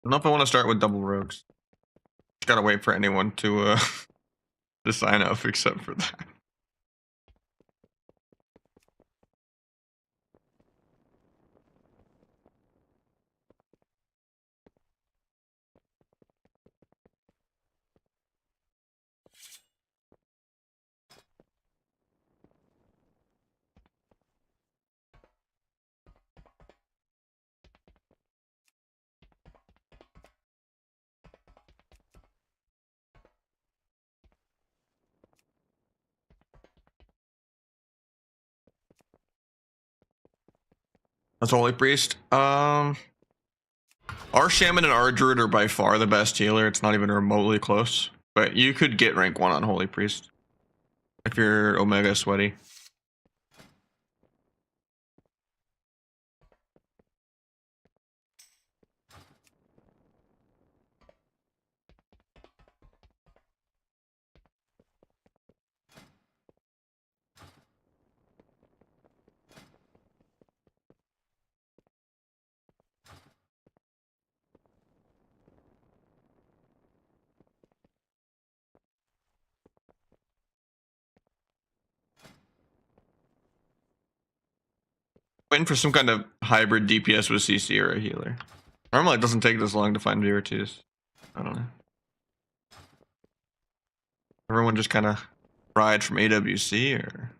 don't know if I want to start with double rogues. Just gotta wait for anyone to to sign up except for that. That's Holy Priest. Our Shaman and our Druid are by far the best healer. It's not even remotely close. But you could get rank 1 on Holy Priest if you're Omega Sweaty. Waiting for some kind of hybrid DPS with CC or a healer. Normally it doesn't take this long to find VRTs. I don't know. Everyone just kind of ride from AWC or...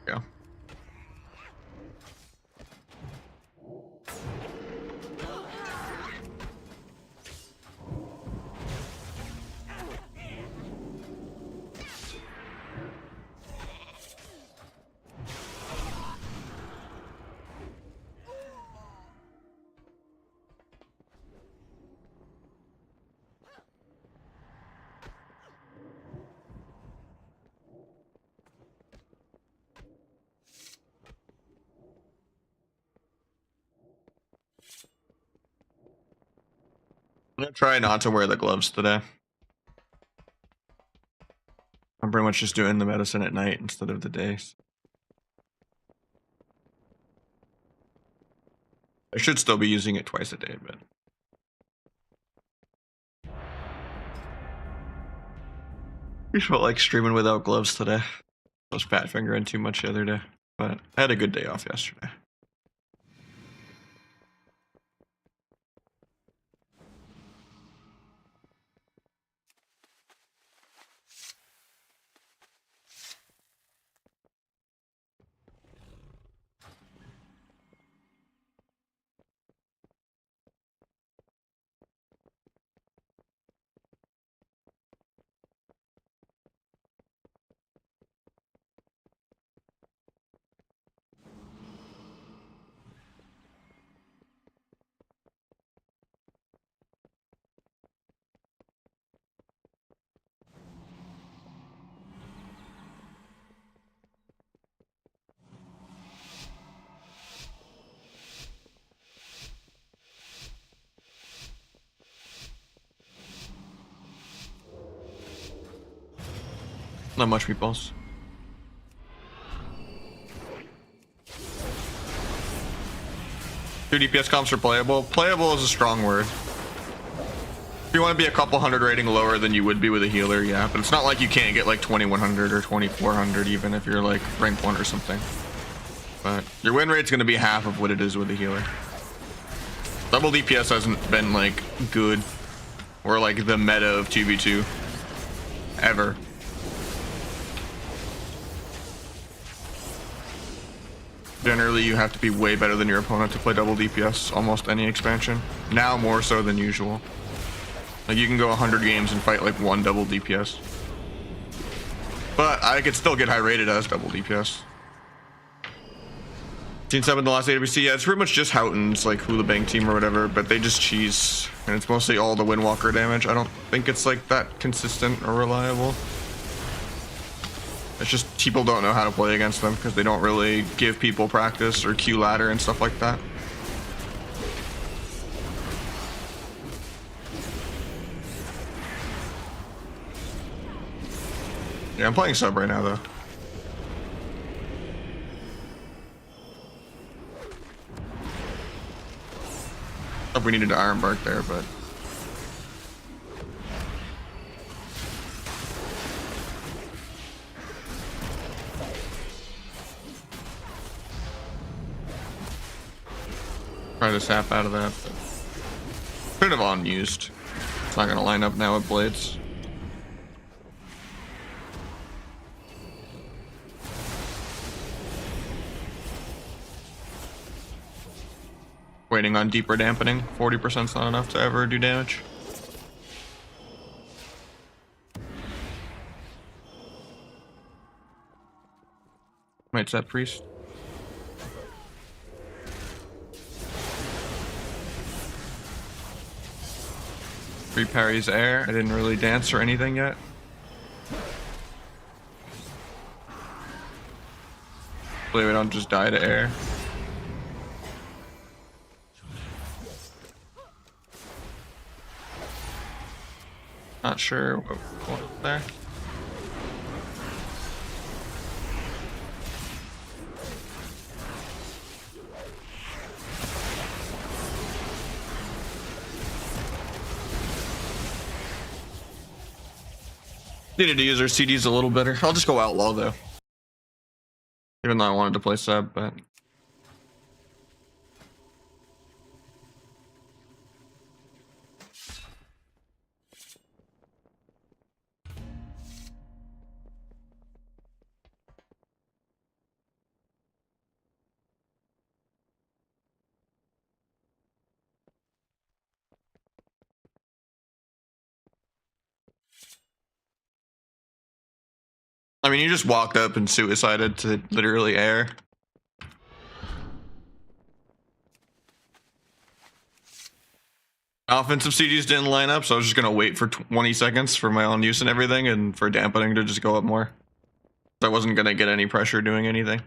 Yeah. I'm gonna try not to wear the gloves today. I'm pretty much just doing the medicine at night instead of the days. I should still be using it twice a day, but... I felt like streaming without gloves today. I was fat fingering too much the other day, but I had a good day off yesterday. Not much meatballs. Two DPS comps are playable. Playable is a strong word. If you want to be a couple hundred rating lower than you would be with a healer, yeah. But it's not like you can't get like 2100 or 2400 even if you're like rank 1 or something. But your win rate's going to be half of what it is with a healer. Double DPS hasn't been like good or like the meta of 2v2 ever. Generally, you have to be way better than your opponent to play double DPS almost any expansion. Now more so than usual. Like you can go 100 games and fight like one double DPS. But I could still get high rated as double DPS. Seen 7 in the last AWC. Yeah, it's pretty much just Houghton's like Hula Bang team or whatever, but they just cheese. And it's mostly all the Windwalker damage. I don't think it's like that consistent or reliable. It's just people don't know how to play against them because they don't really give people practice or Q ladder and stuff like that. Yeah, I'm playing sub right now though. Thought we needed to Iron Bark there, but try to sap out of that. Could have unused. It's not gonna line up now with blades. Waiting on deeper dampening. 40%'s not enough to ever do damage. Might set priest. Three parries air. I didn't really dance or anything yet. Hopefully we don't just die to air. Not sure what there. Needed to use our CDs a little better. I'll just go Outlaw though. Even though I wanted to play sub, but I mean, you just walked up and suicided to literally air. Offensive CGs didn't line up, so I was just gonna wait for 20 seconds for my own use and everything, and for dampening to just go up more. I wasn't gonna get any pressure doing anything.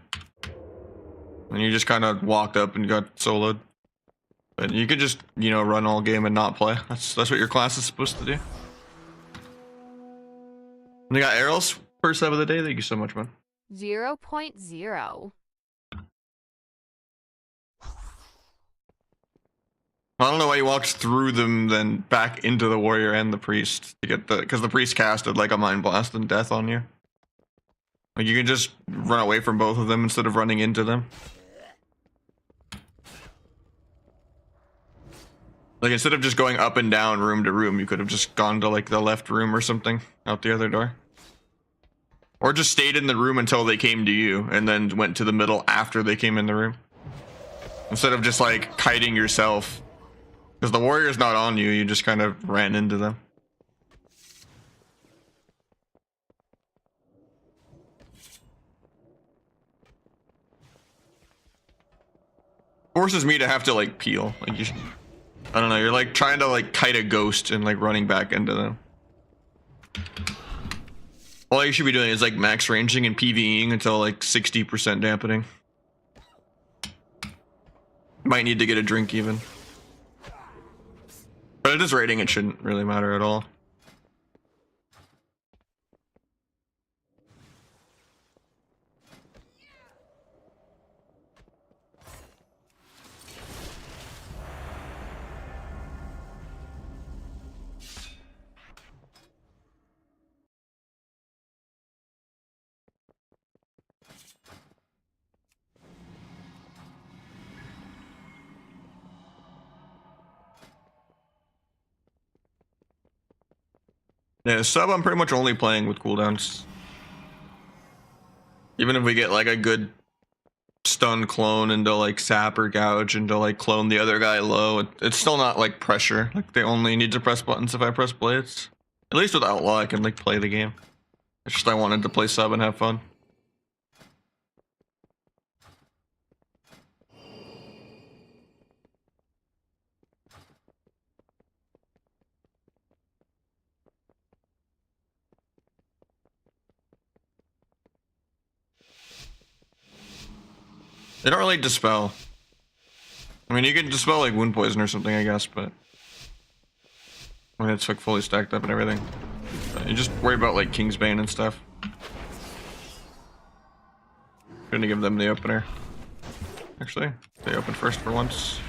And you just kind of walked up and got soloed. But you could just, you know, run all game and not play. That's what your class is supposed to do. And they got arrows. First sub of the day. Thank you so much, man. 0.0. I don't know why you walked through them, then back into the warrior and the priest to get the, because the priest casted like a mind blast and death on you. Like you can just run away from both of them instead of running into them. Like instead of just going up and down room to room, you could have just gone to like the left room or something out the other door. Or just stayed in the room until they came to you and then went to the middle after they came in the room. Instead of just like kiting yourself. Because the warrior's not on you, you just kind of ran into them. Forces me to have to like peel. Like you should, I don't know, you're like trying to like kite a ghost and like running back into them. All you should be doing is like max ranging and PvEing until like 60% dampening. Might need to get a drink even. But it is rating, it shouldn't really matter at all. Yeah, sub I'm pretty much only playing with cooldowns. Even if we get like a good stun clone into like sap or gouge into like clone the other guy low. It's still not like pressure. Like they only need to press buttons if I press blades. At least with Outlaw I can like play the game. It's just I wanted to play sub and have fun. They don't really dispel. I mean, you can dispel like wound poison or something, I guess, but when it's like fully stacked up and everything, but you just worry about like Kingsbane and stuff. Gonna give them the opener. Actually, they open first for once.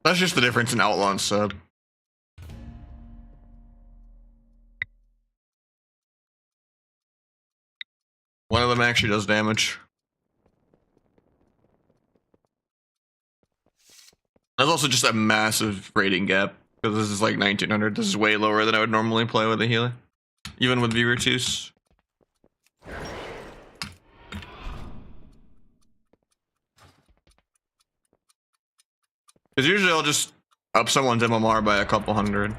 That's just the difference in Outlaw and sub. One of them actually does damage. There's also just a massive rating gap, because this is like 1900. This is way lower than I would normally play with a healer, even with Virtus. Because usually I'll just up someone's MMR by a couple hundred.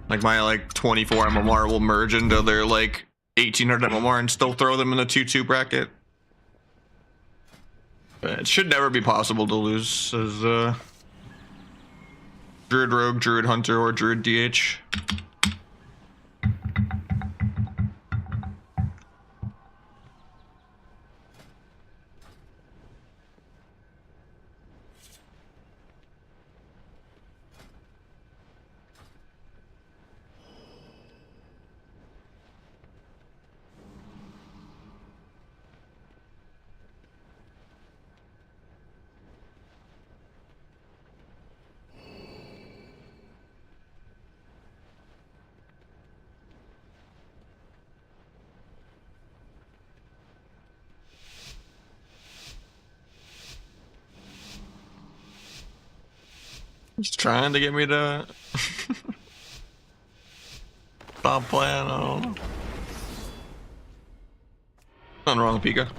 Like my like 24 MMR will merge into their like 1800 MMR and still throw them in the 2-2 bracket. But it should never be possible to lose as Druid Rogue, Druid Hunter, or Druid DH. He's trying to get me to stop playing. I don't know. Nothing wrong with Pika.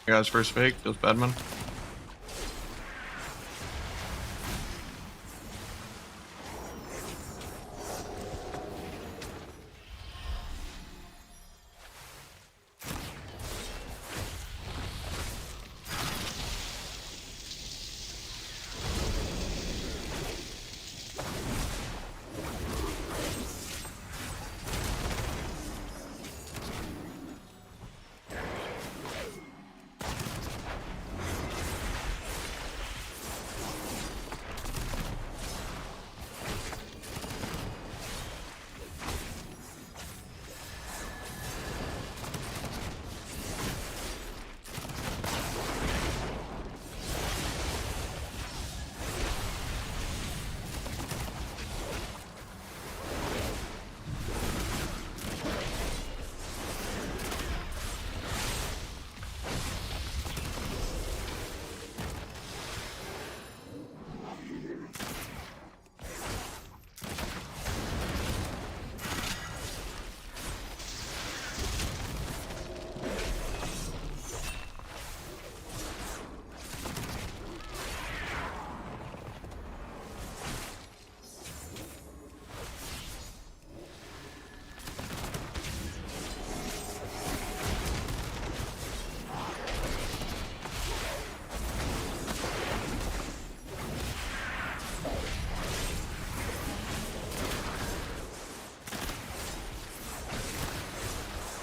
Guys, first fake, feels Badman.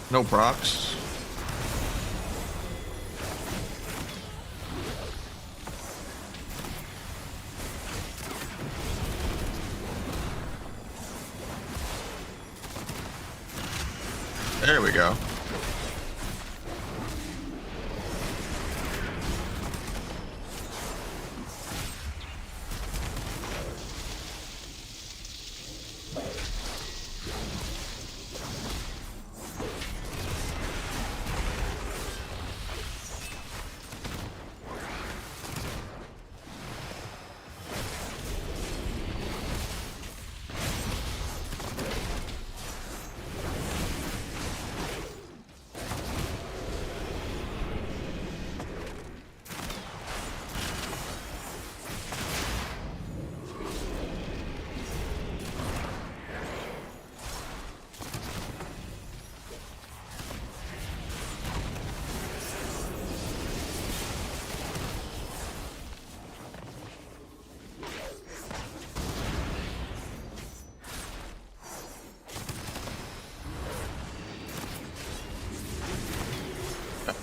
No procs. There we go.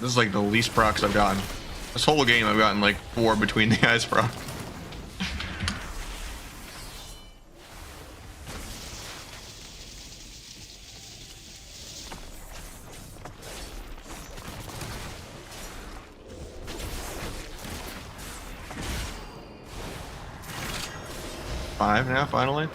This is like the least procs I've gotten. This whole game I've gotten like 4 between the eyes proc. Five now, finally.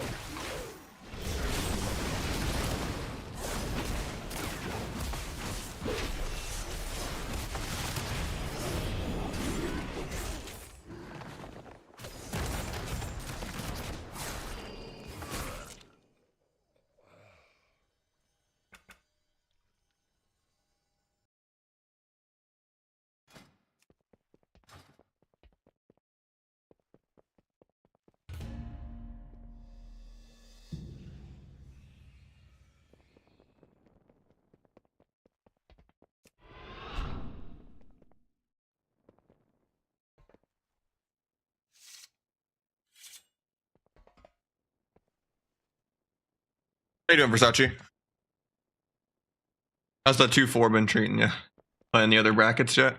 How you doing, Versace? How's that 2-4 been treating you? Playing the other brackets yet?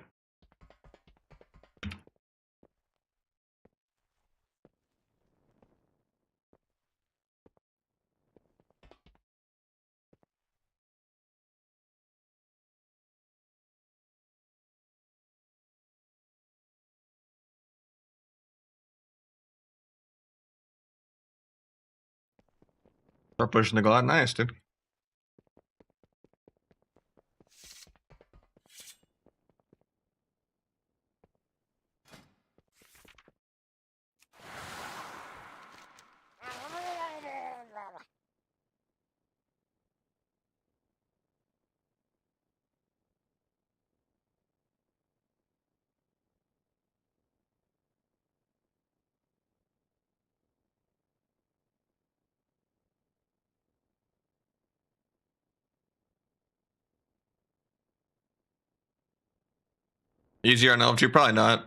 Start pushing the glide. Nice, dude. Easier on LFG? Probably not.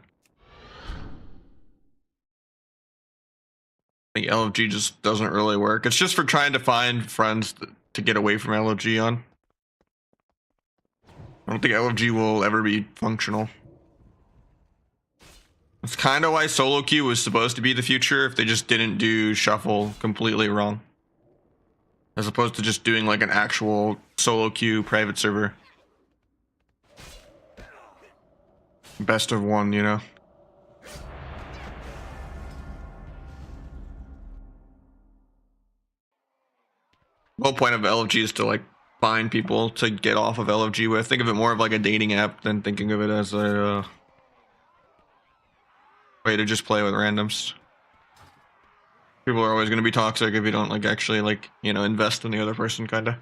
I think LFG just doesn't really work. It's just for trying to find friends to get away from LFG on. I don't think LFG will ever be functional. It's kind of why solo queue was supposed to be the future if they just didn't do shuffle completely wrong. As opposed to just doing like an actual solo queue private server. Best of one, you know? The whole point of LFG is to like find people to get off of LFG with. Think of it more of like a dating app than thinking of it as a way to just play with randoms. People are always going to be toxic if you don't like actually like, you know, invest in the other person, kind of.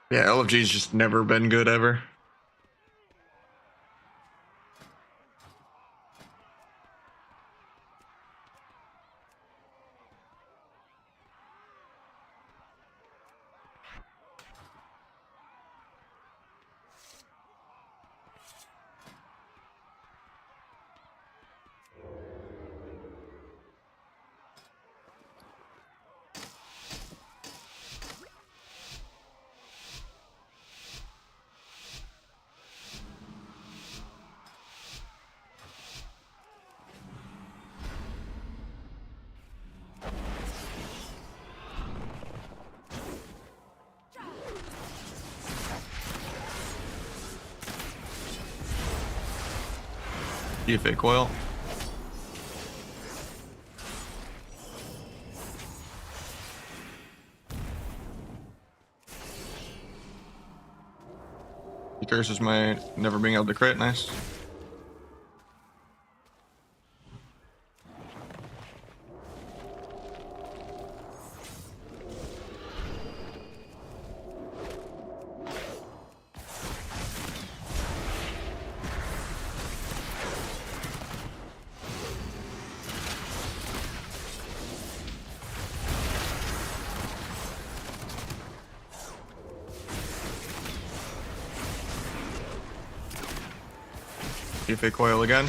Yeah, LFG's just never been good ever. DFA coil. He curses my never being able to crit. Nice. DFA coil again.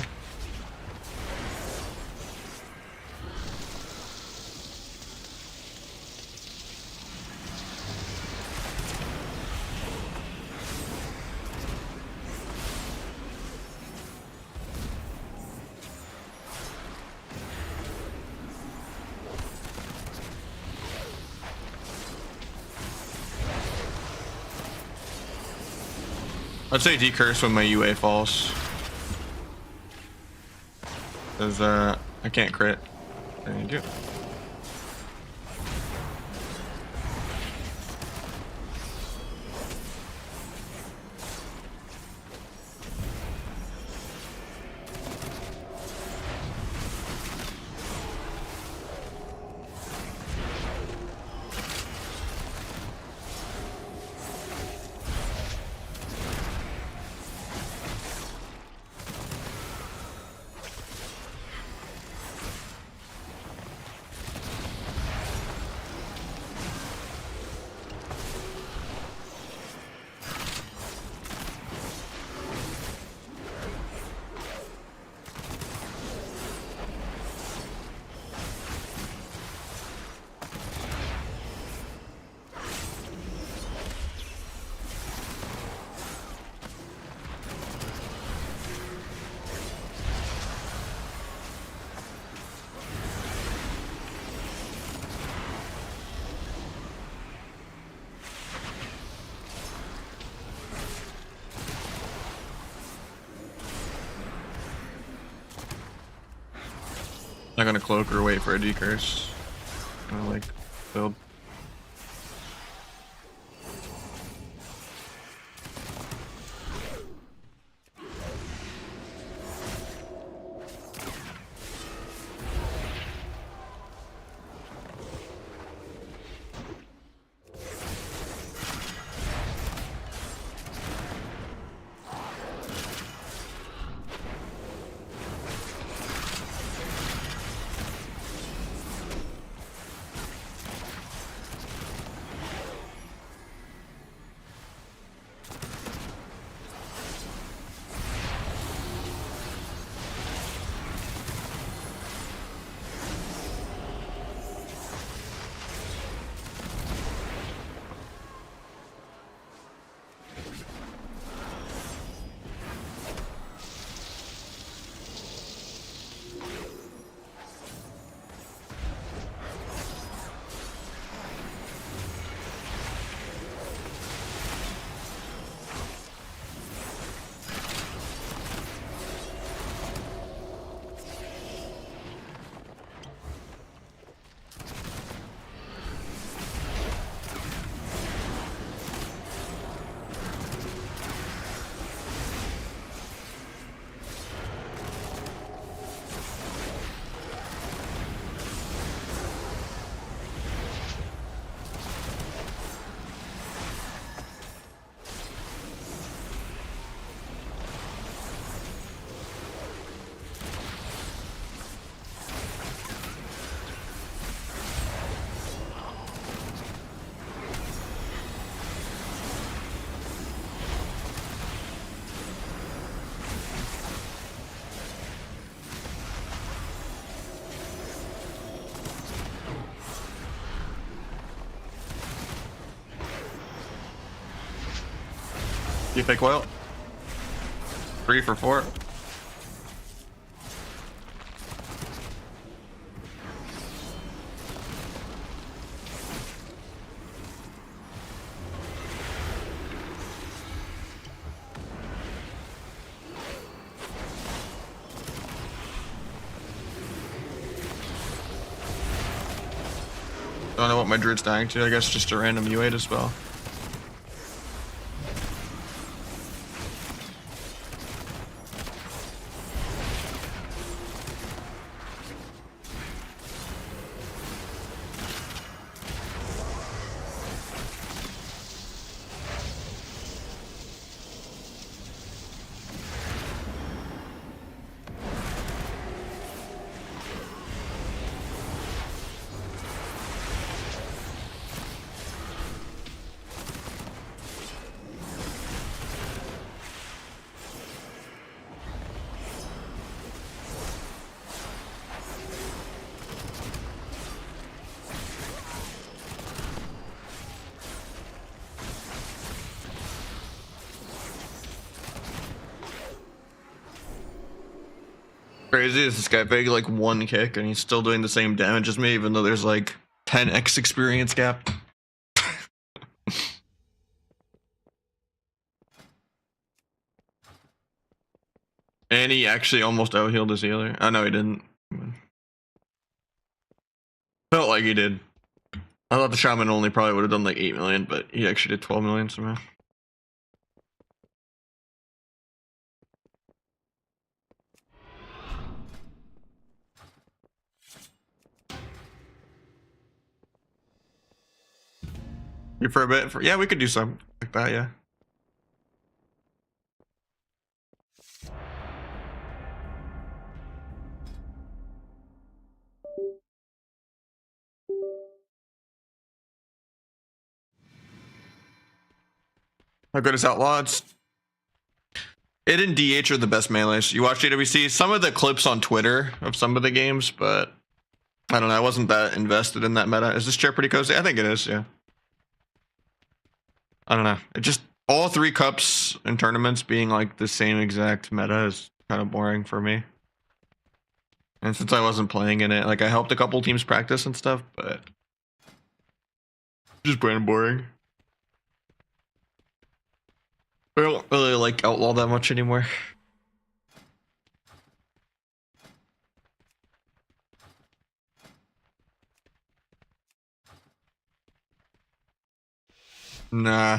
I'd say decurse when my UA falls. Because I can't crit. Thank you. Not gonna cloak or wait for a decurse. I like build. You fake oil? 3 for 4. Don't know what my druid's dying to. I guess just a random U8 as well. Crazy is this guy big like 1 kick and he's still doing the same damage as me even though there's like 10x experience gap. And he actually almost out-healed his healer. Oh no, he didn't. Felt like he did. I thought the shaman only probably would have done like 8 million, but he actually did 12 million somehow. You for a bit? Yeah, we could do something like that, yeah. How good is Outlaw? It and DH are the best melees. You watch JWC? Some of the clips on Twitter of some of the games, but I don't know. I wasn't that invested in that meta. Is this chair pretty cozy? I think it is, yeah. I don't know. It just, all 3 cups in tournaments being like the same exact meta is kind of boring for me. And since I wasn't playing in it, like I helped a couple teams practice and stuff, but just plain boring. I don't really like Outlaw that much anymore. Nah.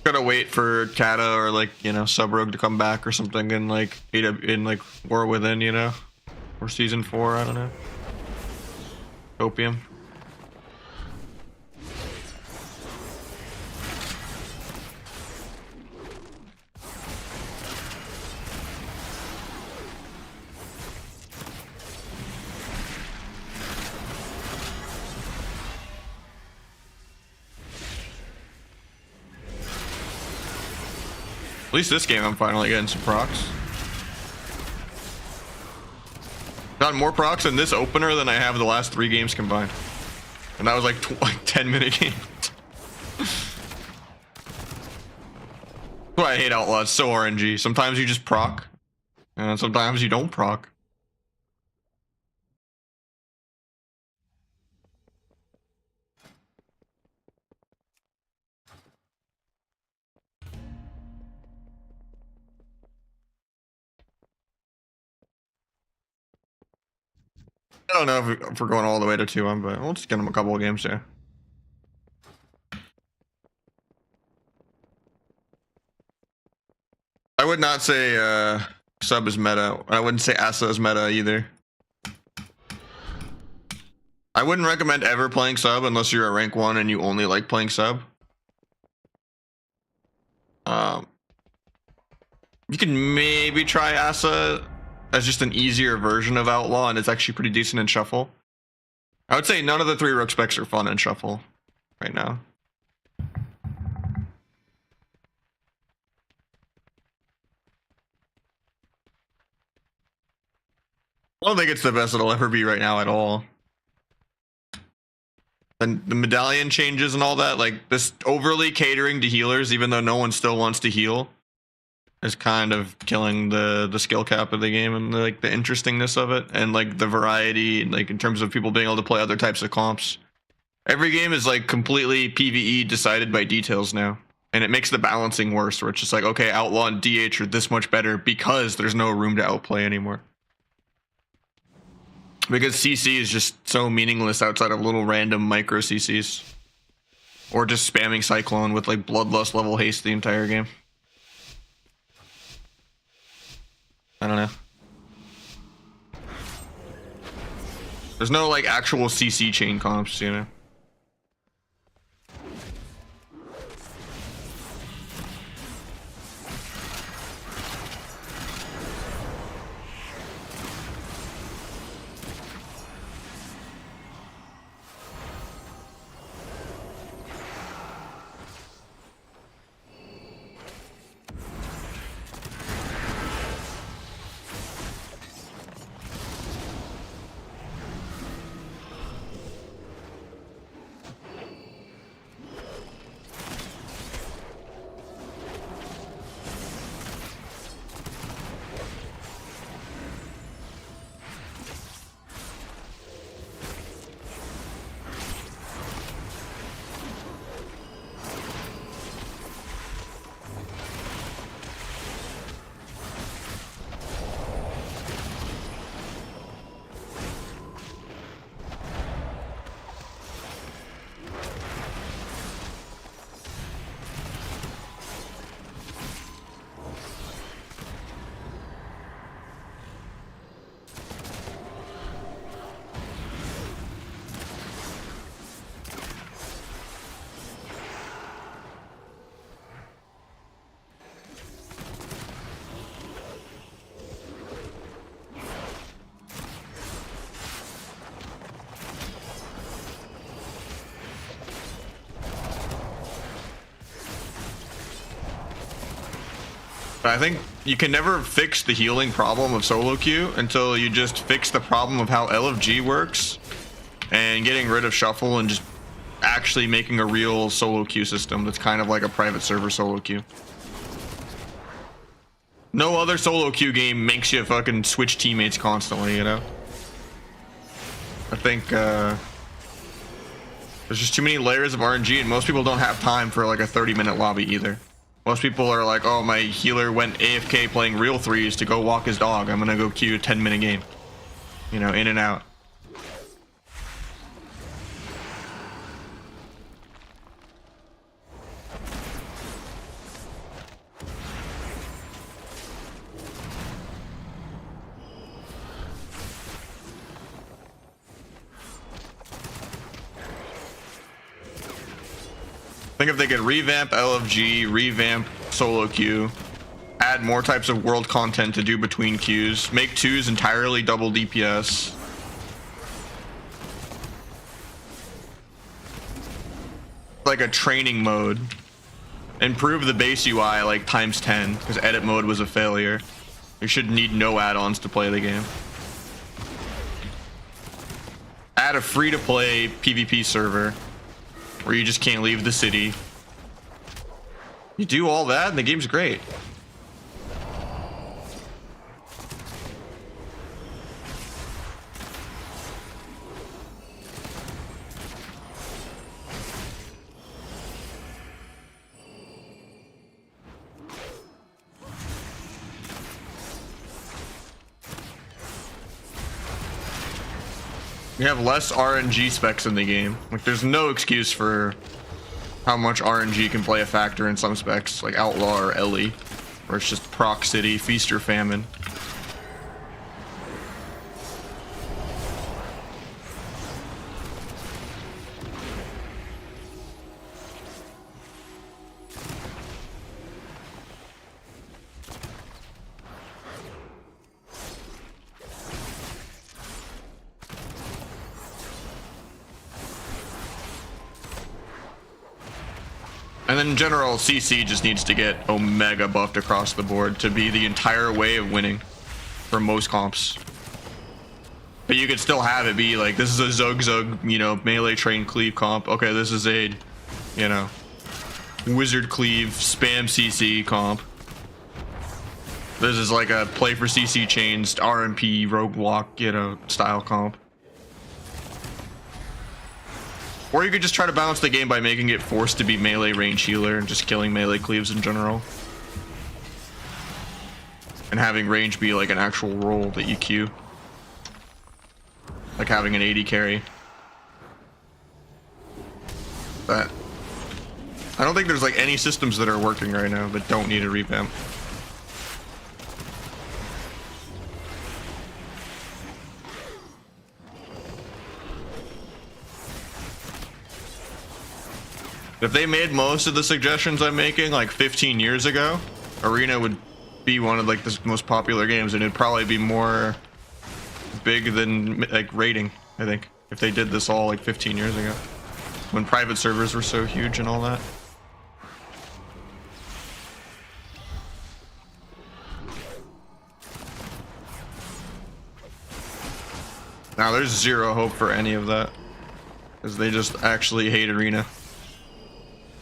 Gotta wait for Kata or like, you know, Sub Rogue to come back or something in like in like War Within, you know? Or Season 4, I don't know. Opium. At least this game I'm finally getting some procs. Got more procs in this opener than I have the last 3 games combined. And that was like 10-minute games. That's why I hate Outlaw. It's so RNG. Sometimes you just proc, and sometimes you don't proc. I don't know if we're going all the way to 2-1, but we'll just get him a couple of games there. I would not say Sub is meta. I wouldn't say Asa is meta either. I wouldn't recommend ever playing Sub unless you're at rank 1 and you only like playing Sub. You can maybe try Asa as just an easier version of Outlaw, and it's actually pretty decent in Shuffle. I would say none of the 3 Rook specs are fun in Shuffle right now. I don't think it's the best it'll ever be right now at all. And the medallion changes and all that, like this overly catering to healers, even though no one still wants to heal, is kind of killing the skill cap of the game and like the interestingness of it and like the variety, like in terms of people being able to play other types of comps. Every game is like completely PvE decided by details now, and it makes the balancing worse, where it's just like, okay, Outlaw and DH are this much better because there's no room to outplay anymore. Because CC is just so meaningless outside of little random micro CCs. Or just spamming Cyclone with like Bloodlust level haste the entire game. I don't know. There's no like actual CC chain comps, you know? I think you can never fix the healing problem of solo queue until you just fix the problem of how LFG works and getting rid of shuffle and just actually making a real solo queue system that's kind of like a private server solo queue. No other solo queue game makes you fucking switch teammates constantly, you know? I think there's just too many layers of RNG, and most people don't have time for like a 30-minute lobby either. Most people are like, oh, my healer went AFK playing real threes to go walk his dog. I'm gonna go queue a 10-minute game. You know, in and out. I think if they could revamp LFG, revamp solo queue, add more types of world content to do between queues, make twos entirely double DPS. Like a training mode. Improve the base UI like times 10, because edit mode was a failure. You should need no add-ons to play the game. Add a free-to-play PvP server where you just can't leave the city. You do all that and the game's great. You have less RNG specs in the game. Like, there's no excuse for how much RNG can play a factor in some specs, like Outlaw or Ellie, where it's just proc city, feast or famine. And then in general, CC just needs to get Omega buffed across the board to be the entire way of winning for most comps. But you could still have it be like, this is a Zug, you know, melee train cleave comp. Okay, this is a, you know, wizard cleave spam CC comp. This is like a play for CC chains, RMP, rogue walk, you know, style comp. Or you could just try to balance the game by making it forced to be melee range healer and just killing melee cleaves in general. And having range be like an actual role that you queue. Like having an 80 carry. But I don't think there's like any systems that are working right now that don't need a revamp. If they made most of the suggestions I'm making like 15 years ago, Arena would be one of like the most popular games, and it'd probably be more big than like rating, I think, if they did this all like 15 years ago, when private servers were so huge and all that. Now there's zero hope for any of that, because they just actually hate Arena.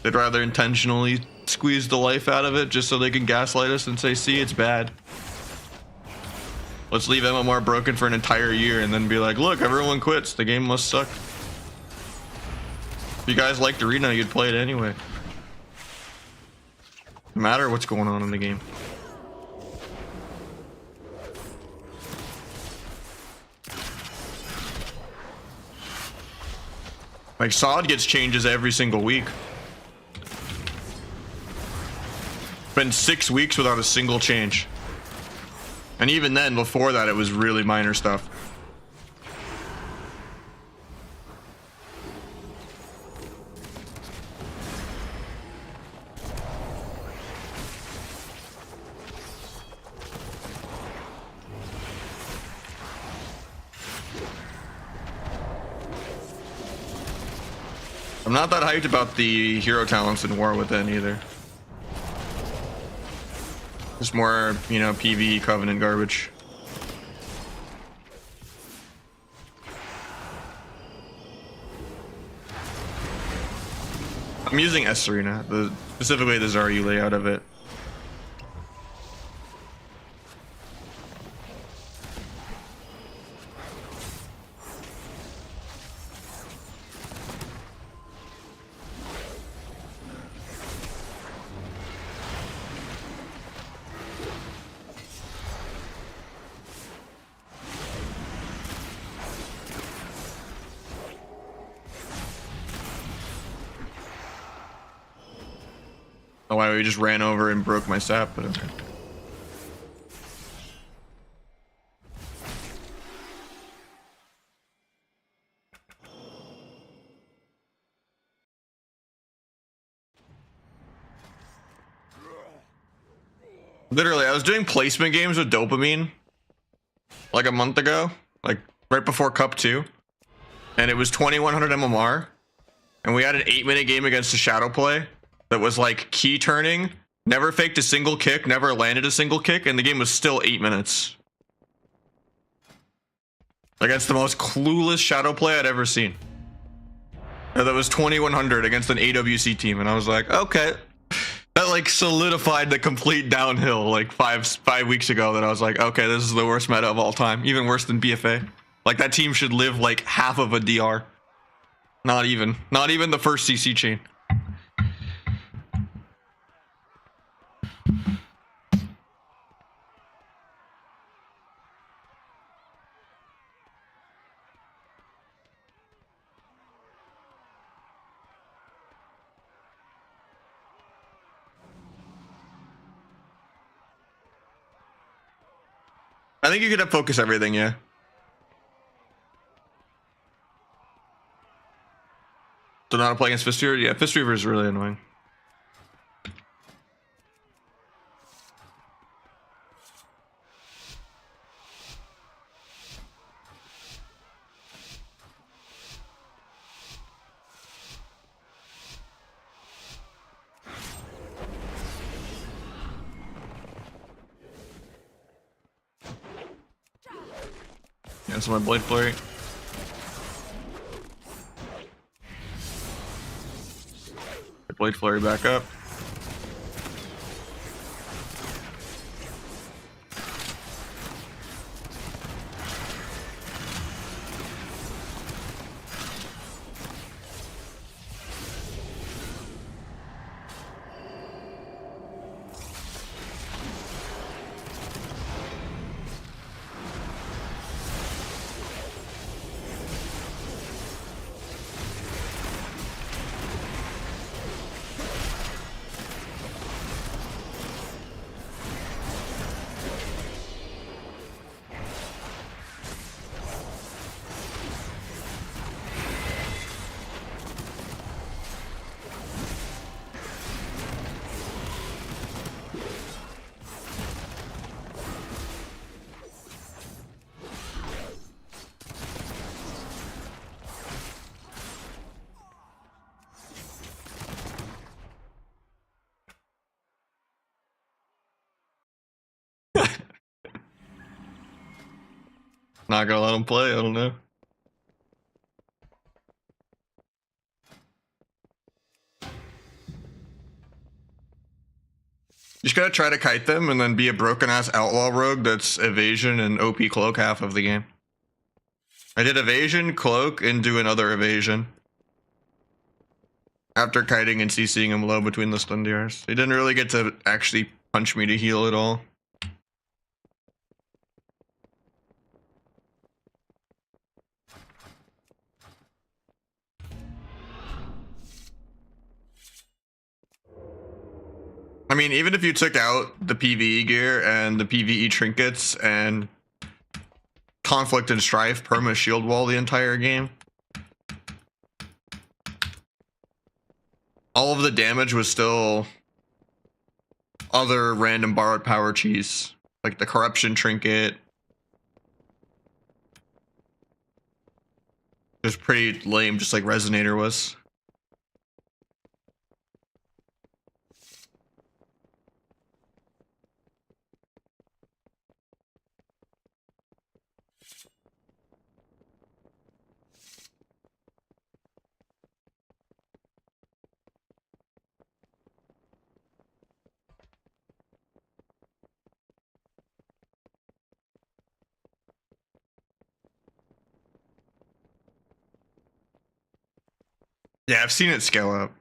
They'd rather intentionally squeeze the life out of it just so they can gaslight us and say, see, it's bad. Let's leave MMR broken for an entire year and then be like, look, everyone quits. The game must suck. If you guys liked Arena, you'd play it anyway. No matter what's going on in the game. Like, SOD gets changes every single week. Been 6 weeks without a single change. And even then, before that, it was really minor stuff. I'm not that hyped about the hero talents in War Within either. Just more, you know, PvE Covenant garbage. I'm using S Arena, specifically the Zaryu layout of it. Oh, why we just ran over and broke my sap, but okay. Literally, I was doing placement games with dopamine like a month ago, like right before Cup 2, and it was 2100 MMR, and we had an 8-minute game against a shadow play that was like key turning, never faked a single kick, never landed a single kick, and the game was still 8 minutes. Against the most clueless shadow play I'd ever seen. And that was 2100 against an AWC team, and I was like, okay. That like solidified the complete downhill like five weeks ago, that I was like, okay, this is the worst meta of all time, even worse than BFA. Like that team should live like half of a DR. Not even the first CC chain. I think you could have focus everything, yeah. So not to play against Fistweaver? Yeah, Fistweaver is really annoying. Yeah. Cancel my Blade Flurry. Blade Flurry back up. Not gonna let him play, I don't know. You just gotta try to kite them and then be a broken ass Outlaw Rogue that's evasion and OP cloak half of the game. I did evasion, cloak, and do another evasion. After kiting and CCing him low between the stun DRs. He didn't really get to actually punch me to heal at all. I mean, even if you took out the PvE gear and the PvE trinkets and conflict and strife perma shield wall the entire game, all of the damage was still other random borrowed power cheese, like the corruption trinket. It was pretty lame, just like Resonator was. Yeah, I've seen it scale up.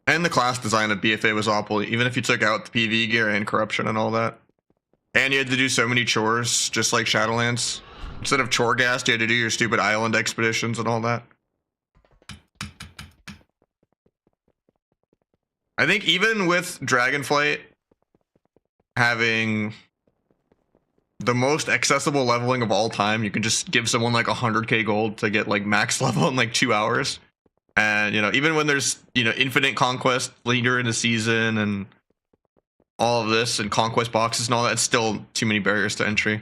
And the class design of BFA was awful, even if you took out the PvE gear and corruption and all that. And you had to do so many chores, just like Shadowlands. Instead of chore gas, you had to do your stupid island expeditions and all that. I think even with Dragonflight having the most accessible leveling of all time, you can just give someone like 100k gold to get like max level in like 2 hours. And, you know, even when there's, you know, infinite conquest later in the season and all of this and conquest boxes and all that, it's still too many barriers to entry.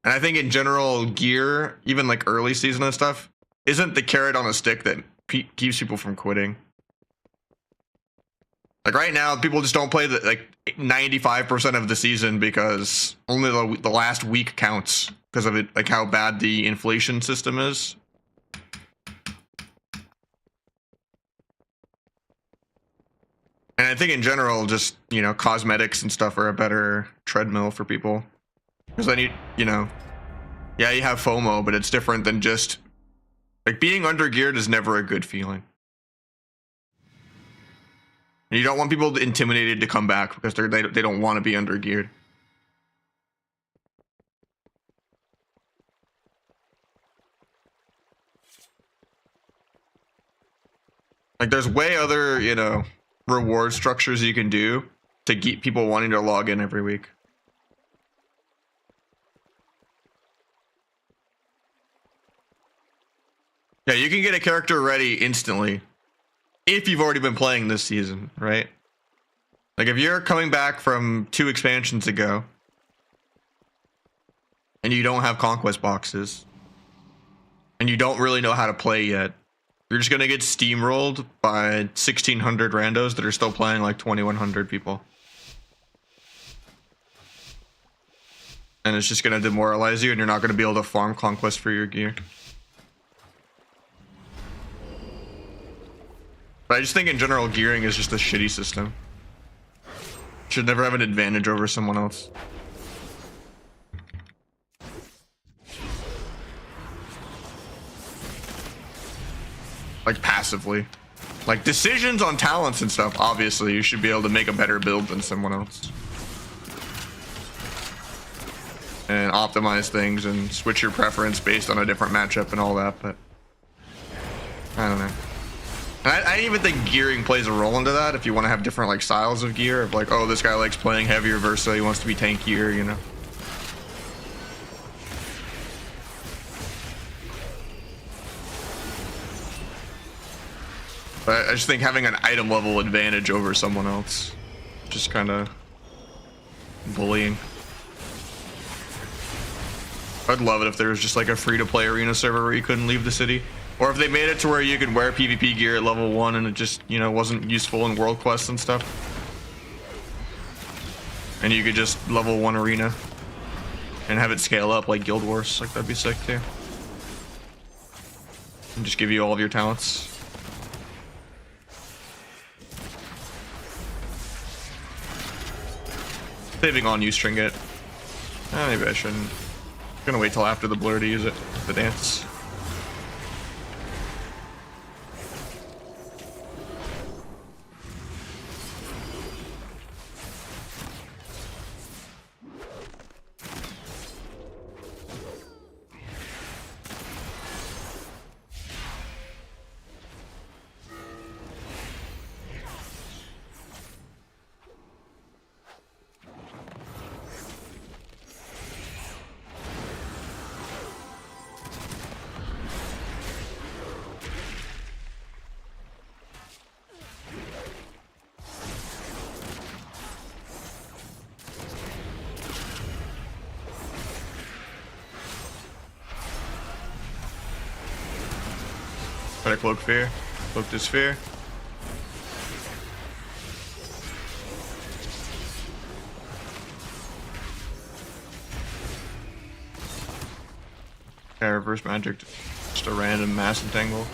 And I think in general, gear, even like early season and stuff, isn't the carrot on a stick that keeps people from quitting. Like right now, people just don't play the like 95% of the season because only the last week counts because of it, like how bad the inflation system is. And I think in general, just, you know, cosmetics and stuff are a better treadmill for people. Because then you know, yeah, you have FOMO, but it's different than just like being under geared is never a good feeling. And you don't want people intimidated to come back because they don't want to be under geared. Like there's way other, you know, reward structures you can do to keep people wanting to log in every week. Yeah, you can get a character ready instantly if you've already been playing this season, right? Like if you're coming back from 2 expansions ago and you don't have conquest boxes and you don't really know how to play yet, you're just gonna get steamrolled by 1,600 randos that are still playing like 2,100 people. and it's just gonna demoralize you, and you're not gonna be able to farm conquest for your gear. But I just think in general, gearing is just a shitty system. Should never have an advantage over someone else. Like passively. Like decisions on talents and stuff, obviously you should be able to make a better build than someone else. And optimize things and switch your preference based on a different matchup and all that, but I don't know. I even think gearing plays a role into that if you want to have different like styles of gear, of like, oh, this guy likes playing heavier versus he wants to be tankier, you know. But I just think having an item level advantage over someone else, just kind of bullying. I'd love it if there was just like a free-to-play arena server where you couldn't leave the city. Or if they made it to where you could wear PvP gear at level 1 and it just, you know, wasn't useful in world quests and stuff. And you could just level 1 arena and have it scale up like Guild Wars. Like, that'd be sick too. And just give you all of your talents. Saving on use trinket. Maybe I shouldn't. I'm gonna wait till after the blur to use it. The dance. Try to cloak fear. Cloak this fear. Okay, reverse magic. Just a random mass entangle.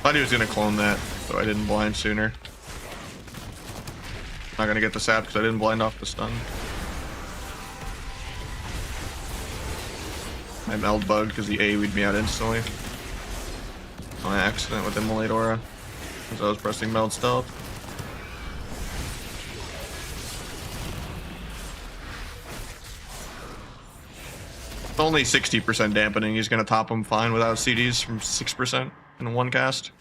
Thought he was gonna clone that, so I didn't blind sooner. Not gonna get the sap because I didn't blind off the stun. I meld bugged because he AoE'd me out instantly. On accident with Immolate Aura. Because I was pressing meld stealth. It's only 60% dampening. He's gonna top him fine without CDs from 6% in one cast.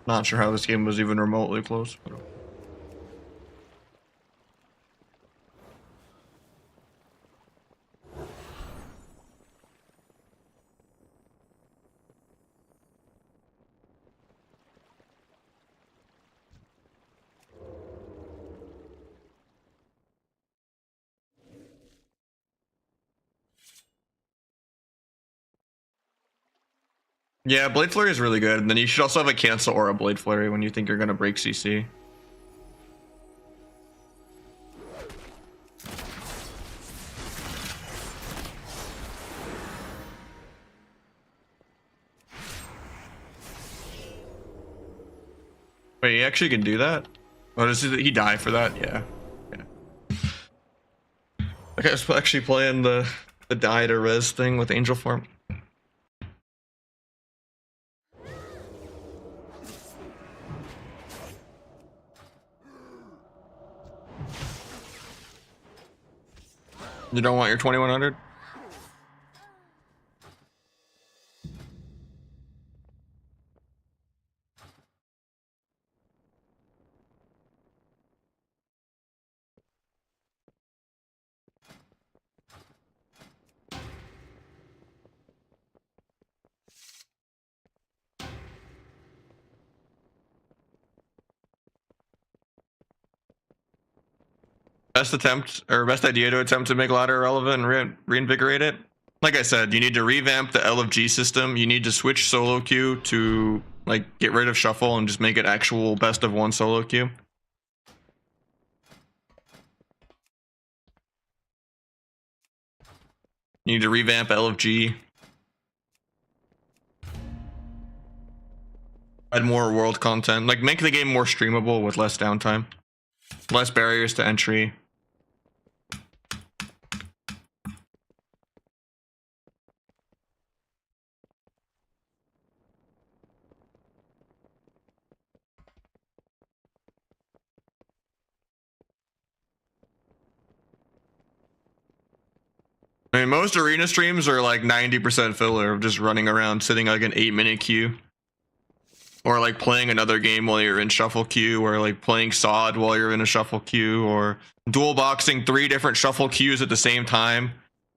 Not sure how this game was even remotely close. But... Yeah, Blade Flurry is really good. And then you should also have a cancel or a Blade Flurry when you think you're gonna break CC. Wait, he actually can do that? Oh, does he die for that? Yeah. Okay, I was actually playing the die to res thing with Angel Form. You don't want your 2100? Best attempt or best idea to attempt to make ladder relevant and reinvigorate it. Like I said, you need to revamp the L of G system. You need to switch solo queue to like get rid of shuffle and just make it actual best of one solo queue. You need to revamp L of G. Add more world content. Like make the game more streamable with less downtime. Less barriers to entry. I mean, most arena streams are like 90% filler of just running around sitting like an 8-minute queue. Or like playing another game while you're in shuffle queue, or like playing SOD while you're in a shuffle queue, or dual boxing 3 different shuffle queues at the same time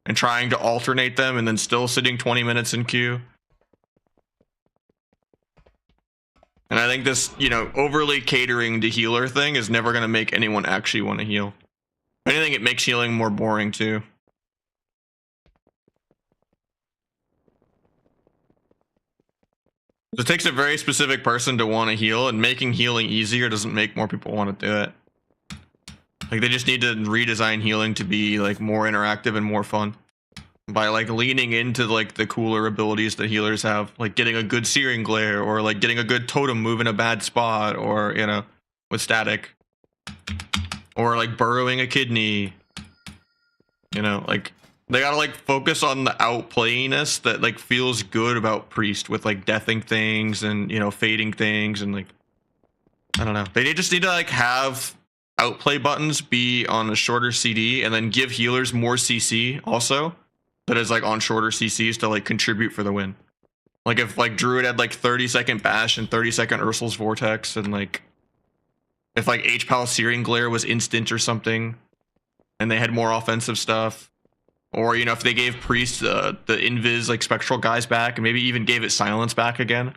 and trying to alternate them and then still sitting 20 minutes in queue. And I think this, you know, overly catering to healer thing is never going to make anyone actually want to heal. If anything, it makes healing more boring too. It takes a very specific person to want to heal, and making healing easier doesn't make more people want to do it. Like they just need to redesign healing to be like more interactive and more fun by like leaning into like the cooler abilities that healers have, like getting a good searing glare or like getting a good totem move in a bad spot, or you know, with static, or like burrowing a kidney. You know, like they gotta like focus on the outplayiness that like feels good about Priest with like deathing things and, you know, fading things, and like I don't know. They just need to like have outplay buttons be on a shorter CD and then give healers more CC also that is like on shorter CCs to like contribute for the win. Like if like Druid had like 30-second bash and 30-second Ursul's Vortex, and like if like H-Pal Searing Glare was instant or something and they had more offensive stuff. Or, you know, if they gave Priest the Invis, like, Spectral guys back, and maybe even gave it Silence back again.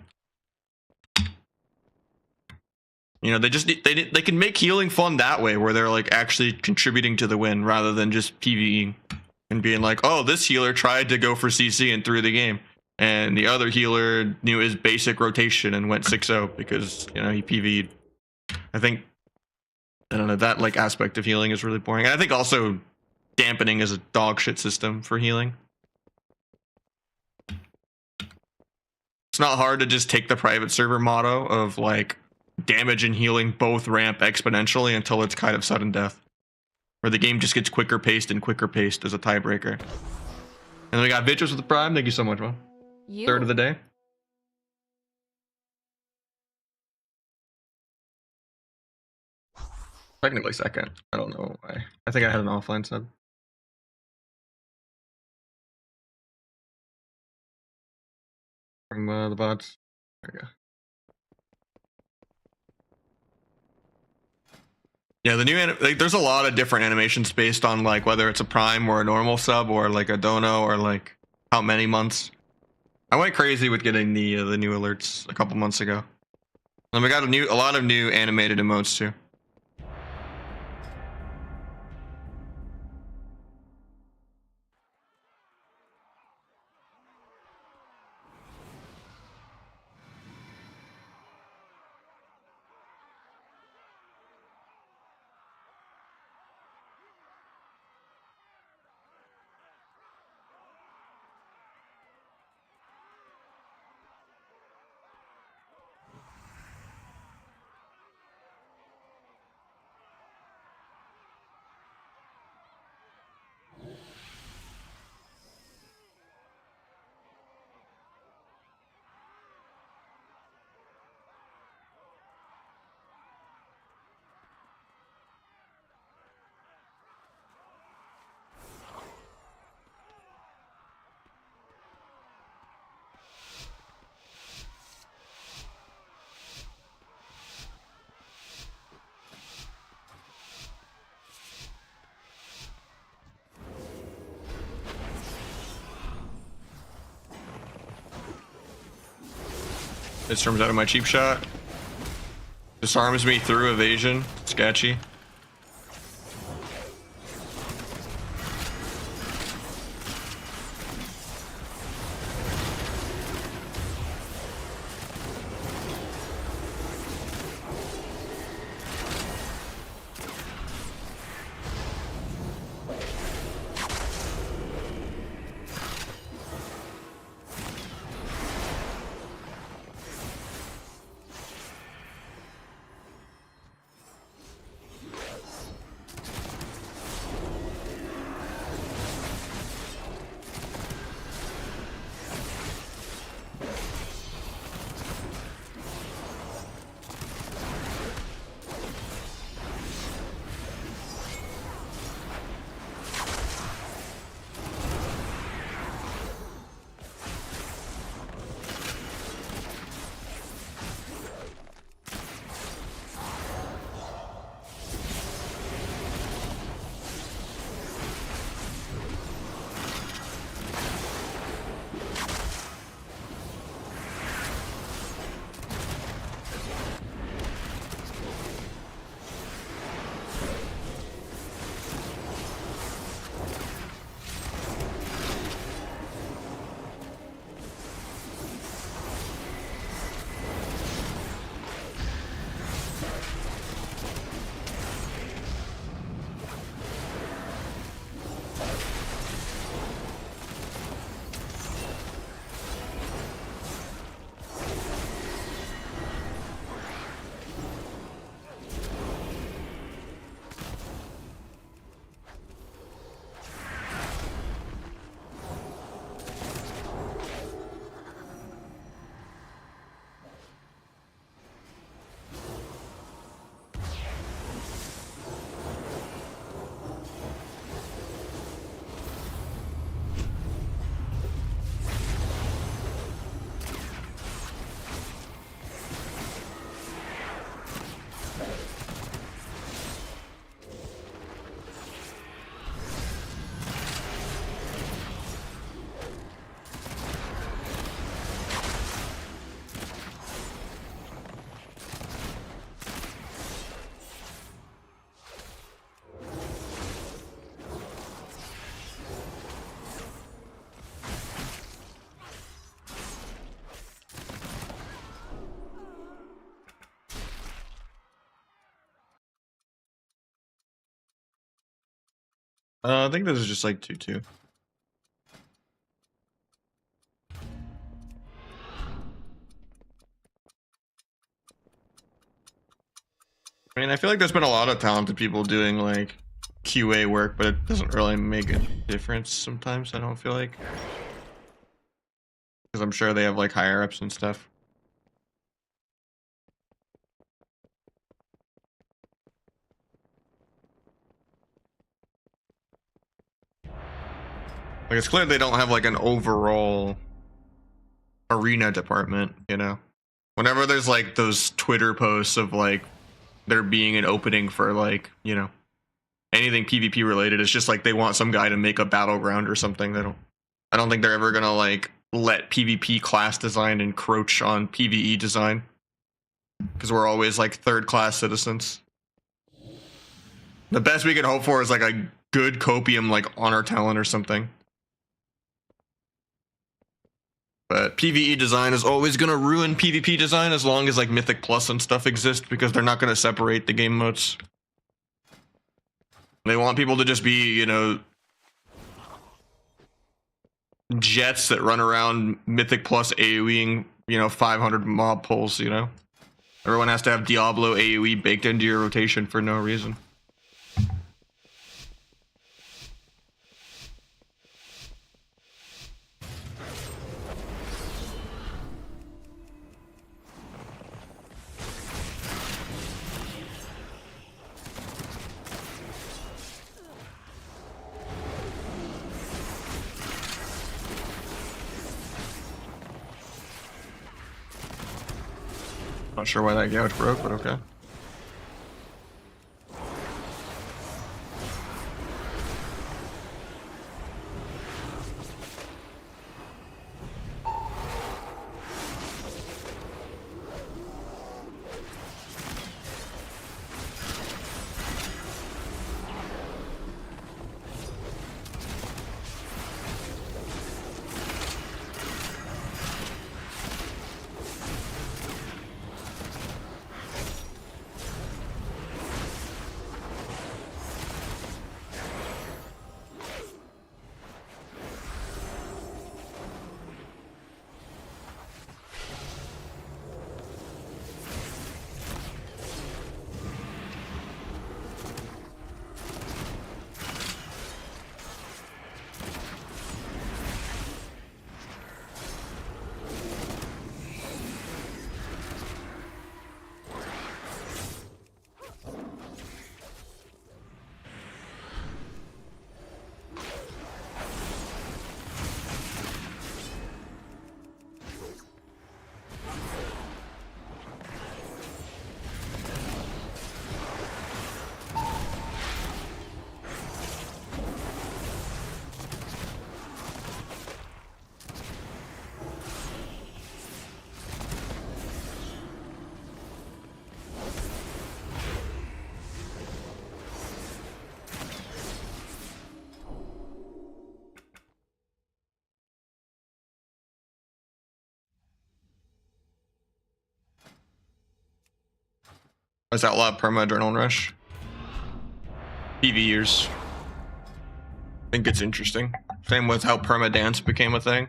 You know, they just, they can make healing fun that way, where they're, like, actually contributing to the win, rather than just PvEing. And being like, oh, this healer tried to go for CC and threw the game. And the other healer knew his basic rotation and went 6-0 because, you know, he PvE'd. I think, I don't know, that, like, aspect of healing is really boring. And I think also dampening is a dog shit system for healing. It's not hard to just take the private server motto of like damage and healing both ramp exponentially until it's kind of sudden death, where the game just gets quicker paced and quicker paced as a tiebreaker. And then we got Vitros with the Prime. Thank you so much, man. Third of the day. Technically second. I don't know why. I think I had an offline sub. From the bots. There you go. Yeah, the new like, there's a lot of different animations based on like whether it's a prime or a normal sub or like a dono or like how many months. I went crazy with getting the new alerts a couple months ago. And we got a lot of new animated emotes too. It storms out of my cheap shot. Disarms me through evasion. Sketchy. I think this is just like 2-2. I mean, I feel like there's been a lot of talented people doing like QA work, but it doesn't really make a difference sometimes, I don't feel like. Because I'm sure they have like higher ups and stuff. Like, it's clear they don't have like an overall arena department, you know? Whenever there's like those Twitter posts of like there being an opening for like, you know, anything PvP related. It's just like they want some guy to make a battleground or something. I don't think they're ever gonna like let PvP class design encroach on PvE design, because we're always like third class citizens. The best we can hope for is like a good copium like honor talent or something. But PvE design is always going to ruin PvP design as long as like Mythic Plus and stuff exist, because they're not going to separate the game modes. They want people to just be, you know, jets that run around Mythic Plus AoEing, you know, 500 mob pulls, you know. Everyone has to have Diablo AoE baked into your rotation for no reason. Not sure why that gouge broke, but okay. Is Outlaw perma adrenaline rush? PV years. I think it's interesting. Same with how perma dance became a thing.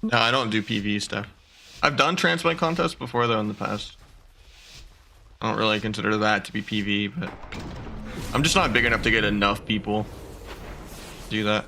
No, I don't do PV stuff. I've done Transmog contests before though in the past. I don't really consider that to be PV, but I'm just not big enough to get enough people to do that.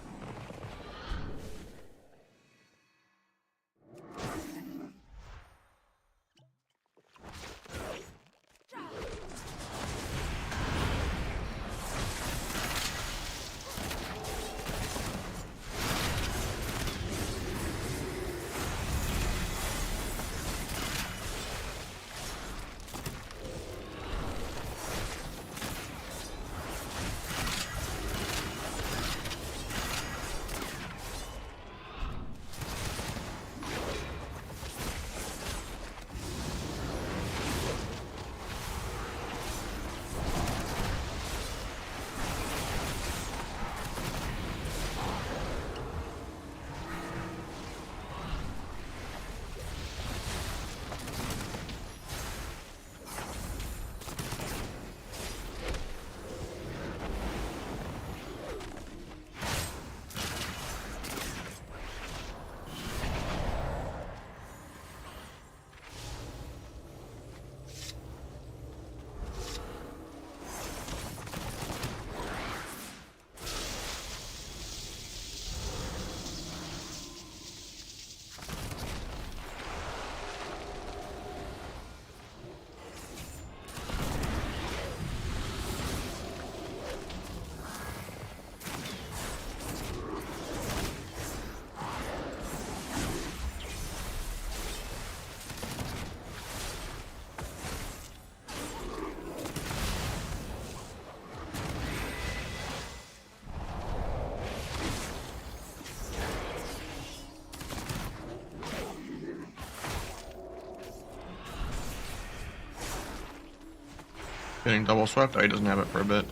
Getting double swept. Oh, he doesn't have it for a bit.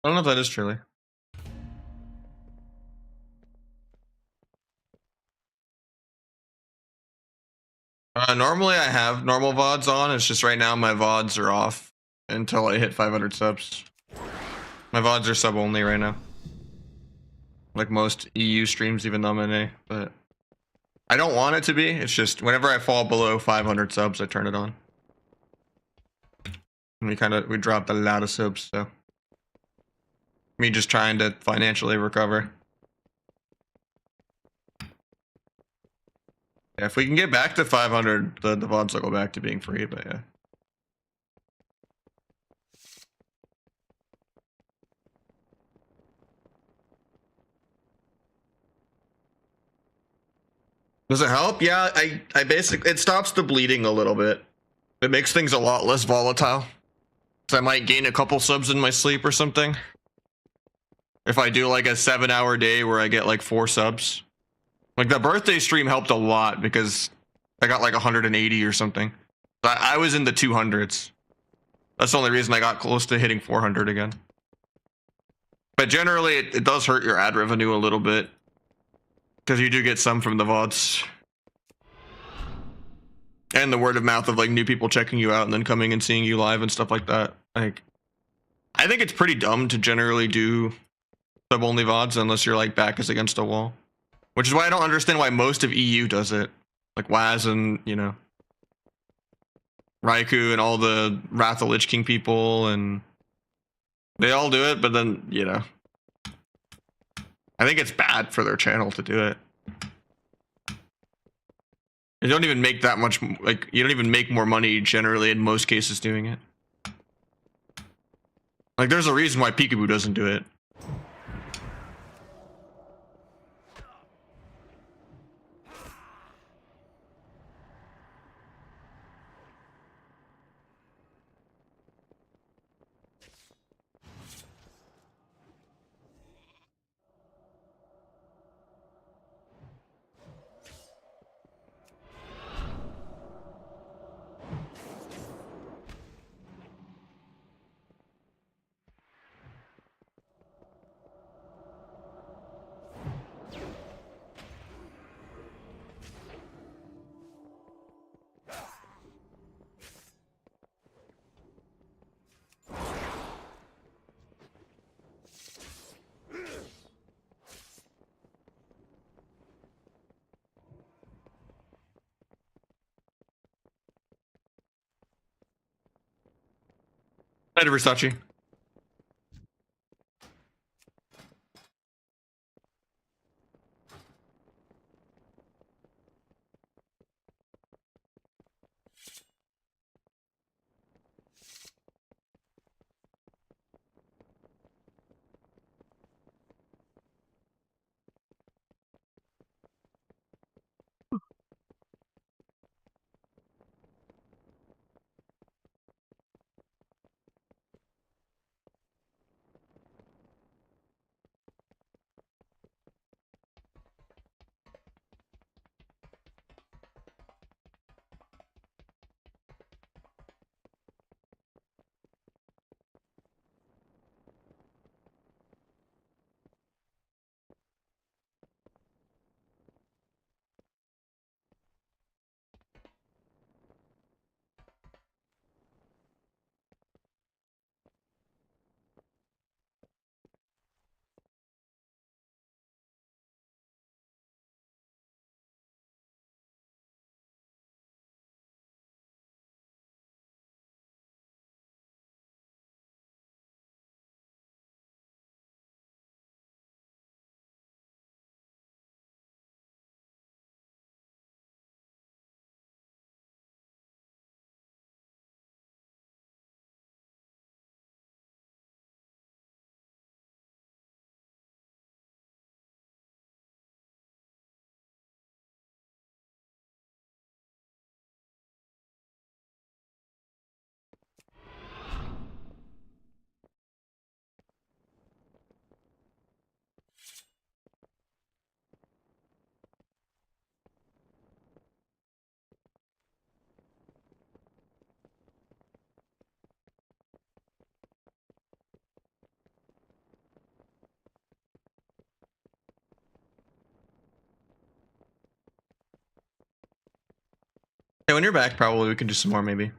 I don't know if that is truly. Normally I have normal VODs on. It's just right now my VODs are off until I hit 500 subs. My VODs are sub only right now. Like most EU streams, even though I'm in A, but I don't want it to be. It's just whenever I fall below 500 subs, I turn it on. And we dropped a lot of subs, so me just trying to financially recover. Yeah, if we can get back to 500, the VODs will go back to being free, but yeah. Does it help? Yeah, I basically, it stops the bleeding a little bit. It makes things a lot less volatile. So I might gain a couple subs in my sleep or something. If I do like a 7-hour day where I get like 4 subs. Like the birthday stream helped a lot because I got like 180 or something. I was in the 200s. That's the only reason I got close to hitting 400 again. But generally, it does hurt your ad revenue a little bit. Because you do get some from the VODs. And the word of mouth of like new people checking you out and then coming and seeing you live and stuff like that. Like, I think it's pretty dumb to generally do sub-only VODs unless your like back is against a wall. Which is why I don't understand why most of EU does it. Like Waz and, you know, Raikou and all the Wrath of the Lich King people, and they all do it, but then, you know, I think it's bad for their channel to do it. You don't even make that much, like, you don't even make more money generally in most cases doing it. Like, there's a reason why Peekaboo doesn't do it. Later, Versace. Yeah, when you're back, probably we can do some more, maybe.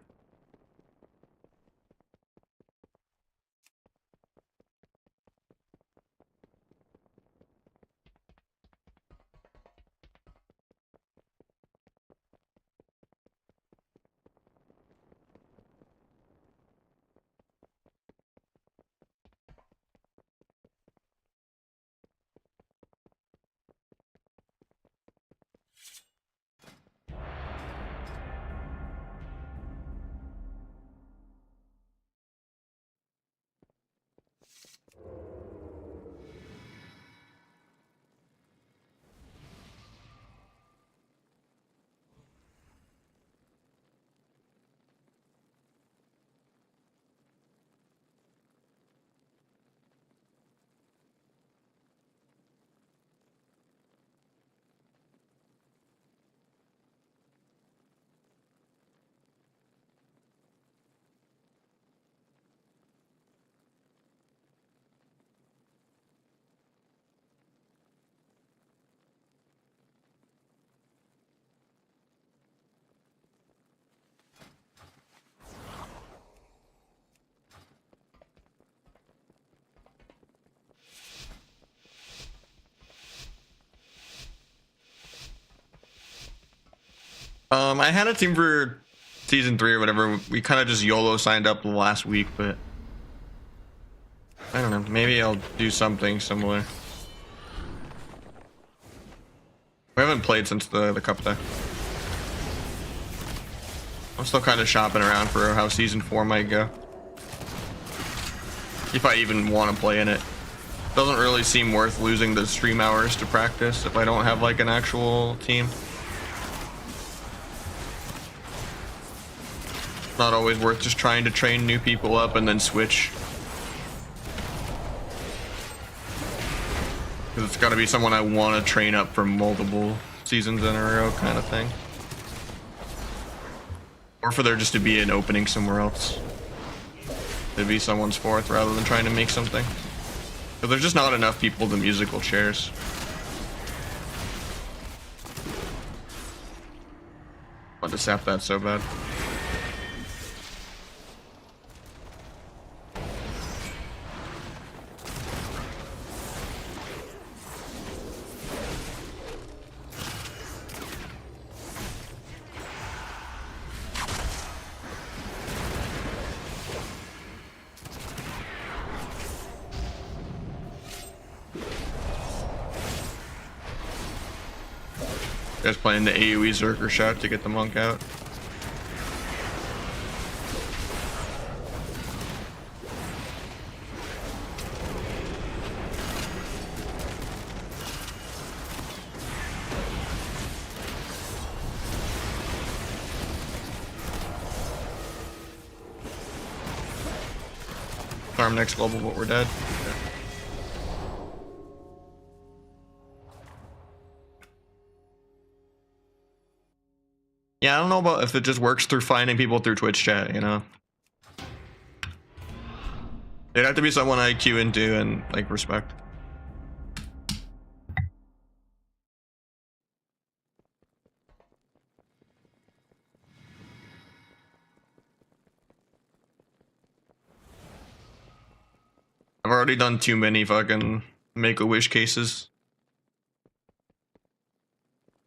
I had a team for season 3 or whatever. We kind of just YOLO signed up last week, but I don't know. Maybe I'll do something similar. We haven't played since the cup day. I'm still kind of shopping around for how season 4 might go. If I even want to play in it. Doesn't really seem worth losing the stream hours to practice if I don't have like an actual team. Not always worth just trying to train new people up and then switch. Because it's got to be someone I want to train up for multiple seasons in a row kind of thing. Or for there just to be an opening somewhere else. To be someone's 4th rather than trying to make something. Because there's just not enough people to musical chairs. I want to sap that so bad. Guys playing the AoE Zerker shot to get the monk out. Farm next global, but we're dead. Yeah, I don't know about if it just works through finding people through Twitch chat, you know? It'd have to be someone I queue into and, like, respect. I've already done too many fucking Make-A-Wish cases.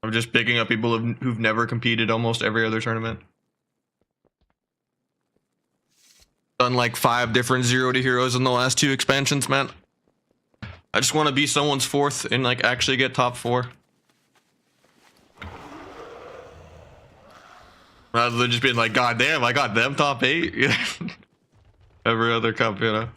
I'm just picking up people who've never competed almost every other tournament. Done like 5 different 0 to heroes in the last 2 expansions, man. I just want to be someone's 4th and like actually get top 4. Rather than just being like, God damn, I got them top 8. Every other cup, you know.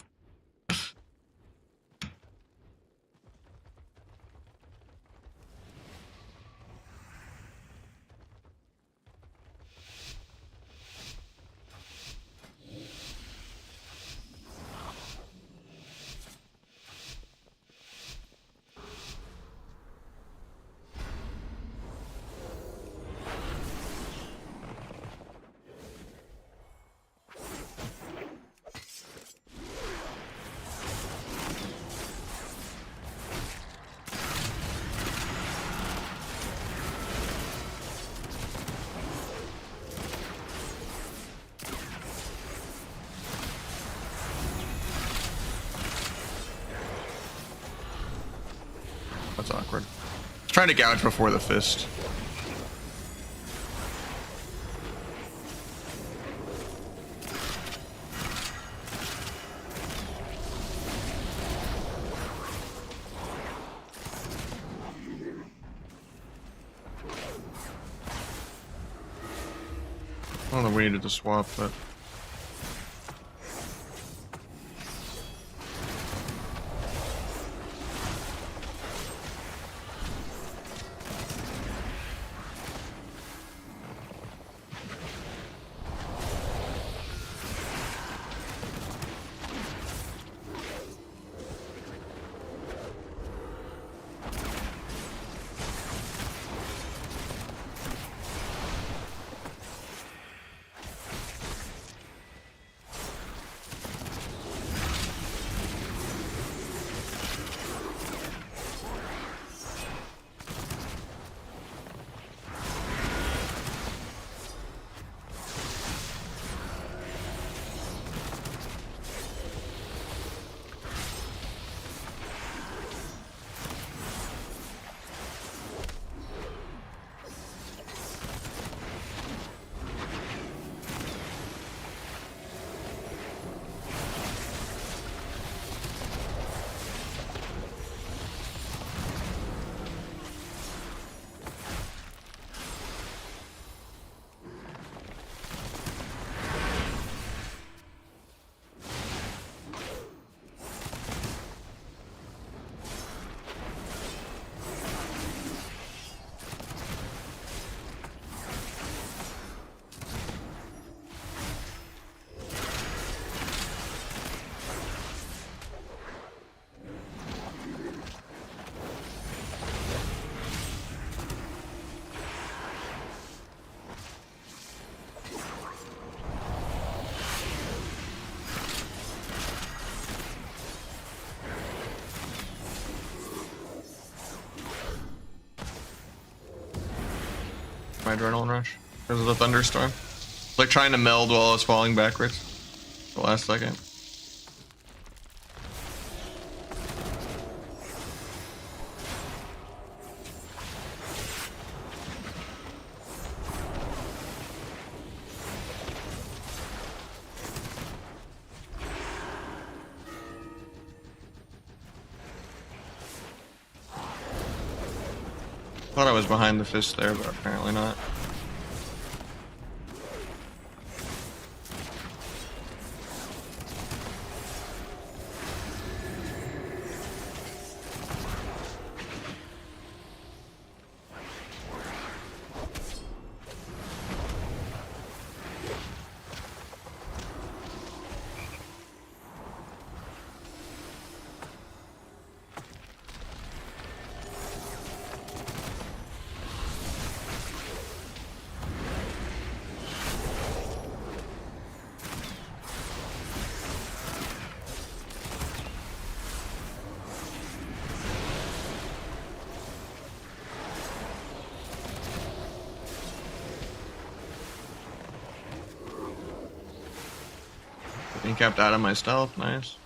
That's awkward. Trying to gouge before the fist. I don't know, we needed to swap, but... My adrenaline rush because of the thunderstorm. Like trying to meld while I was falling backwards. The last second. Thought I was behind the fist there, but apparently not. Being kept out of my stealth, nice.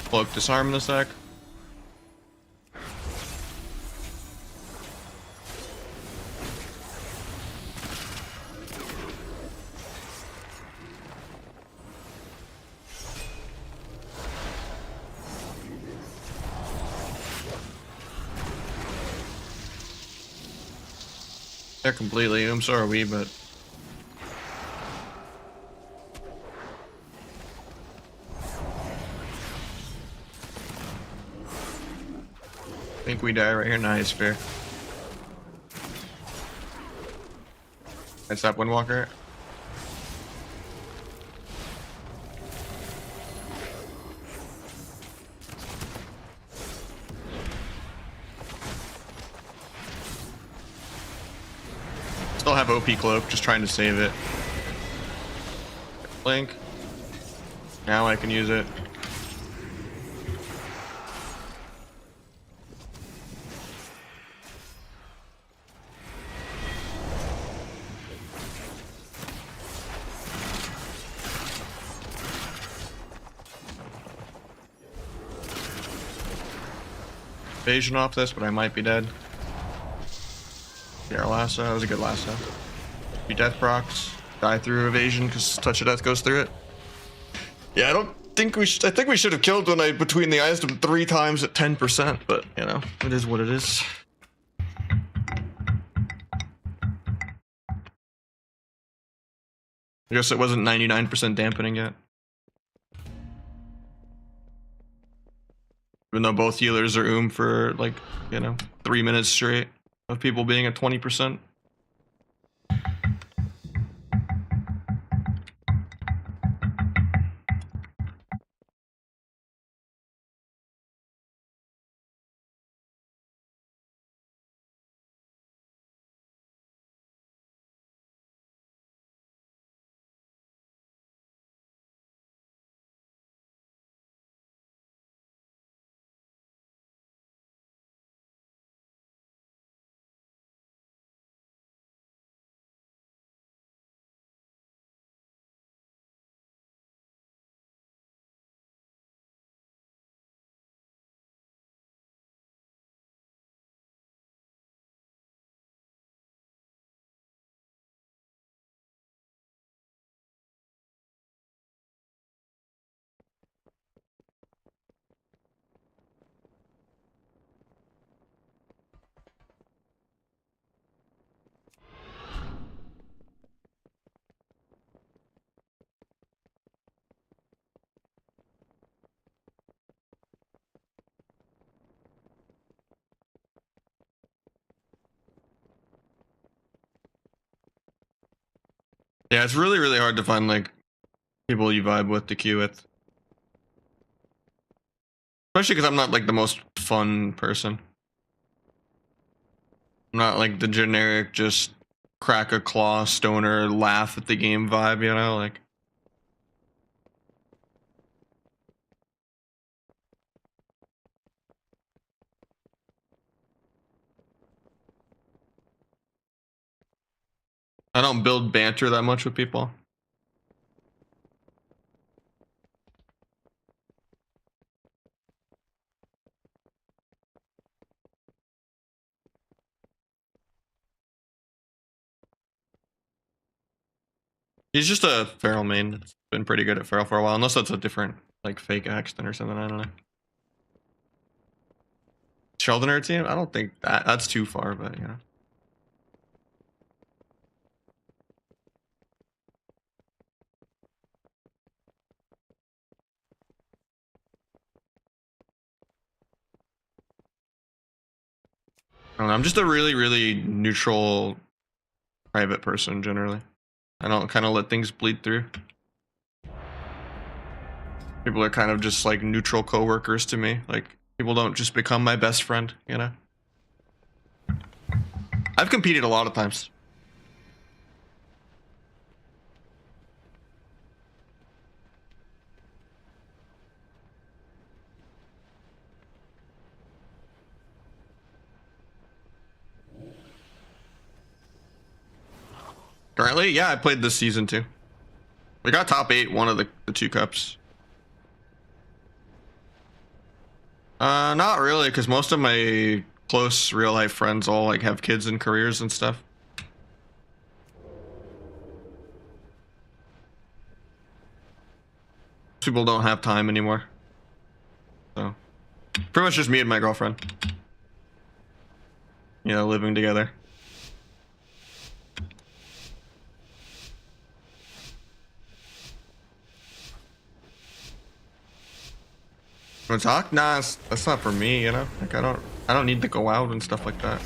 Cloak disarm in a sec. They're completely, so are we, but I think we die right here? Nice, fair. Nice that Windwalker. Still have OP cloak, just trying to save it. Blink. Now I can use it. Evasion off this, but I might be dead. Yeah, our lasso. That was a good lasso. Be death procs. Die through evasion because touch of death goes through it. Yeah, I don't think we should. I think we should have killed when I between the eyes him 3 times at 10%, but you know, it is what it is. I guess it wasn't 99% dampening yet. Even though both healers are for like, you know, 3 minutes straight of people being at 20%. Yeah, it's really, really hard to find like people you vibe with to queue with. Especially because I'm not like the most fun person. I'm not like the generic just crack a claw, stoner, laugh at the game vibe, you know? Like, I don't build banter that much with people. He's just a feral main. It's been pretty good at feral for a while, unless that's a different like fake Axton or something. I don't know. Sheldon or team? I don't think that's too far, but you know. I don't know, I'm just a really, really neutral, private person generally. I don't kind of let things bleed through. People are kind of just like neutral coworkers to me. Like people don't just become my best friend, you know. I've competed a lot of times. Currently, yeah, I played this season too. We got top 8 one of the 2 cups. Not really, because most of my close real life friends all like have kids and careers and stuff. People don't have time anymore. So, pretty much just me and my girlfriend. You know, living together. Want to talk? Nah, that's not for me, you know? Like, I don't need to go out and stuff like that.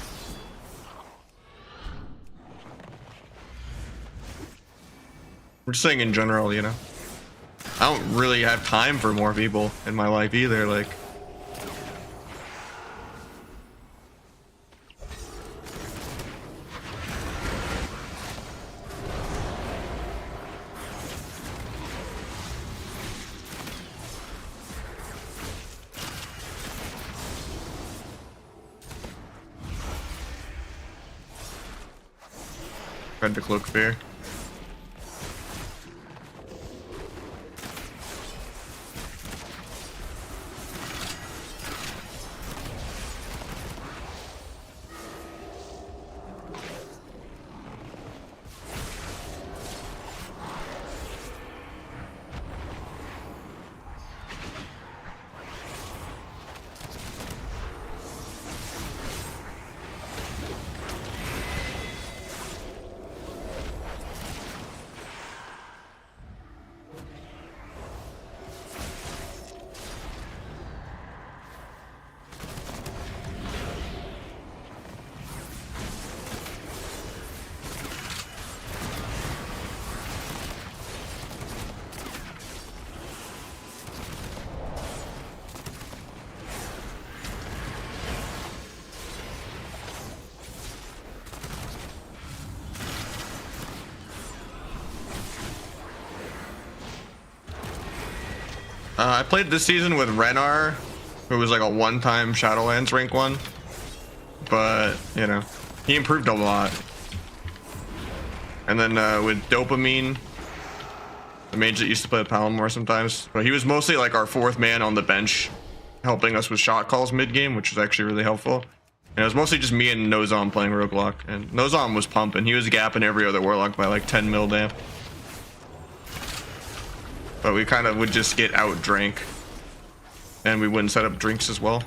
We're just saying in general, you know? I don't really have time for more people in my life either, like. Tried to cloak fear. I played this season with Renar, who was like a one-time Shadowlands rank 1, but you know, he improved a lot. And then with Dopamine, the mage that used to play with Palomar sometimes, but he was mostly like our 4th man on the bench, helping us with shot calls mid-game, which was actually really helpful. And it was mostly just me and Nozom playing Roguelock, and Nozom was pumping. He was gapping every other Warlock by like 10 mil damn. But we kind of would just get out drank, and we wouldn't set up drinks as well.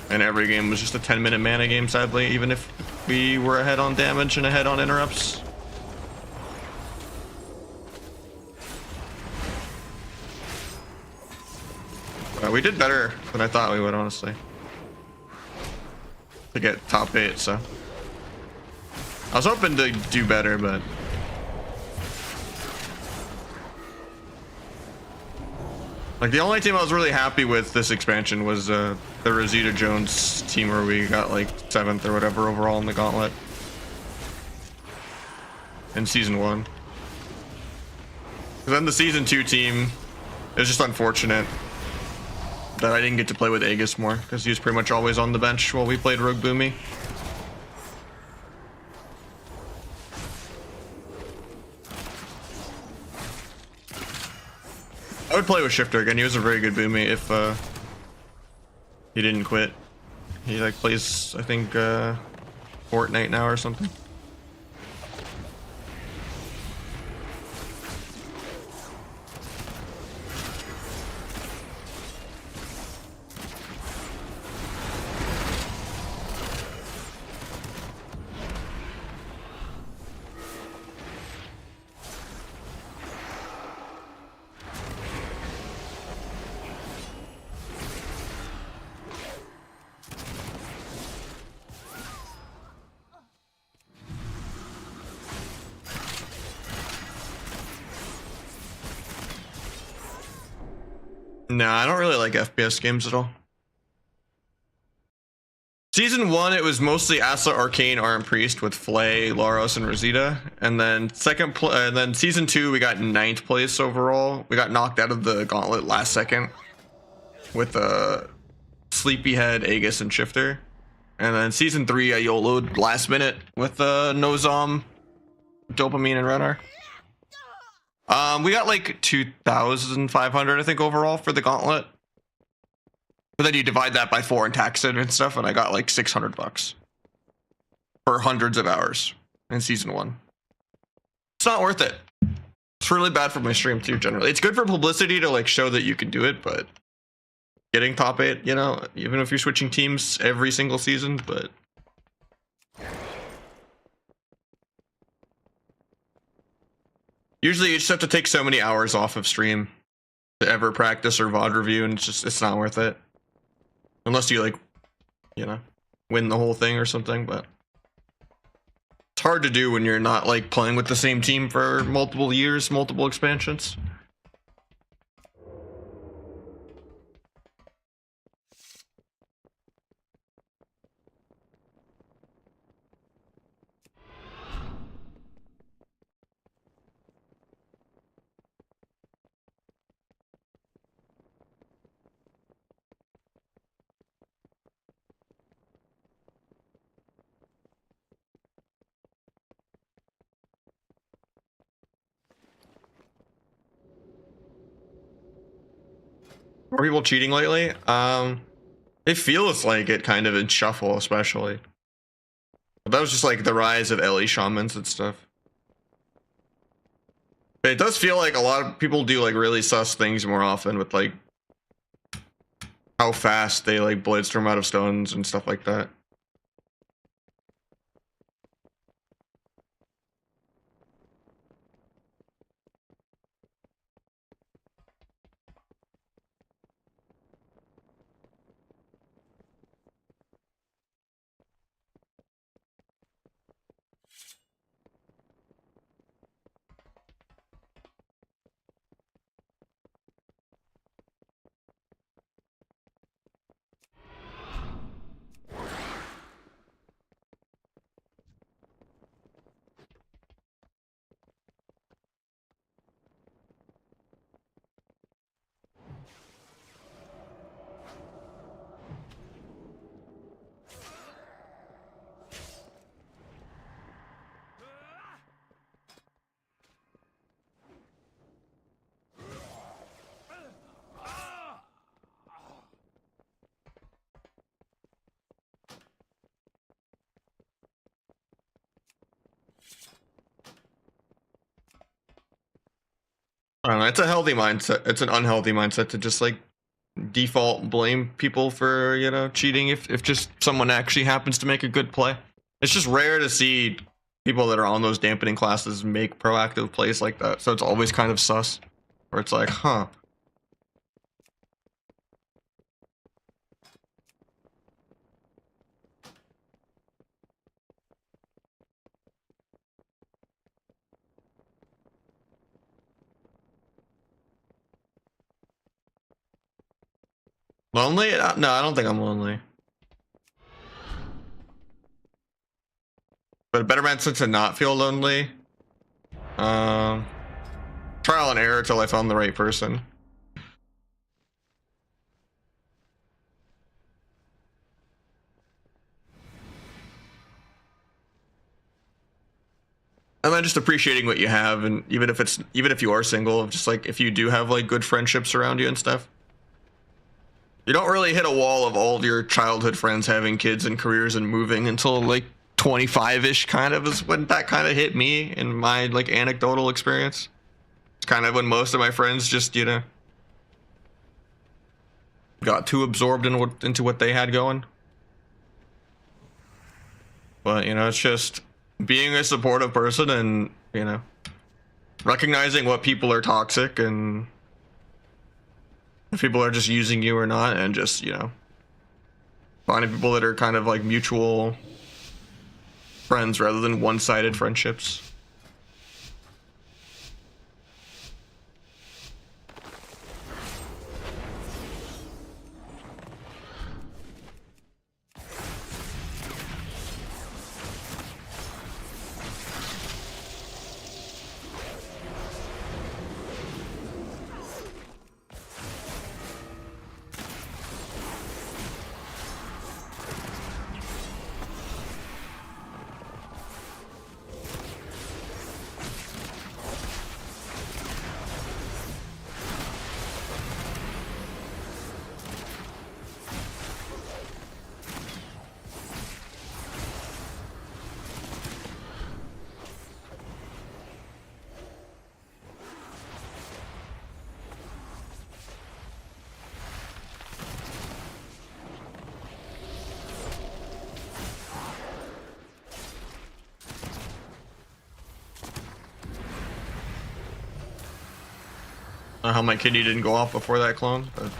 And every game was just a 10-minute mana game, sadly, even if we were ahead on damage and ahead on interrupts. We did better than I thought we would, honestly, to get top 8, so I was hoping to do better, but like the only team I was really happy with this expansion was the Rosita Jones team, where we got like 7th or whatever overall in the gauntlet in season 1. Then the season 2 team, it was just unfortunate that I didn't get to play with Aegis more, because he was pretty much always on the bench while we played Rogue Boomy. I would play with Shifter again. He was a very good Boomy if he didn't quit. He like plays, I think, Fortnite now or something. No, I don't really like FPS games at all. Season 1, it was mostly Asa, Arcane, Arm Priest with Flay, Laros, and Rosita. And then then season 2, we got 9th place overall. We got knocked out of the gauntlet last second with Sleepyhead, Aegis, and Shifter. And then season 3, I YOLO'd last minute with Nozom, Dopamine, and Renar. We got like 2,500, I think, overall for the gauntlet. But then you divide that by 4 and tax it and stuff, and I got like $600 for hundreds of hours in season 1. It's not worth it. It's really bad for my stream too, generally. It's good for publicity to like show that you can do it, but getting top 8, you know, even if you're switching teams every single season, but usually you just have to take so many hours off of stream to ever practice or VOD review, and it's not worth it. Unless you like, you know, win the whole thing or something, but it's hard to do when you're not like playing with the same team for multiple years, multiple expansions. Are people cheating lately? It feels like it kind of in Shuffle, especially. But that was just like the rise of Ellie shamans and stuff. But it does feel like a lot of people do like really sus things more often with like how fast they like Bladestorm out of stones and stuff like that. I don't know, it's a healthy mindset. It's an unhealthy mindset to just like default blame people for, you know, cheating if just someone actually happens to make a good play. It's just rare to see people that are on those dampening classes make proactive plays like that. So it's always kind of sus, where it's like, huh. Lonely? No, I don't think I'm lonely. But a better mindset to not feel lonely. Trial and error till I found the right person. And then just appreciating what you have, and even if you are single, just like if you do have like good friendships around you and stuff. You don't really hit a wall of all your childhood friends having kids and careers and moving until like 25-ish kind of is when that kind of hit me in my like anecdotal experience. It's kind of when most of my friends just, you know, got too absorbed into what they had going. But, you know, it's just being a supportive person and, you know, recognizing what people are toxic and if people are just using you or not, and just, you know, finding people that are kind of like mutual friends rather than one-sided friendships. know how my kidney didn't go off before that clone, but...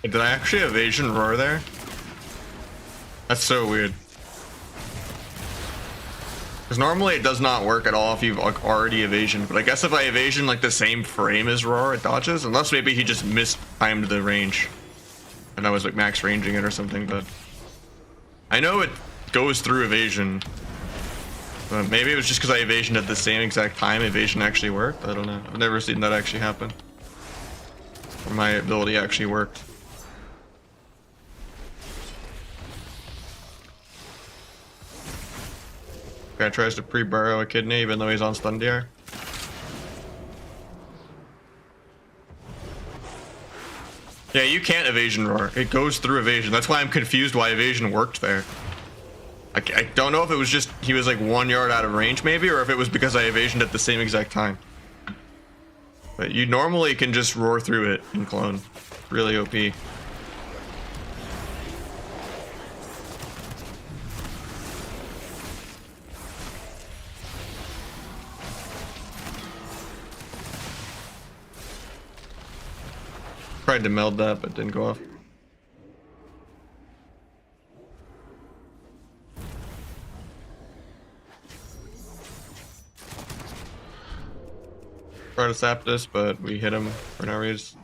Did I actually evasion roar there? That's so weird. Because normally it does not work at all if you've already evasion, but I guess if I evasion like the same frame as roar, it dodges, unless maybe he just mistimed the range. And I was like max ranging it or something, but... I know it goes through evasion. But maybe it was just because I evasioned at the same exact time evasion actually worked. I don't know. I've never seen that actually happen. Or my ability actually worked. Guy tries to pre-burrow a kidney even though he's on stun DR. Yeah, you can't evasion roar. It goes through evasion. That's why I'm confused why evasion worked there. I don't know if it was just he was like 1 yard out of range maybe, or if it was because I evasioned at the same exact time. But you normally can just roar through it in clone. Really OP. Tried to meld that, but didn't go off. Tried to sap this, but we hit him for no reason.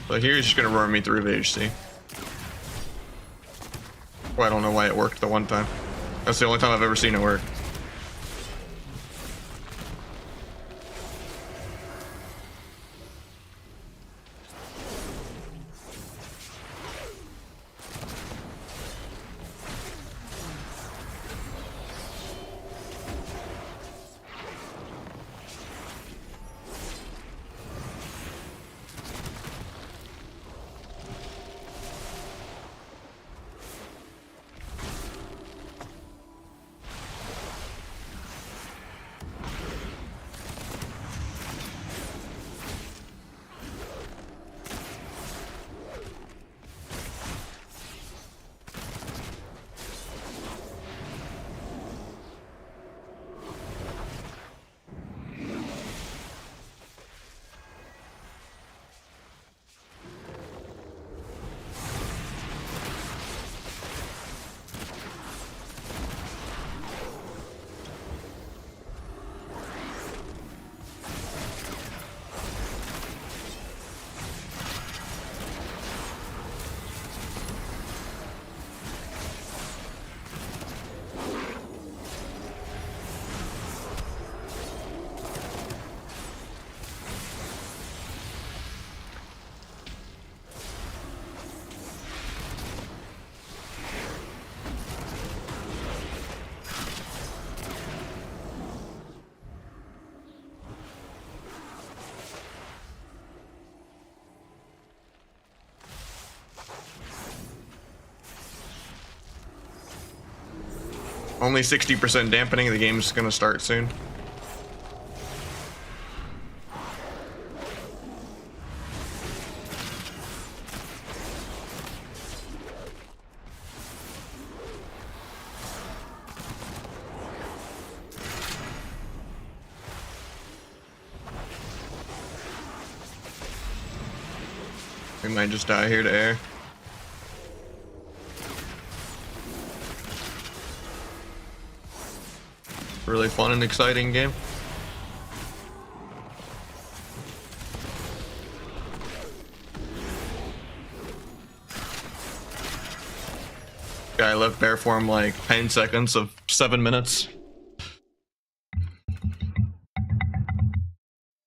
So here he's just gonna roar me through VHC. Well, I don't know why it worked the one time. That's the only time I've ever seen it work. Only 60% dampening, the game's gonna start soon. We might just die here to air. Really fun and exciting game. Guy left bear form like 10 seconds of 7 minutes.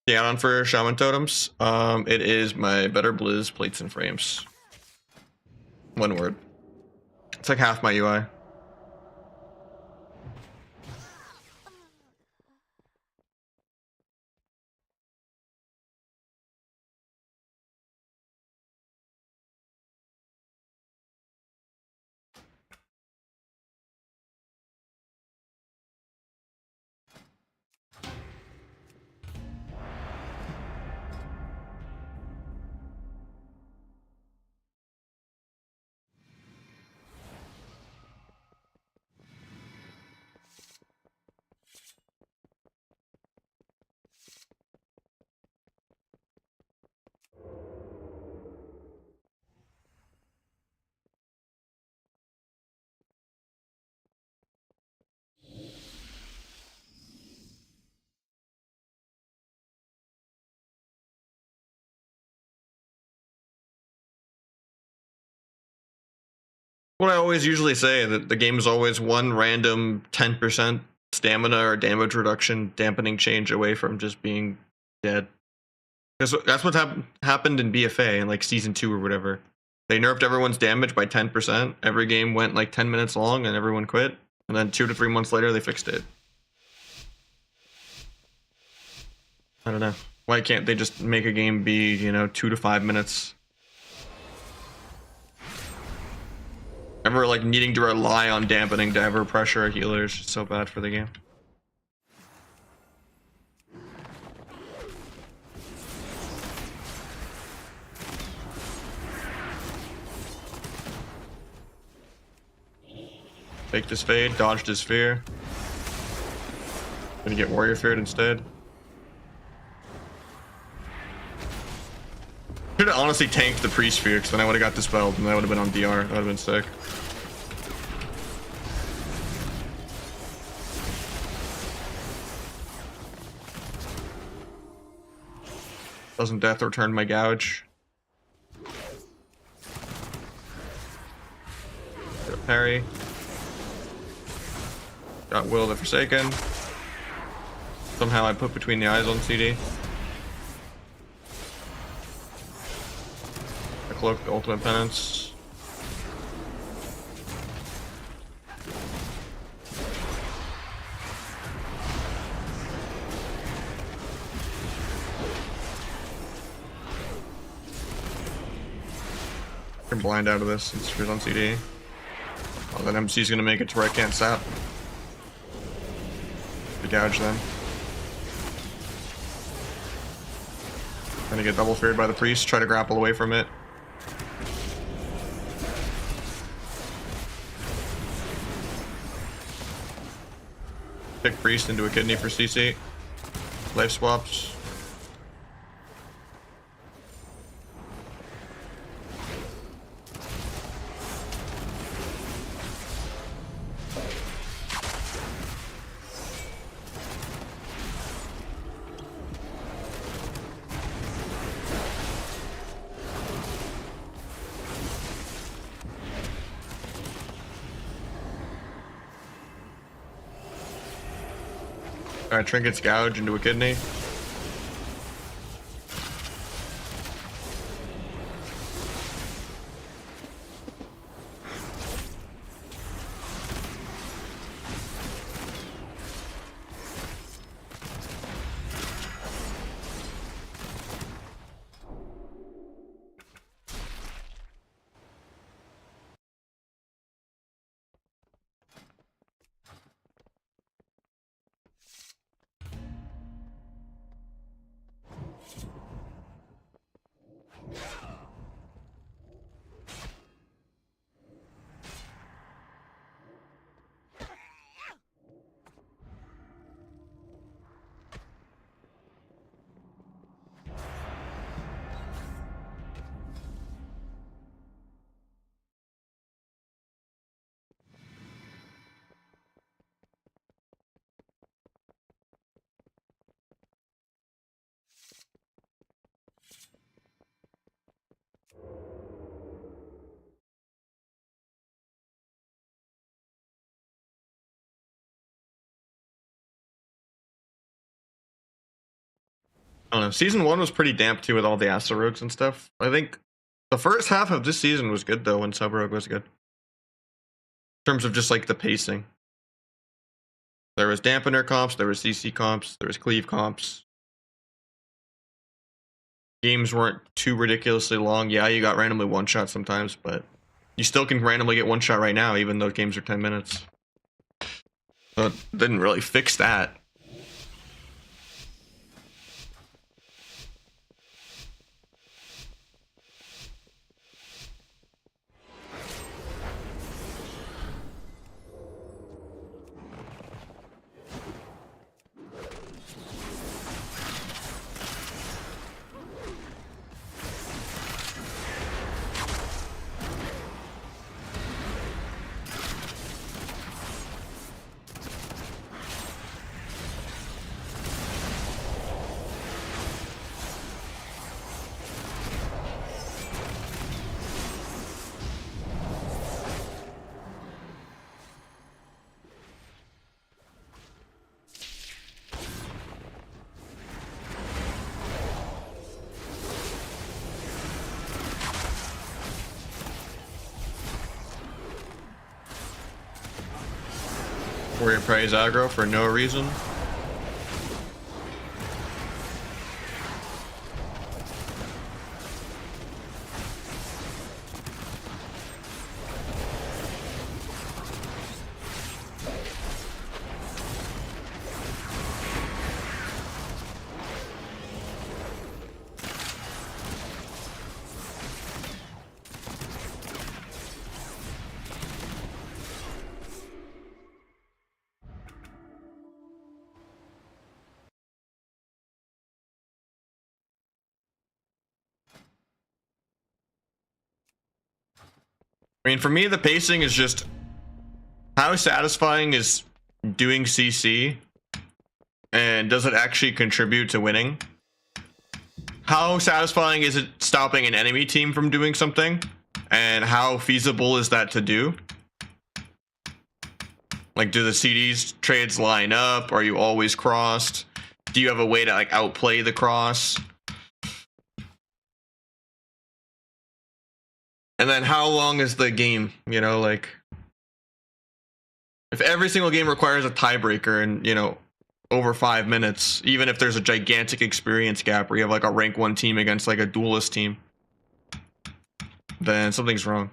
The add-on for Shaman Totems, it is my Better Blizz Plates and Frames. One word. It's like half my UI. what I always usually say, that the game is always one random 10% stamina or damage reduction dampening change away from just being dead. Because that's what happened in BFA in like season 2 or whatever. They nerfed everyone's damage by 10%. Every game went like 10 minutes long and everyone quit. And then 2 to 3 months later, they fixed it. I don't know. Why can't they just make a game be, 2 to 5 minutes? Ever like needing to rely on dampening to ever pressure a healer is just so bad for the game. Faked his fade, dodged his fear. Gonna get warrior feared instead. Should have honestly tanked the priest fear, because then I would have got dispelled and that would have been on DR. That would have been sick. Doesn't death return my gouge? Got a parry. Got Will the Forsaken. Somehow I put between the eyes on CD. I cloaked the ultimate penance. I can blind out of this since she's on CD. Oh, then MC's gonna make it to where I can't sap. The gouge then. Gonna get double feared by the priest, try to grapple away from it. Pick priest into a kidney for CC. Life swaps. Alright, trinkets gouge into a kidney. I don't know. Season 1 was pretty damp too with all the Acid Rogues and stuff. I think the first half of this season was good though when Sub Rogue was good. In terms of just like the pacing. There was dampener comps, there was CC comps, there was cleave comps. Games weren't too ridiculously long. Yeah, you got randomly one shot sometimes, but you still can randomly get one shot right now, even though games are 10 minutes. So it didn't really fix that. Warrior praise aggro for no reason. I mean, for me, the pacing is just how satisfying is doing CC, and does it actually contribute to winning? How satisfying is it stopping an enemy team from doing something, and how feasible is that to do? Like, do the CDs trades line up? Are you always crossed? Do you have a way to like outplay the cross? And then how long is the game? You know, like if every single game requires a tiebreaker and, you know, over 5 minutes, even if there's a gigantic experience gap where you have like a rank 1 team against like a duelist team, then something's wrong.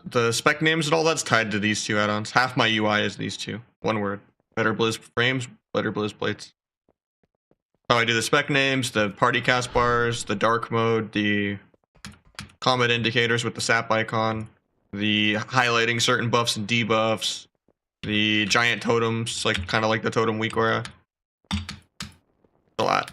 The spec names and all that's tied to these two add-ons. Half my UI is these two. One word. Better Blizz frames, better Blizz plates. How I do the spec names, the party cast bars, the dark mode, the combat indicators with the sap icon, the highlighting certain buffs and debuffs, the giant totems, like kind of like the totem weak aura. A lot.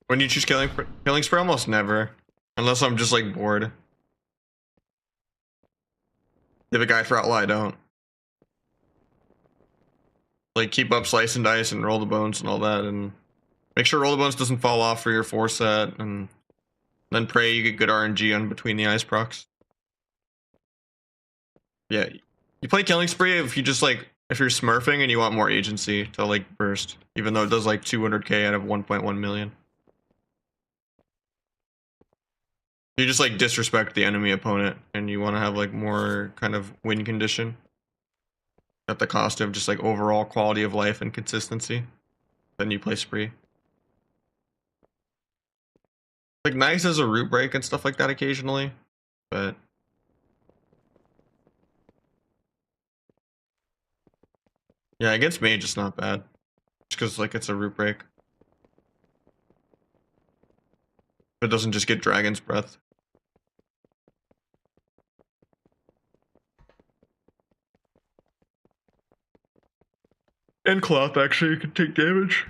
When you choose killing spree, almost never, unless I'm just like bored. If you have a guy for outlaw, I don't. Like keep up slice and dice and roll the bones and all that, and make sure roll the bones doesn't fall off for your 4 set, and then pray you get good RNG on between the eyes procs. Yeah, you play killing spree if you just like if you're smurfing and you want more agency to like burst, even though it does like 200k out of 1.1 million. You just like disrespect the enemy opponent and you want to have like more kind of win condition at the cost of just like overall quality of life and consistency. Then you play spree. Like nice as a root break and stuff like that occasionally, but yeah, against mage it's not bad. Just because like it's a root break. It doesn't just get dragon's breath. And cloth actually can take damage.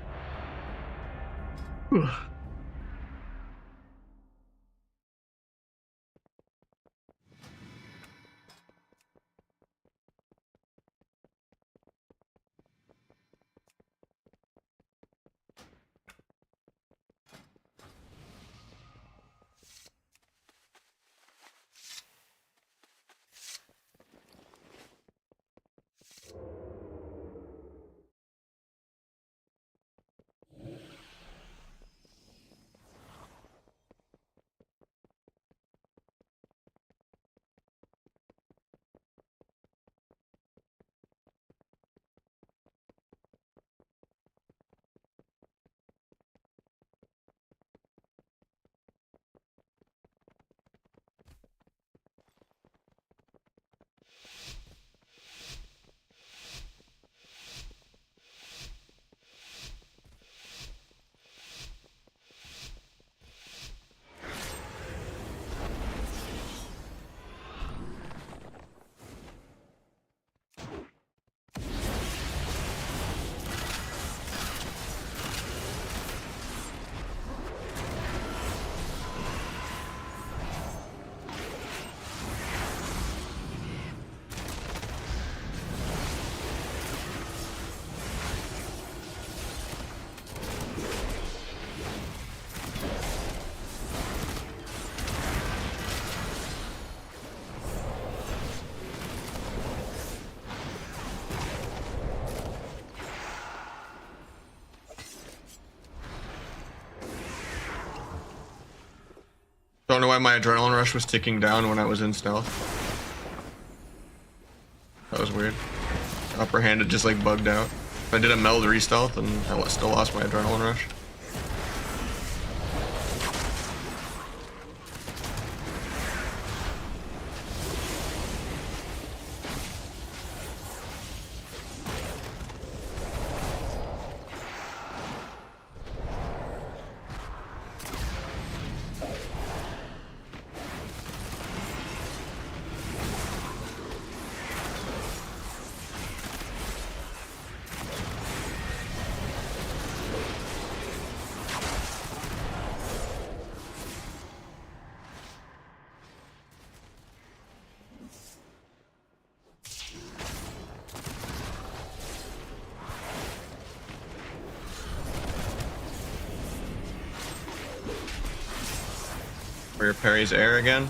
Don't know why my adrenaline rush was ticking down when I was in stealth. That was weird. Upper hand had just like bugged out. I did a meld re-stealth and I still lost my adrenaline rush. For your parry's air again.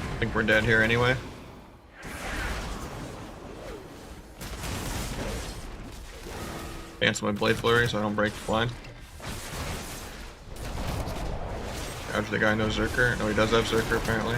I think we're dead here anyway. Cancel my blade flurry so I don't break the blind. Gouge the guy, no Zerker. No, he does have Zerker apparently.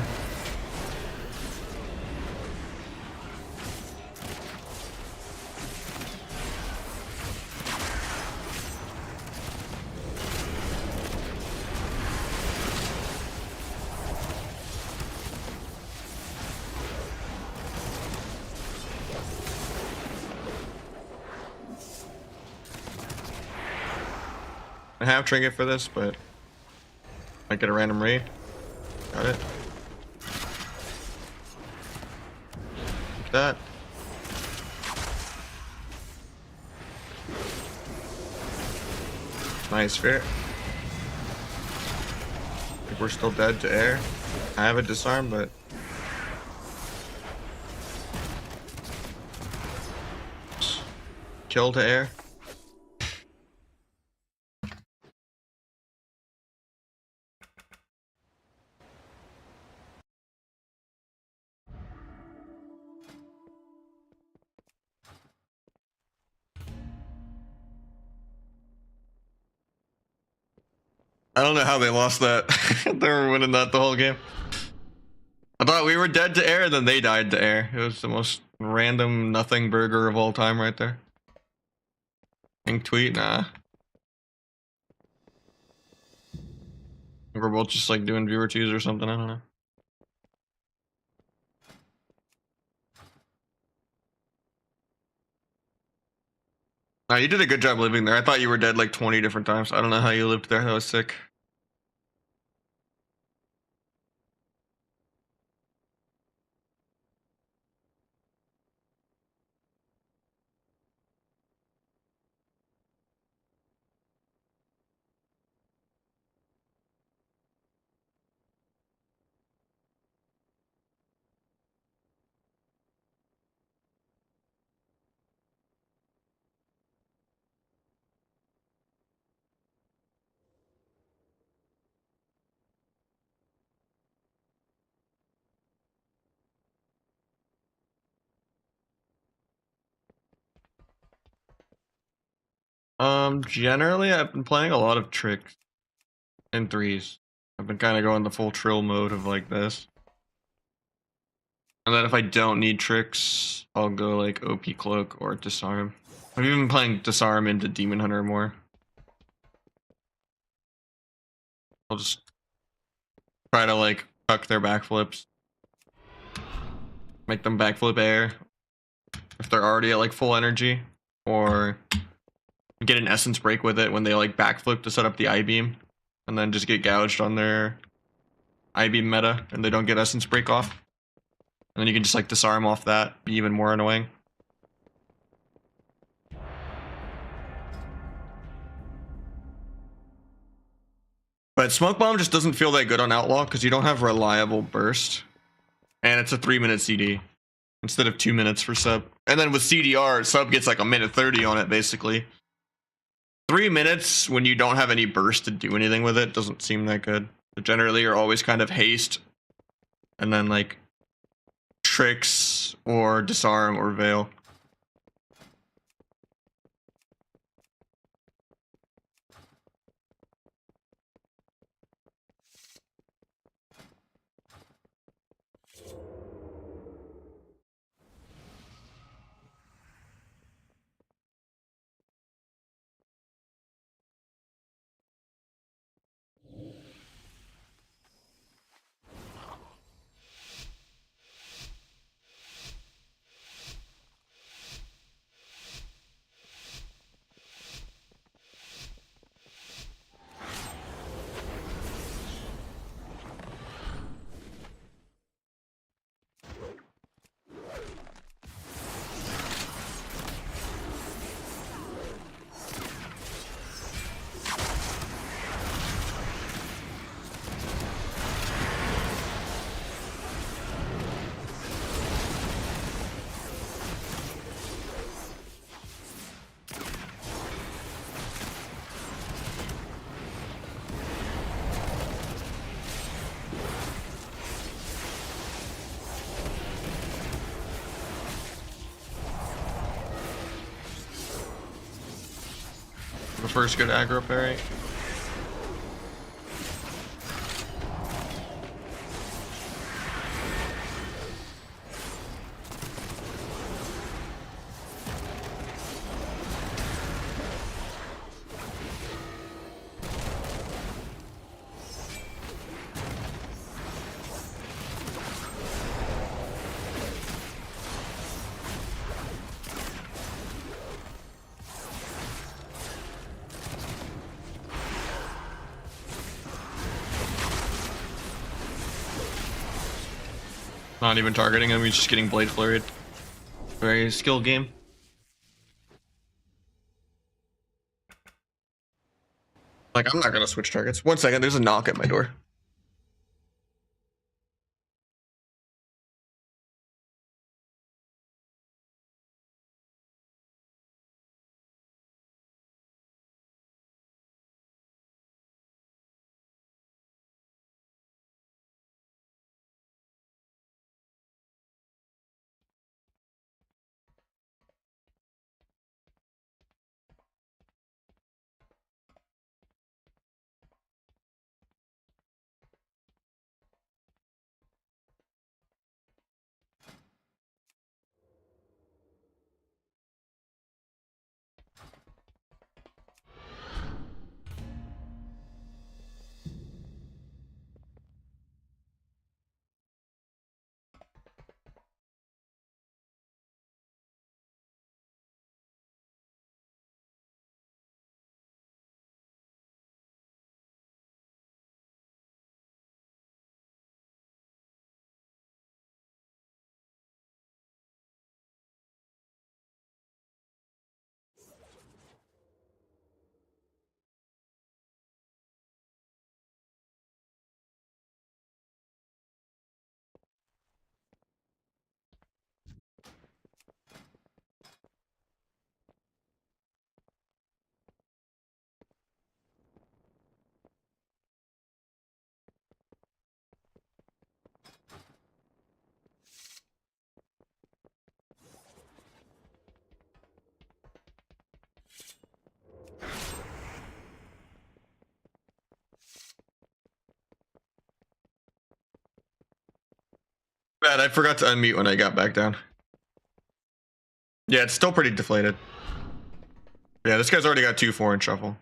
I have trinket for this, but might get a random raid. Got it. Like that. Nice spirit. I think we're still dead to air. I have a disarm, but kill to air. I don't know how they lost that. They were winning that the whole game. I thought we were dead to air, then they died to air. It was the most random nothing burger of all time right there. Pink tweet, nah. We're both just like doing viewer twos or something, I don't know. Nah, you did a good job living there. I thought you were dead like 20 different times. I don't know how you lived there. That was sick. Generally I've been playing a lot of tricks and threes. I've been kind of going the full trill mode of like this. And then if I don't need tricks, I'll go like OP cloak or disarm. I've even been playing disarm into demon hunter more. I'll just try to like tuck their backflips. Make them backflip air. If they're already at like full energy. Or get an essence break with it when they like backflip to set up the I-beam. And then just get gouged on their I-beam meta and they don't get essence break off. And then you can just like disarm off that, be even more annoying. But Smoke Bomb just doesn't feel that good on Outlaw because you don't have reliable burst. And it's a 3-minute CD instead of 2 minutes for sub. And then with CDR, sub gets like a minute 30 on it basically. 3 minutes when you don't have any burst to do anything with it doesn't seem that good. But generally, you're always kind of haste, and then like tricks or disarm or veil. The first good aggro parry. Not even targeting him, he's just getting blade flurried. Very skilled game. Like, I'm not gonna switch targets. 1 second, there's a knock at my door. Bad, I forgot to unmute when I got back down. Yeah, it's still pretty deflated. Yeah, this guy's already got 2-4 in shuffle.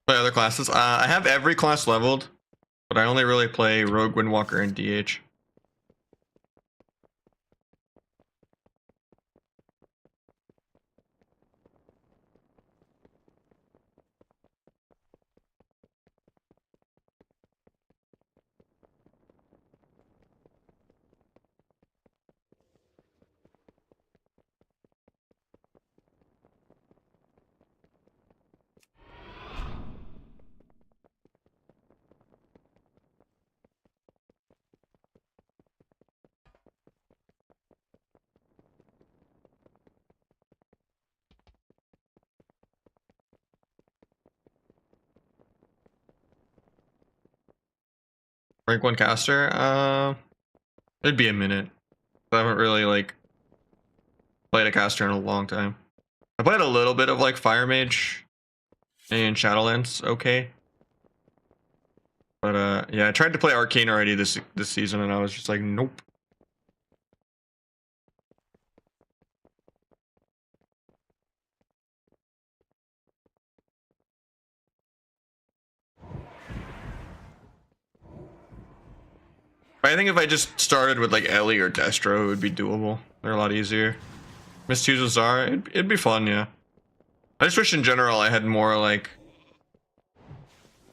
Play other classes. I have every class leveled, but I only really play Rogue, Windwalker, and DH. Rank 1 caster? It'd be a minute. I haven't really like played a caster in a long time. I played a little bit of like Fire Mage and Shadowlands, okay. But yeah, I tried to play Arcane already this season and I was just like, nope. But I think if I just started with like Ellie or Destro, it would be doable. They're a lot easier. Miss Twos with Zara, it'd be fun, yeah. I just wish in general I had more like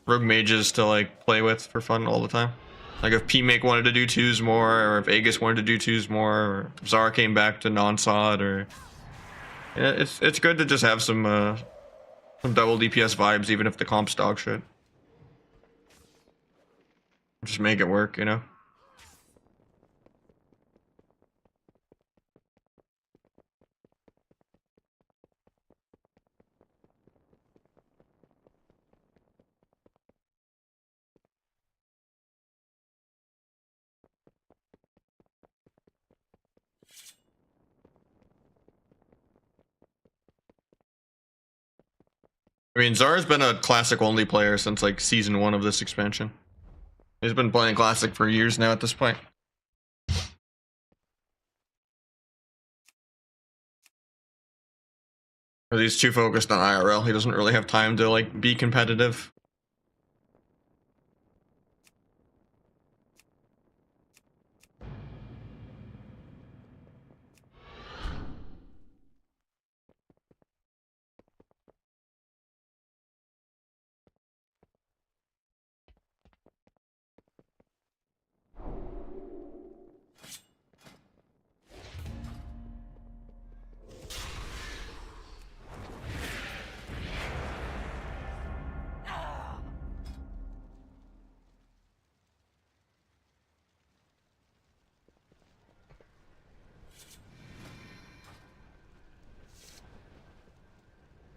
rogue mages to like play with for fun all the time. Like if P-Make wanted to do twos more, or if Aegis wanted to do twos more, or if Zara came back to non-sod, or yeah, it's good to just have some double DPS vibes, even if the comp's dog shit. Just make it work, you know. I mean, Zara's been a classic only player since like season 1 of this expansion. He's been playing classic for years now at this point. Or he's too focused on IRL. He doesn't really have time to like be competitive.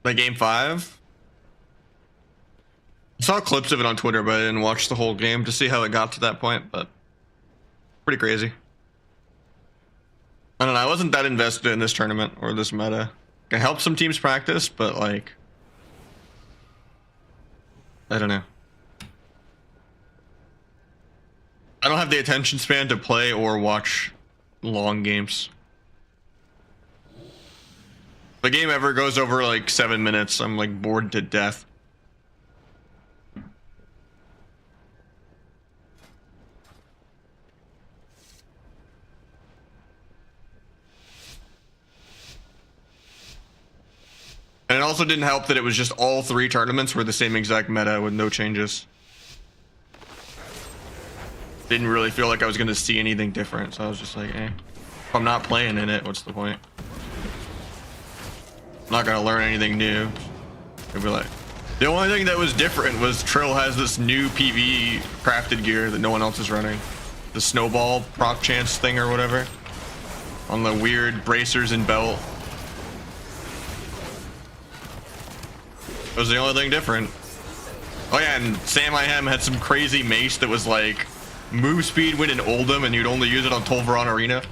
Like game 5? I saw clips of it on Twitter, but I didn't watch the whole game to see how it got to that point, but pretty crazy. I don't know, I wasn't that invested in this tournament or this meta. I helped some teams practice, but like, I don't know. I don't have the attention span to play or watch long games. If the game ever goes over like 7 minutes, I'm like bored to death. And it also didn't help that it was just all 3 tournaments were the same exact meta with no changes. Didn't really feel like I was going to see anything different, so I was just like, eh. If I'm not playing in it, what's the point? I'm not going to learn anything new. It'd be like, the only thing that was different was Trill has this new PvE crafted gear that no one else is running. The snowball proc chance thing or whatever. On the weird bracers and belt. That was the only thing different. Oh yeah, and Sam I Am had some crazy mace that was like move speed when in Oldham and you'd only use it on Tolvaron Arena.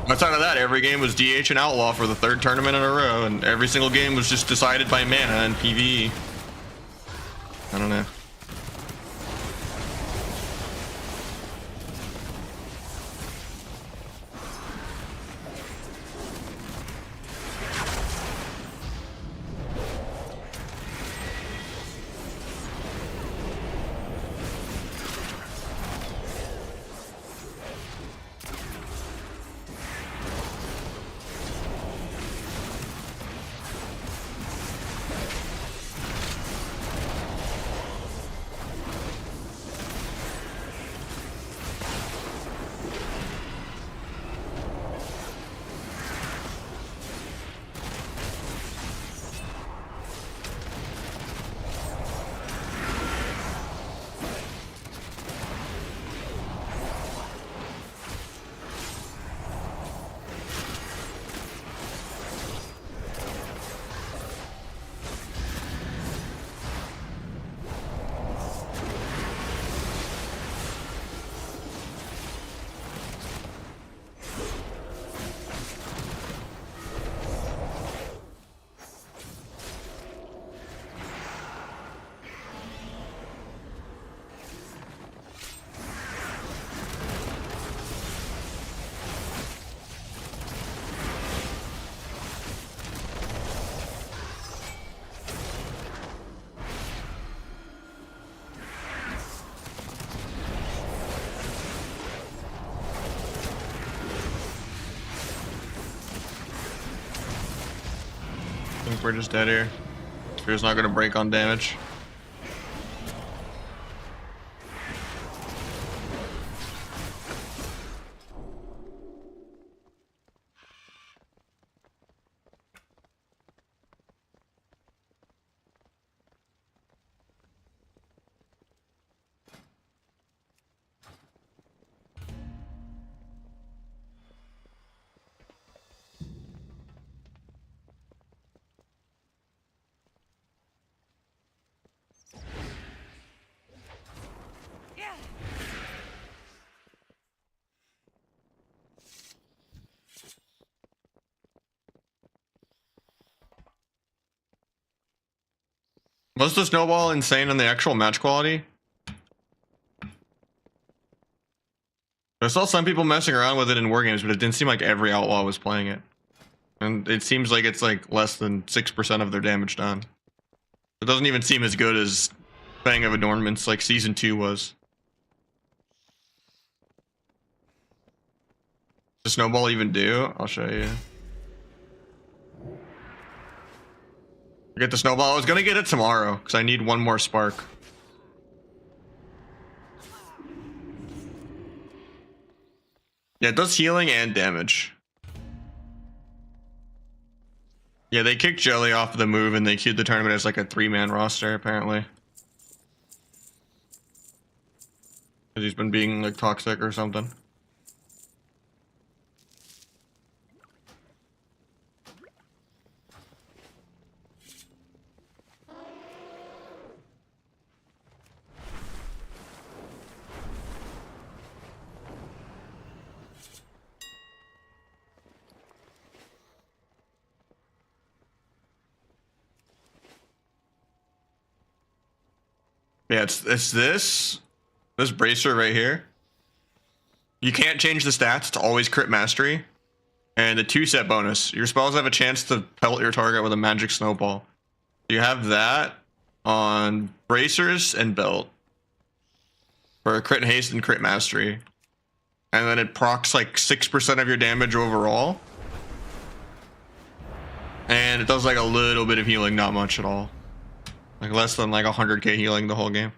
Outside of that, every game was DH and Outlaw for the 3rd tournament in a row, and every single game was just decided by mana and PvE. I don't know. think we're just dead here. Spear's not gonna break on damage. Was the snowball insane on the actual match quality? I saw some people messing around with it in war games, but it didn't seem like every outlaw was playing it. And it seems like it's like less than 6% of their damage done. It doesn't even seem as good as Fang of Adornments like Season 2 was. Does snowball even do? I'll show you. Get the snowball. I was gonna get it tomorrow because I need one more spark. Yeah, it does healing and damage. Yeah, they kicked Jelly off of the move and they queued the tournament as like a 3-man roster apparently. Because he's been being like toxic or something. Yeah, it's this bracer right here. You can't change the stats. It's always crit mastery. And the 2-set bonus. Your spells have a chance to pelt your target with a magic snowball. You have that on bracers and belt. For crit haste and crit mastery. And then it procs like 6% of your damage overall. And it does like a little bit of healing, not much at all. Like less than like 100k healing the whole game.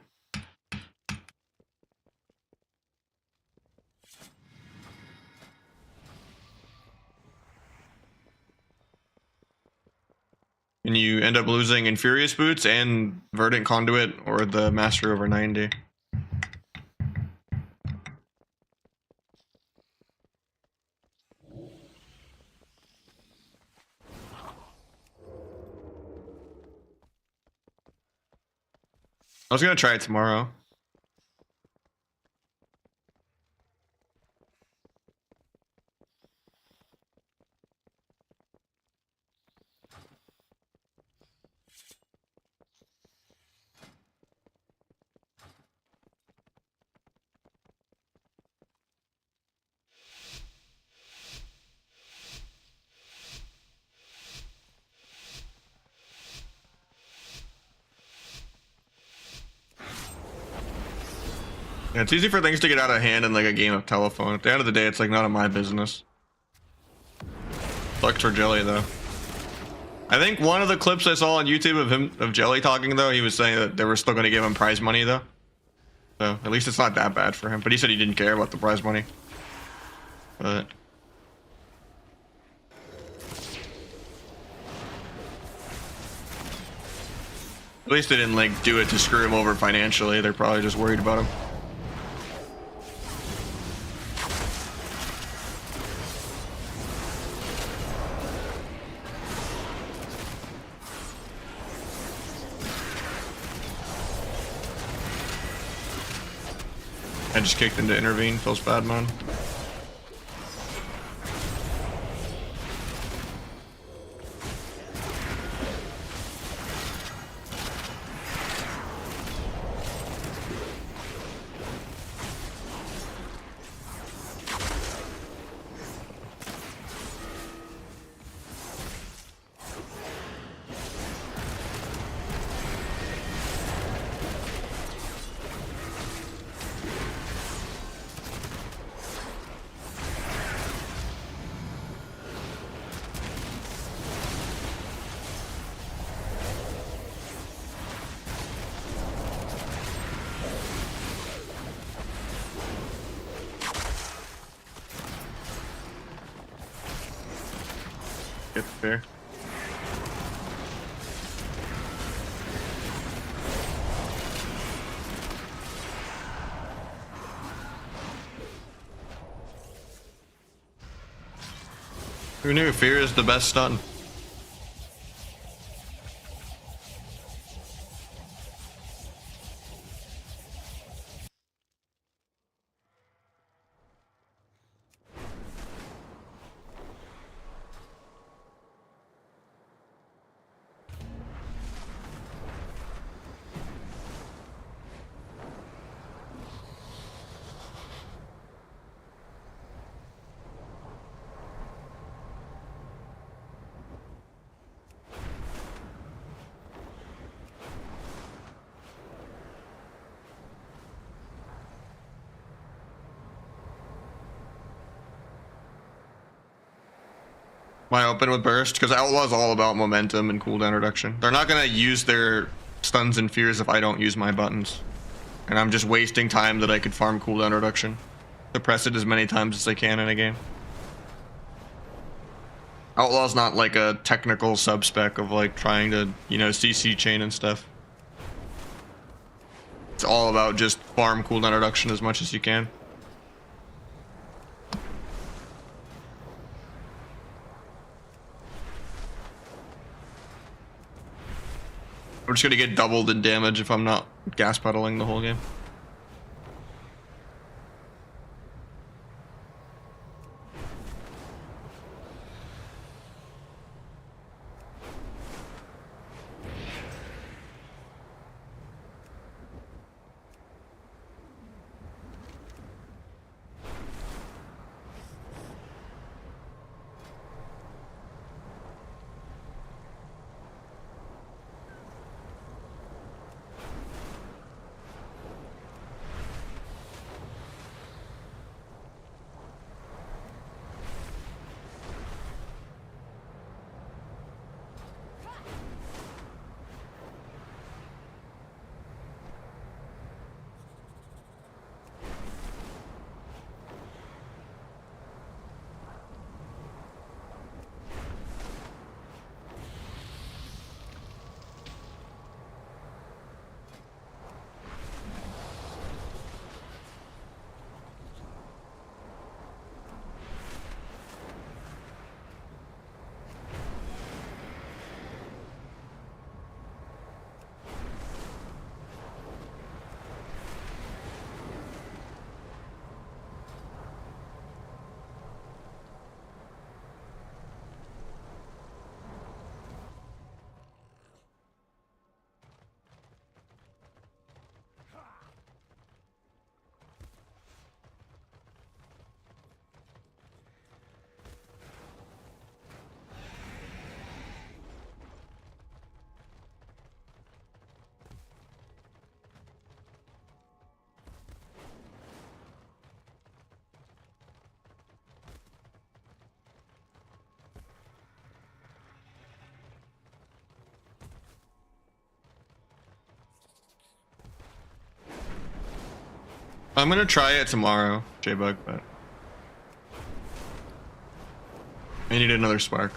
And you end up losing Infurious Boots and Verdant Conduit or the Master over 90. I was gonna try it tomorrow. Yeah, it's easy for things to get out of hand in like a game of telephone. At the end of the day, it's like none of my business. Sucks for Jelly though. I think one of the clips I saw on YouTube of Jelly talking though, he was saying that they were still going to give him prize money though. So at least it's not that bad for him. But he said he didn't care about the prize money. But at least they didn't like do it to screw him over financially. They're probably just worried about him. I just kicked into intervene, feels bad, man. Get fair. Who knew fear is the best stun? Why open with burst? Because Outlaw is all about momentum and cooldown reduction. They're not gonna use their stuns and fears if I don't use my buttons. And I'm just wasting time that I could farm cooldown reduction. To press it as many times as I can in a game. Outlaw's not like a technical sub-spec of like trying to, you know, CC chain and stuff. It's all about just farm cooldown reduction as much as you can. I'm just gonna get doubled in damage if I'm not gas pedaling the whole game. I'm gonna try it tomorrow, J-Bug, but I need another spark.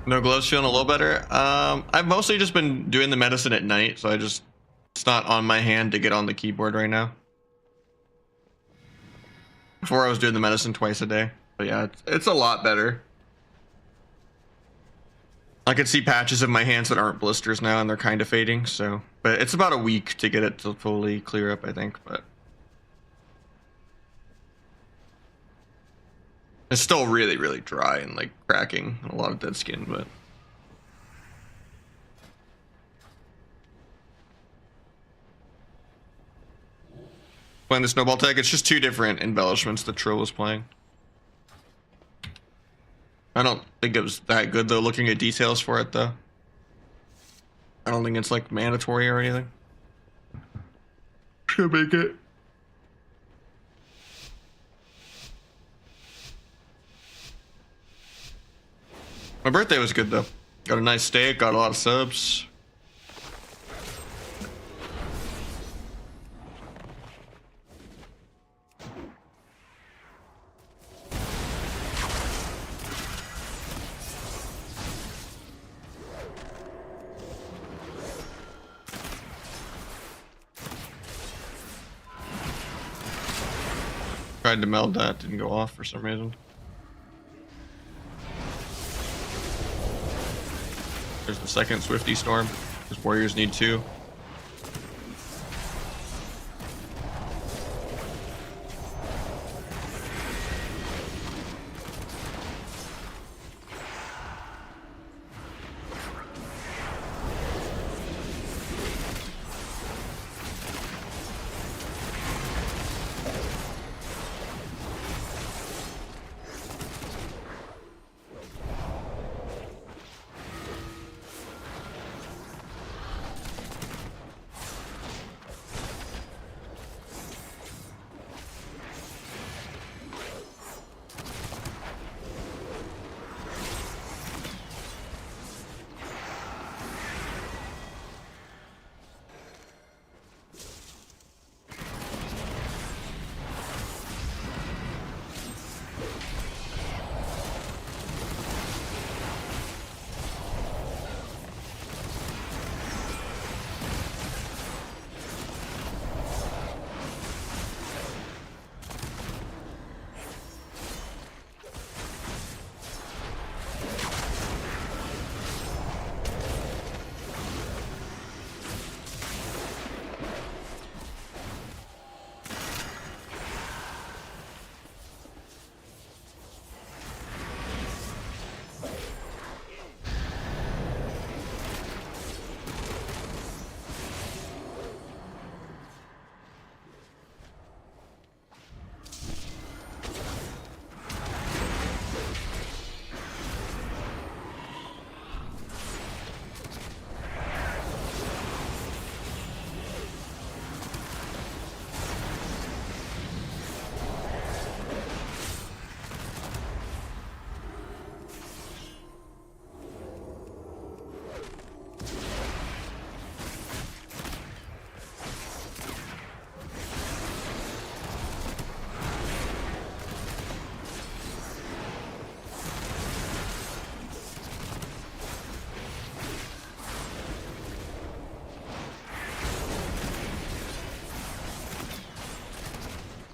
No gloves, feeling a little better. I've mostly just been doing the medicine at night, so it's not on my hand to get on the keyboard right now. Before I was doing the medicine twice a day, but yeah, it's a lot better. I can see patches of my hands that aren't blisters now, and they're kind of fading. So, but it's about a week to get it to fully clear up, I think. But it's still really, really dry and like cracking, a lot of dead skin. But playing the snowball tech, it's just two different embellishments that Trill was playing. I don't think it was that good though, looking at details for it though. I don't think it's like mandatory or anything. Should make it. My birthday was good though. Got a nice steak, got a lot of subs. Tried to meld that, didn't go off for some reason. There's the second Swifty Storm, because warriors need 2.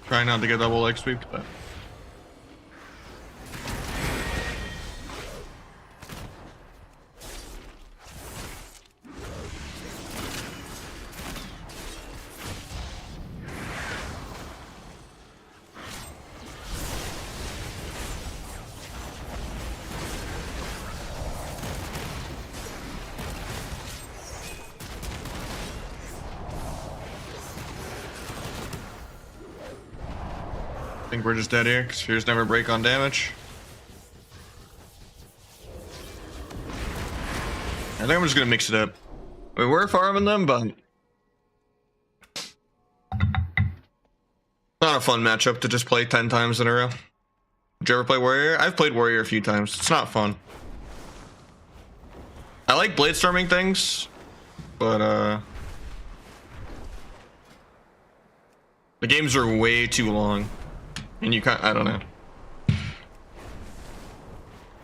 Try not to get double leg sweeped, but I think we're just dead here because spheres never break on damage. I think I'm just gonna mix it up. I mean, we're farming them, but not a fun matchup to just play 10 times in a row. Did you ever play Warrior? I've played Warrior a few times. It's not fun. I like blade storming things, but the games are way too long. And you can't, I don't know.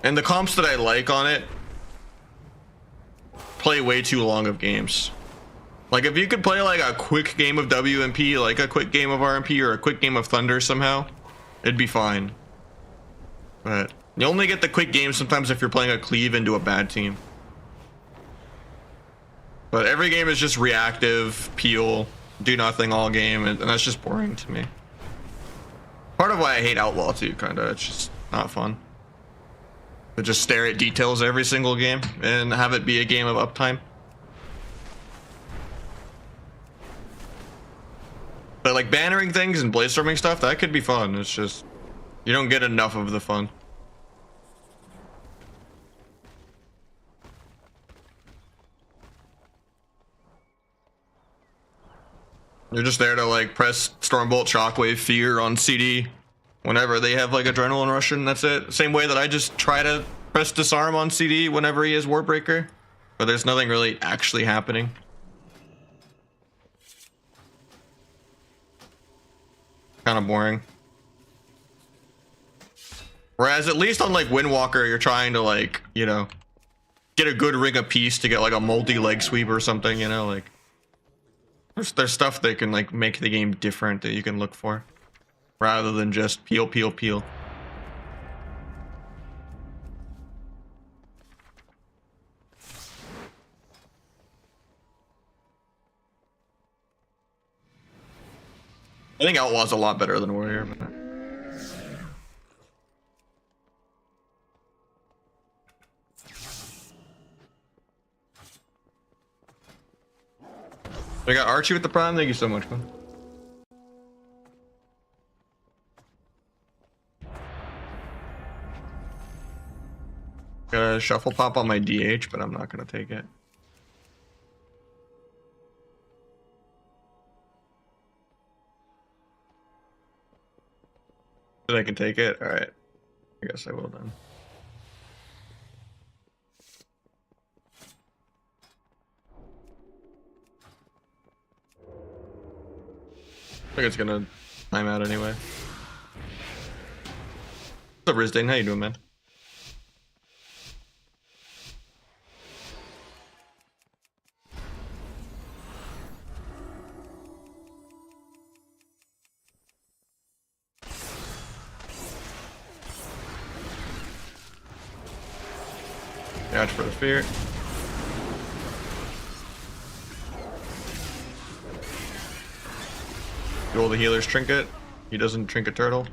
And the comps that I like on it play way too long of games. Like if you could play like a quick game of WMP, like a quick game of RMP, or a quick game of Thunder somehow, it'd be fine. But you only get the quick games sometimes if you're playing a cleave into a bad team. But every game is just reactive, peel, do nothing all game, and that's just boring to me. Part of why I hate Outlaw too, kinda. It's just not fun. To just stare at details every single game and have it be a game of uptime. But like bannering things and blade storming stuff, that could be fun. It's just, you don't get enough of the fun. You're just there to like press Stormbolt, Shockwave, Fear on CD whenever they have like Adrenaline Rush, and that's it. Same way that I just try to press Disarm on CD whenever he has Warbreaker, but there's nothing really actually happening. Kind of boring. Whereas at least on like Windwalker, you're trying to like, you know, get a good ring of peace to get like a multi-leg sweep or something, you know, like. There's stuff that can like make the game different that you can look for. rather than just peel, peel, peel. I think Outlaw's a lot better than Warrior. But... I got Archie with the Prime. Thank you so much, man. Got a shuffle pop on my DH, but I'm not gonna take it. But I can take it? Alright. I guess I will then. I think it's gonna time out anyway. What's up, Redesigning? How you doing, man? Catch for the fear. Duel the healer's trinket. He doesn't trinket turtle.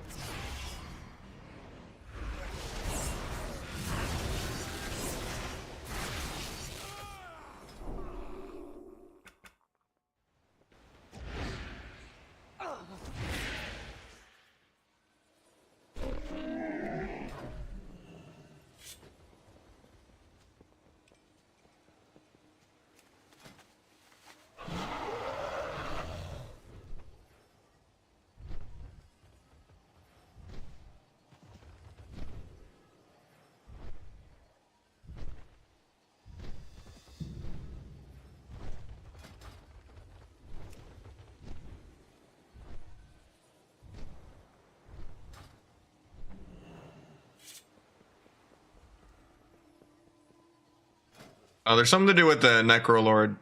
There's something to do with the Necrolord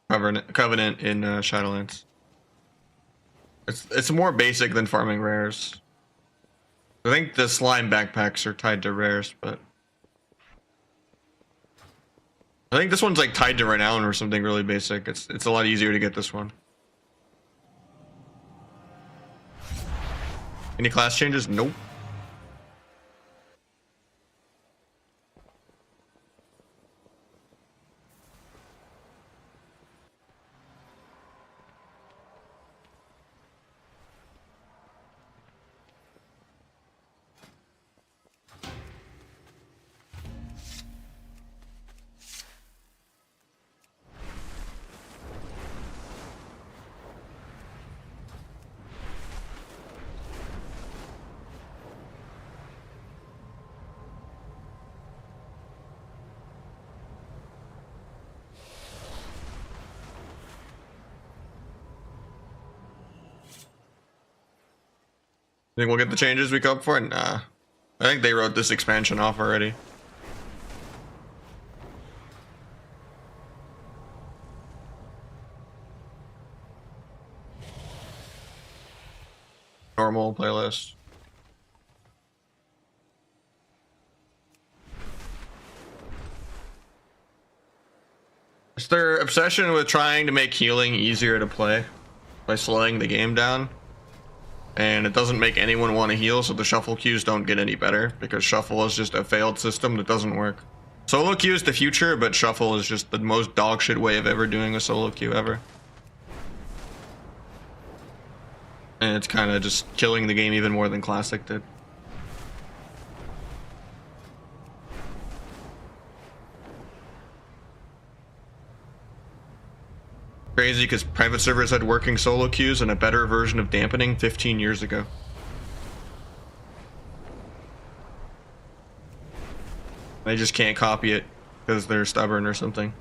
Covenant in Shadowlands. It's more basic than farming rares. I think the slime backpacks are tied to rares, but I think this one's like tied to renown or something really basic. It's a lot easier to get this one. Any class changes? Nope. Think we'll get the changes we go for? Nah. I think they wrote this expansion off already. Normal playlist. It's their obsession with trying to make healing easier to play by slowing the game down. And it doesn't make anyone want to heal, so the shuffle queues don't get any better, because shuffle is just a failed system that doesn't work. Solo queue is the future, but shuffle is just the most dogshit way of ever doing a solo queue ever. And it's kind of just killing the game even more than Classic did. Crazy, because private servers had working solo queues and a better version of dampening 15 years ago. They just can't copy it because they're stubborn or something.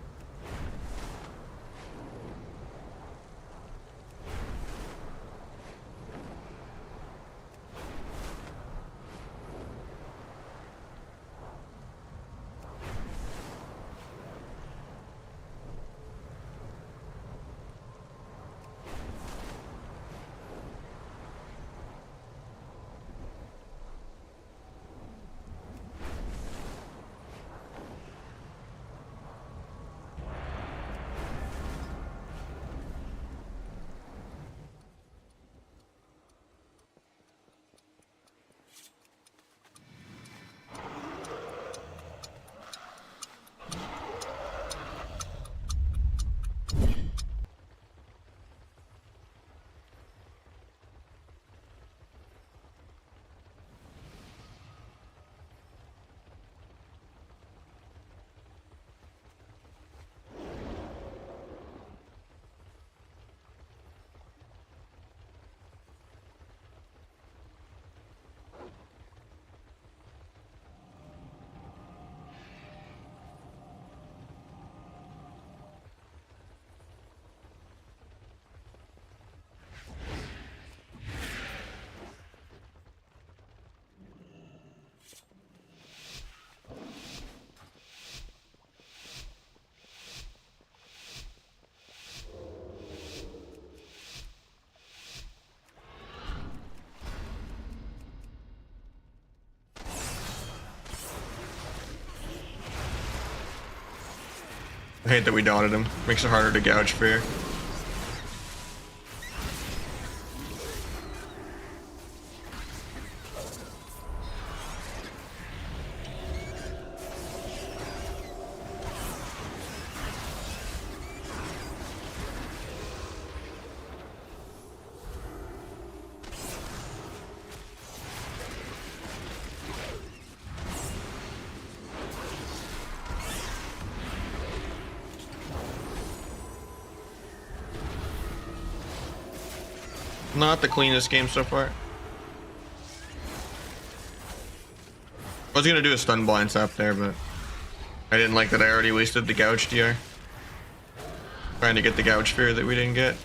hate that we dotted him. Makes it harder to gouge fear. Not the cleanest game so far. I was gonna do a stun blind sap there, but I didn't like that I already wasted the gouge DR. Trying to get the gouge fear that we didn't get.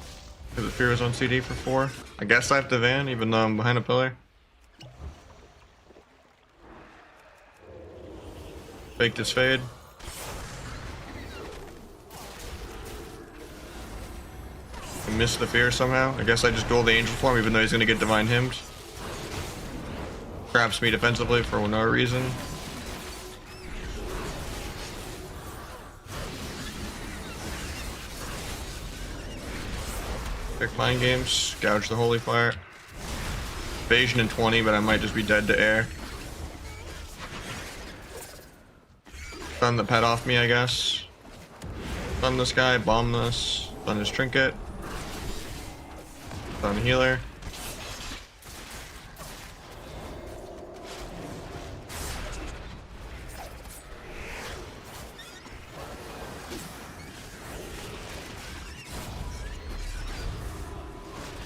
Because the fear was on CD for 4. I guess I have to van, even though I'm behind a pillar. Fake this fade. I missed the fear somehow. I guess I just duel the angel form even though he's gonna get divine hymned. Traps me defensively for no reason. Pick mind games, gouge the holy fire. Evasion in 20, but I might just be dead to air. Stun the pet off me, I guess. Stun this guy, bomb this, stun his trinket. Stun healer.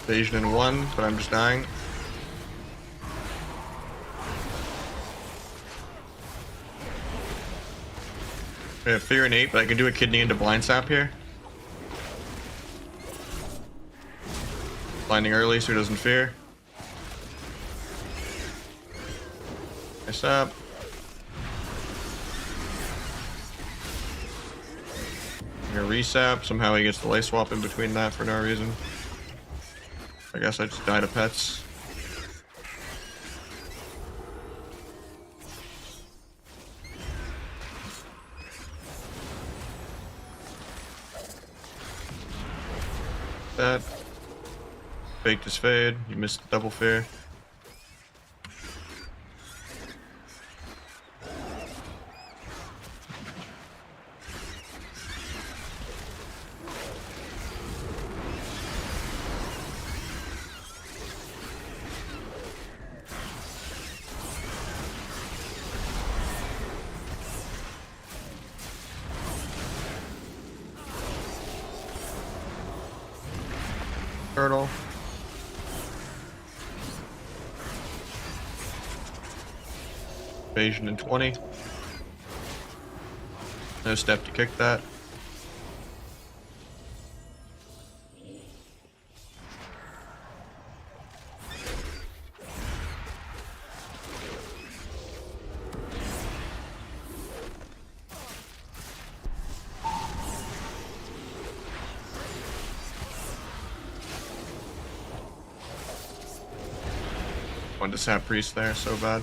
Evasion in 1, but I'm just dying. I have fear in 8, but I can do a kidney into blind sap here. Blinding early so he doesn't fear. Nice up. I'm gonna resap. Somehow he gets the lay swap in between that for no reason. I guess I just died of pets. That. Faked his fade. You missed the double fear. Turtle. Evasion in 20. No step to kick that. Wanted to sap priest there so bad.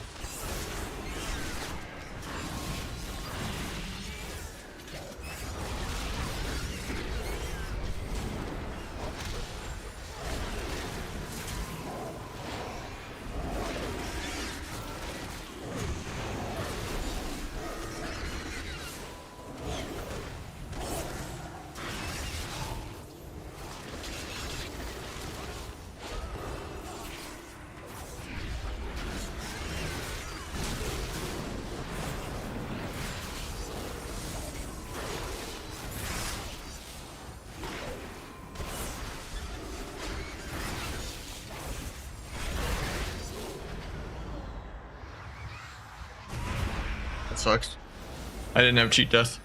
Sucks. I didn't have cheat death.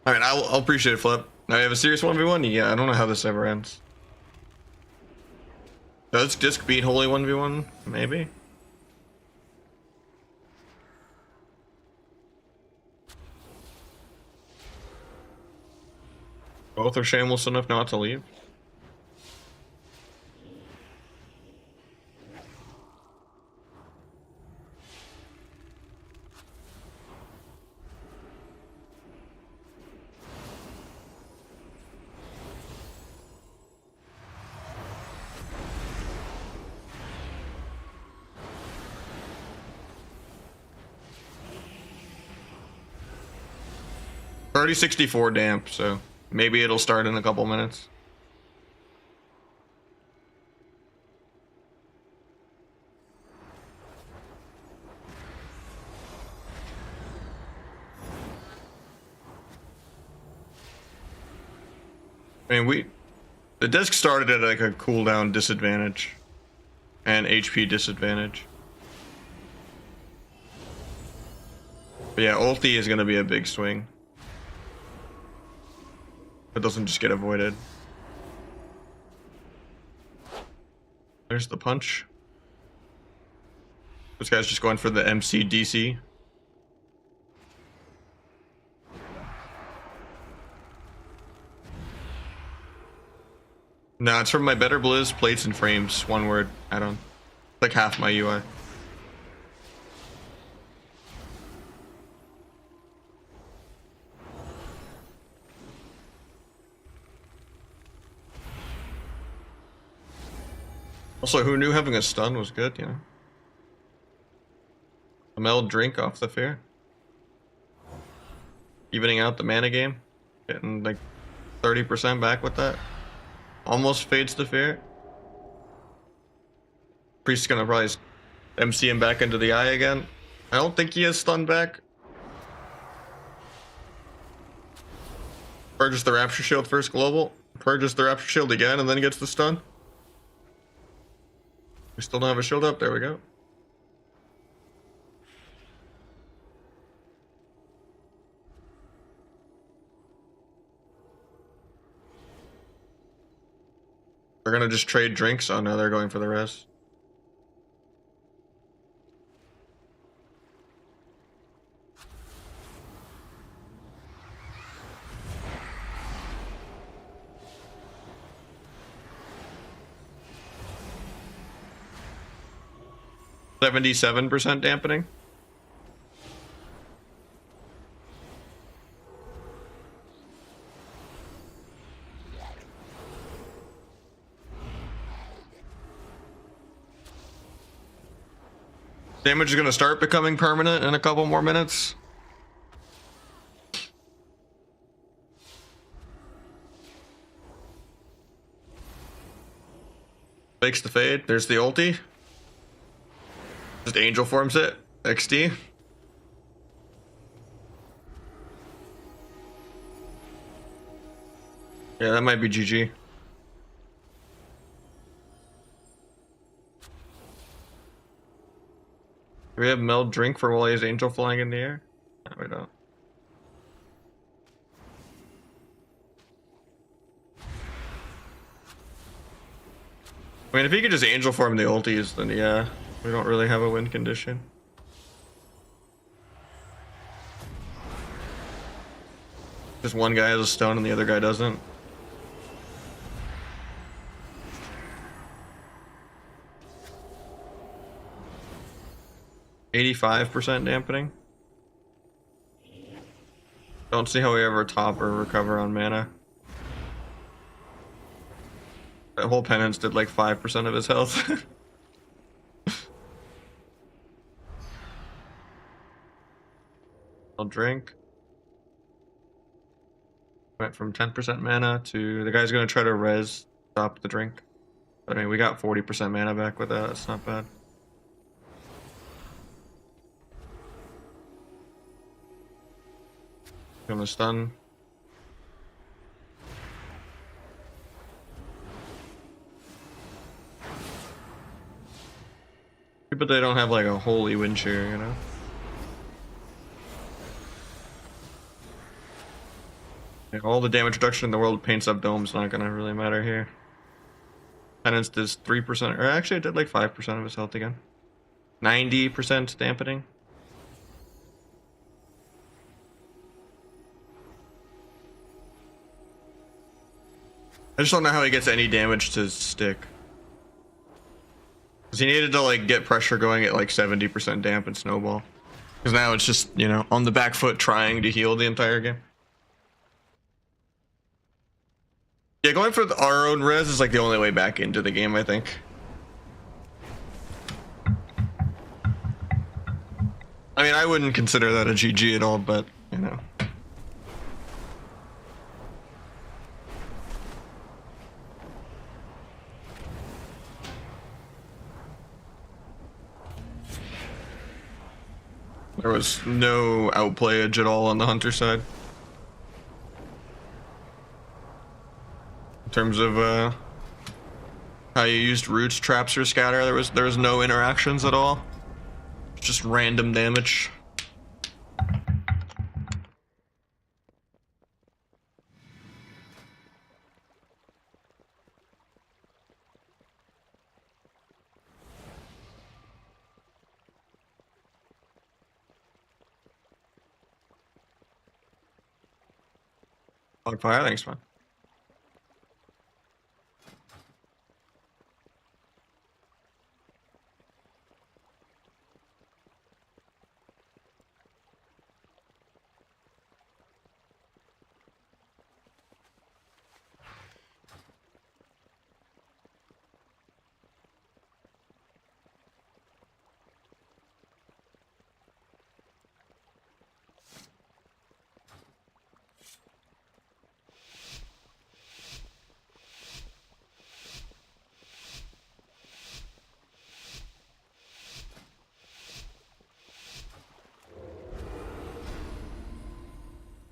Alright, I'll appreciate it, Flip. Now you have a serious 1v1? Yeah, I don't know how this ever ends. Does Disc beat Holy 1v1? Maybe? Both are shameless enough not to leave. Already 64 damp, so maybe it'll start in a couple minutes. I mean, the disc started at like a cooldown disadvantage and HP disadvantage. But yeah, ulti is gonna be a big swing. It doesn't just get avoided. There's the punch. This guy's just going for the MC DC. Nah, it's from my Better Blizz plates and frames. One word add-on. Like half my UI. Also, who knew having a stun was good, you know? A meld drink off the fear. Evening out the mana game. Getting like 30% back with that. Almost fades the fear. Priest's gonna probably MC him back into the eye again. I don't think he has stun back. Purges the Rapture Shield first global. Purges the Rapture Shield again and then gets the stun. We still don't have a shield up. There we go. They're gonna just trade drinks. Oh no, they're going for the res. %77 dampening. Damage is going to start becoming permanent in a couple more minutes. Fakes the fade. There's the ulti. Just angel forms it. XD. Yeah, that might be GG. Do we have meld drink for while he has angel flying in the air? No, we don't. I mean, if he could just angel form the ultis, then yeah, we don't really have a win condition. Just one guy has a stone and the other guy doesn't. %85 dampening. Don't see how we ever top or recover on mana. That whole penance did like 5% of his health. I'll drink. Went from 10% mana to the guy's gonna try to res stop the drink. But I mean, we got 40% mana back with that. That's not bad. Gonna stun. But they don't have like a holy wind shear, you know? Like, all the damage reduction in the world paints up dome's not gonna really matter here. Penance does 3%, or actually it did like 5% of his health again. 90% dampening. I just don't know how he gets any damage to stick. Because he needed to like get pressure going at like 70% damp and snowball. Because now it's just, you know, on the back foot trying to heal the entire game. Yeah, going for our own res is like the only way back into the game, I think. I mean, I wouldn't consider that a GG at all, but, you know. There was no outplayage at all on the hunter side. In terms of how you used roots, traps, or scatter, there was no interactions at all. Just random damage. Fire, I think it's fine.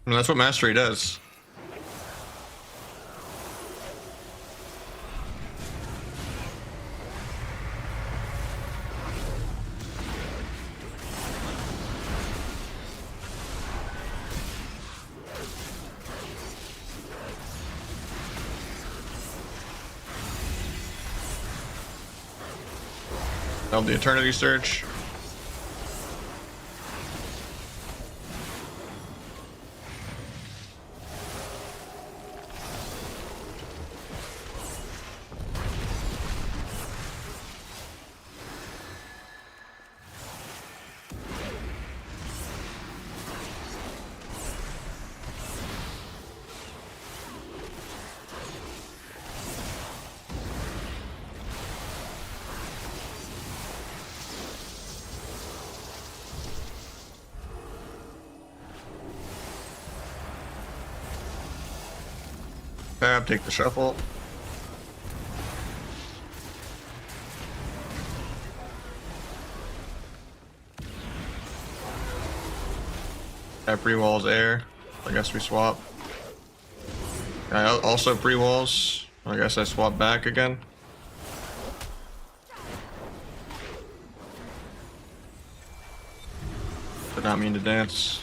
And that's what mastery does. Of the Eternity Surge. Tab, take the shuffle. That pre-walls air. I guess we swap. I also pre-walls. I guess I swap back again. Did not mean to dance.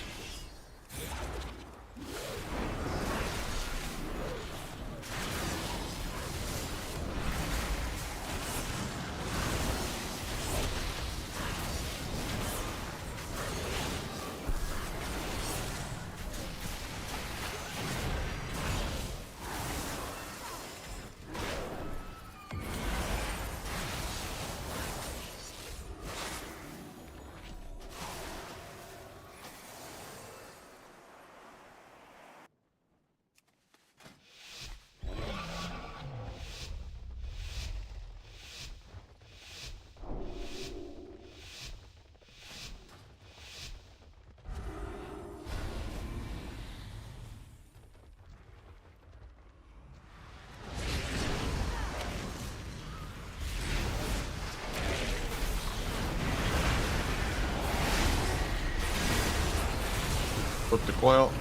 Flip the coil.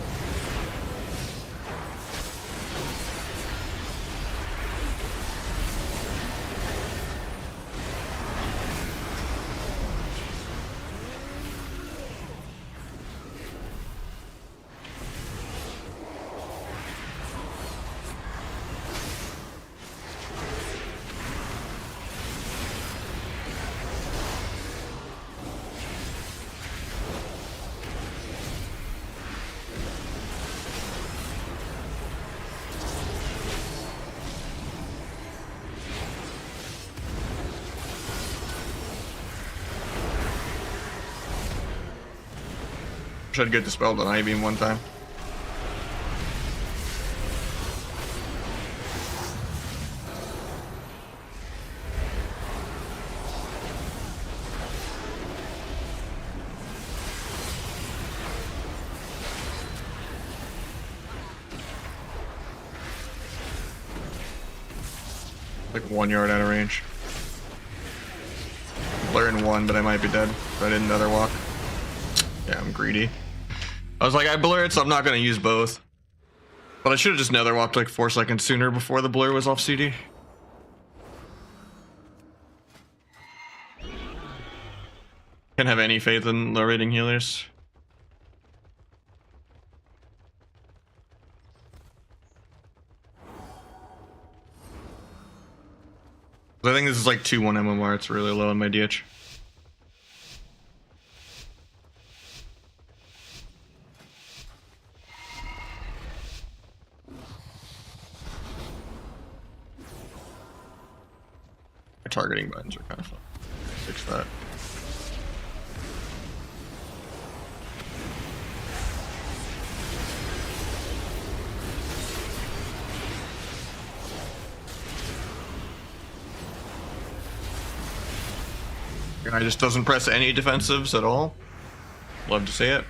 Should get dispelled on I-beam one time. Like 1 yard out of range. Blur in 1, but I might be dead if I did another walk. Yeah, I'm greedy. I was like, I blurred, so I'm not going to use both. But I should have just nether walked like 4 seconds sooner before the blur was off CD. Can't have any faith in low rating healers. I think this is like 2-1 MMR. It's really low in my DH. My targeting buttons are kind of fun. Fix that. Guy just doesn't press any defensives at all. Love to see it.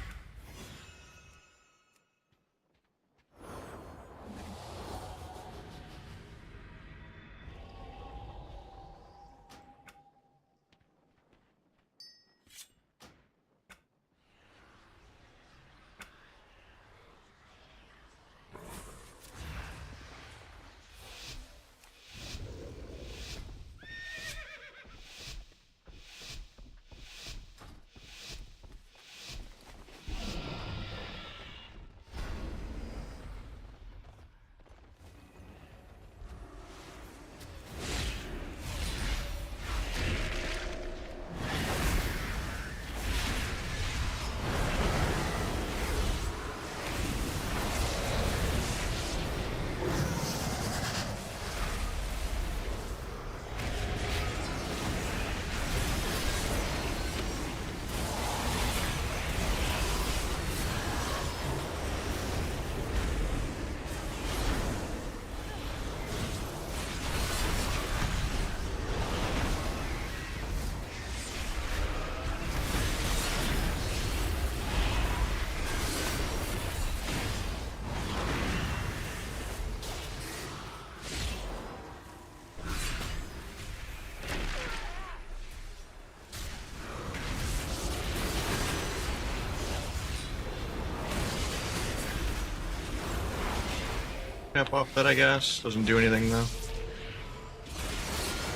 Cap off that, I guess. Doesn't do anything though.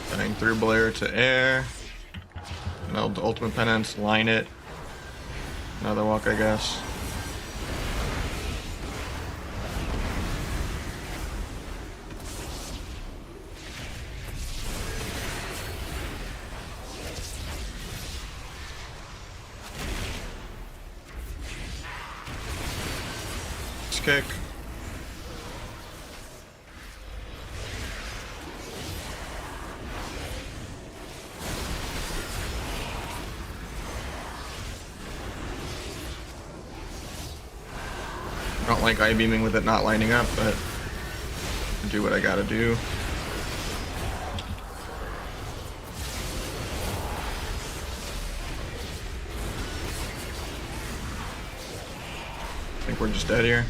Sending through Blair to air. Meld the ultimate penance, line it. Another walk, I guess. Kick. I don't like I-beaming with it not lining up, but I do what I gotta do. I think we're just dead here.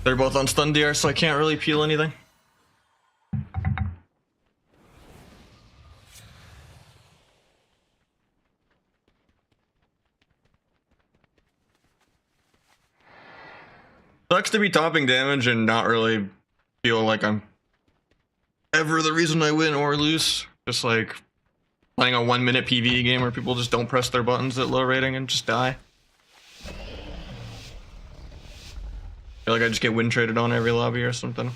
They're both on stun DR, so I can't really peel anything. Sucks to be topping damage and not really feel like I'm ever the reason I win or lose. Just like playing a 1 minute PvE game where people just don't press their buttons at low rating and just die. I feel like I just get win traded on every lobby or something.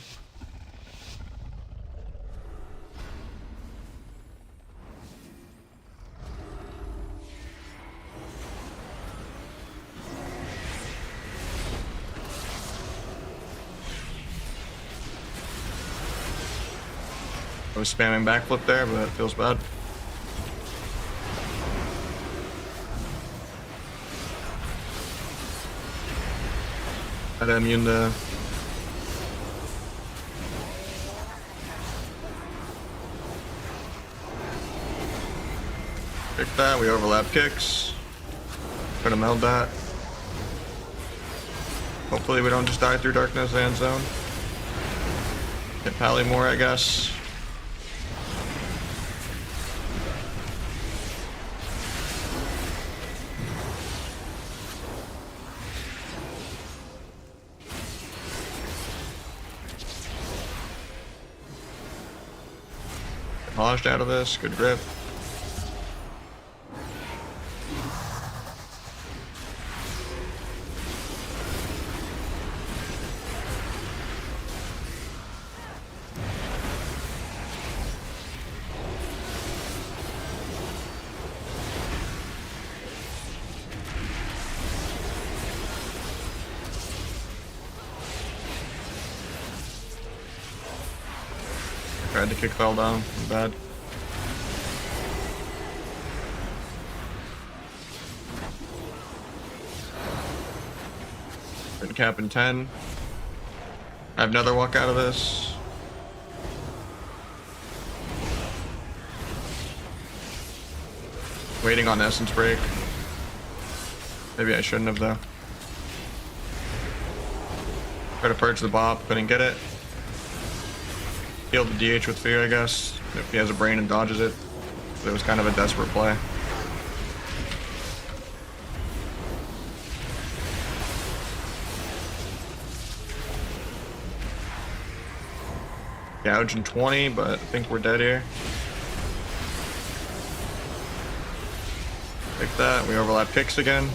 I was spamming backflip there, but it feels bad. I'd immune to. Kick that, we overlap kicks. Try to meld that. Hopefully we don't just die through darkness and zone. Hit Pally more, I guess. Polished out of this, good grip. Tried to kick fell down, bad. Good cap in 10. I have another walk out of this. Waiting on essence break. Maybe I shouldn't have though. Try to purge the bop, couldn't get it. Heal the DH with fear, I guess, if he has a brain and dodges it. But it was kind of a desperate play. Gouge in 20, but I think we're dead here. Take that, we overlap kicks again.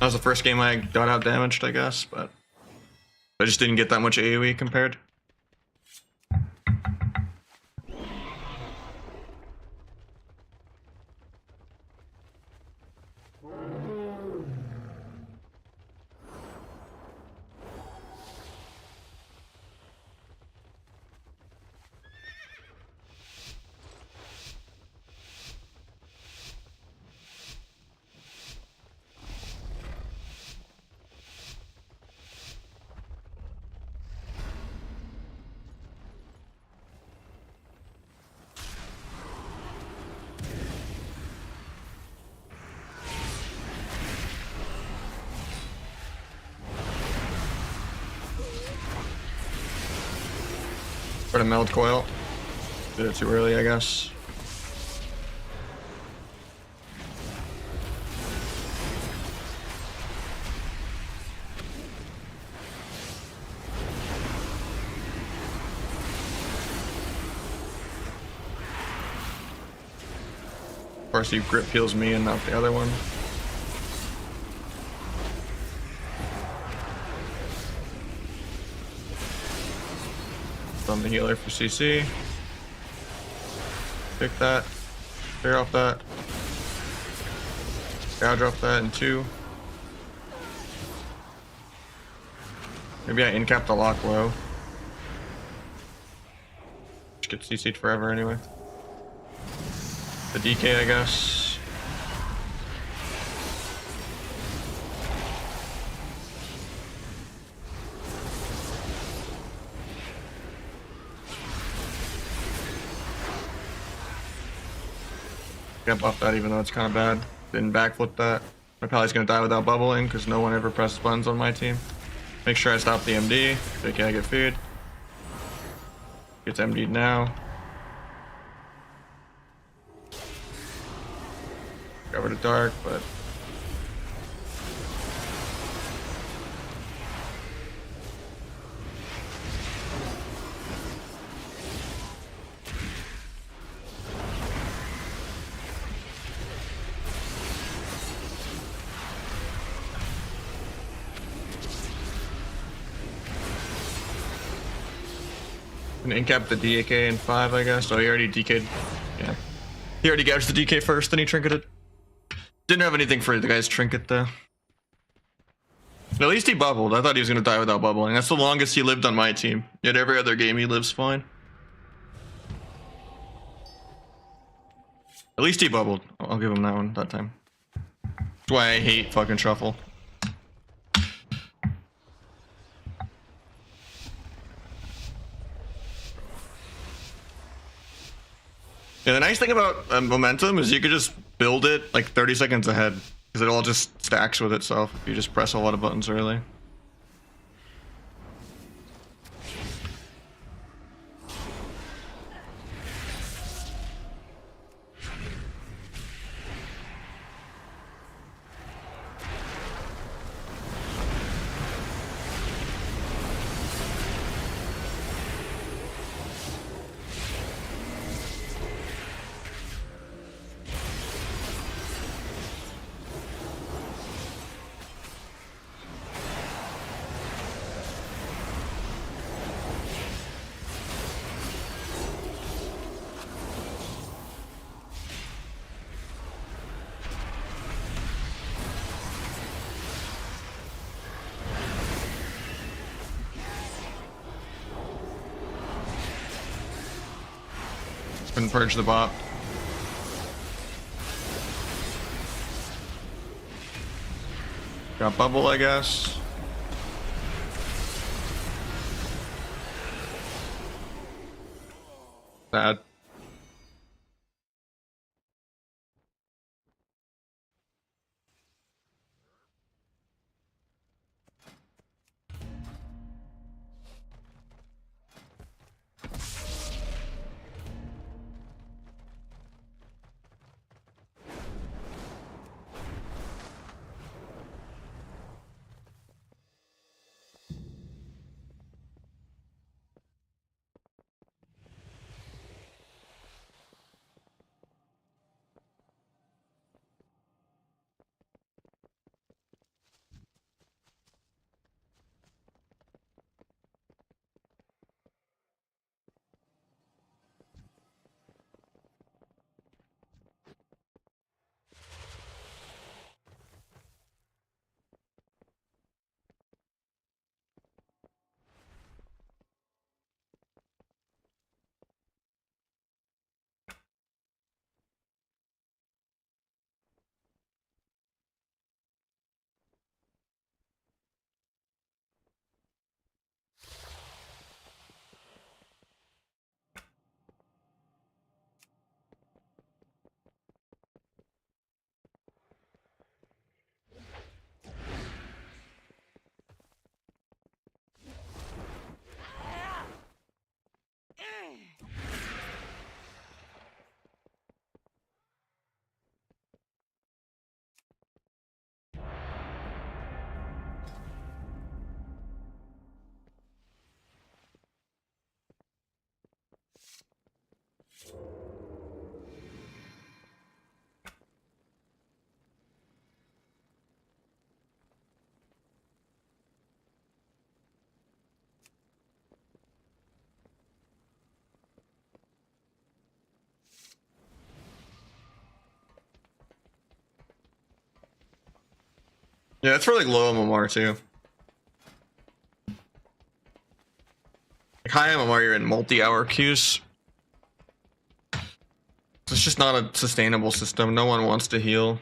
That was the first game I got out damaged, I guess, but I just didn't get that much AoE compared. Try to meld coil. Did it too early, I guess. Of course, he grip heals me and not the other one. From the healer for CC. Pick that. Clear off that. Gouge off that in 2. Maybe I incap the lock low. Just get CC'd forever anyway. The DK, I guess. Can't buff that even though it's kind of bad. Didn't backflip that. My Pally's gonna die without bubbling because no one ever presses buttons on my team. Make sure I stop the MD. Okay, I get feared. Gets MD'd now. Cover to dark, but can incap the DK in 5, I guess. So he already DK'd. Yeah. He already gouged the DK first, then he trinketed. Didn't have anything for the guy's trinket though. At least he bubbled. I thought he was gonna die without bubbling. That's the longest he lived on my team. Yet every other game he lives fine. At least he bubbled. I'll give him that one that time. That's why I hate fucking Shuffle. Yeah, the nice thing about momentum is you could just build it like 30 seconds ahead, because it all just stacks with itself if you just press a lot of buttons early. Couldn't purge the bot. Got bubble, I guess. Sad. Yeah, it's for like low MMR too. Like high MMR, you're in multi-hour queues. It's just not a sustainable system. No one wants to heal.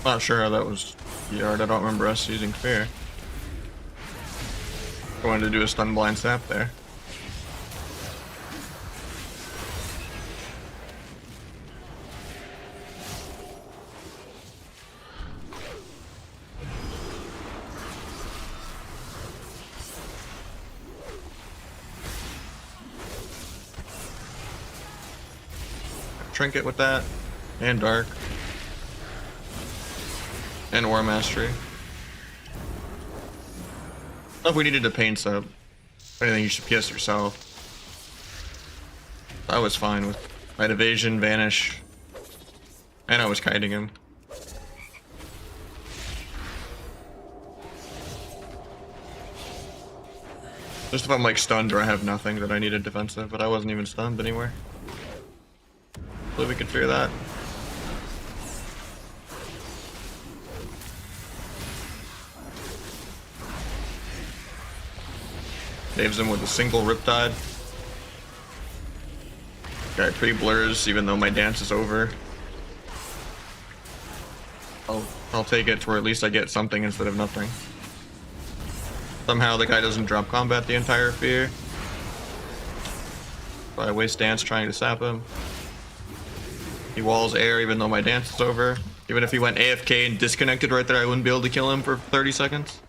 Not sure how that was yard. I don't remember us using fear. Going to do a stun blind sap there. trinket with that. And dark. And war mastery. I don't know if we needed a pain sub. I think you should PS yourself. I was fine with Night Evasion, Vanish. And I was kiting him. Just if I'm like stunned or I have nothing that I needed defensive, but I wasn't even stunned anywhere. Hopefully we can figure that. Saves him with a single Riptide. Guy pretty blurs even though my dance is over. I'll take it to where at least I get something instead of nothing. Somehow the guy doesn't drop combat the entire fear. So I waste dance trying to sap him. He walls air even though my dance is over. Even if he went AFK and disconnected right there, I wouldn't be able to kill him for 30 seconds.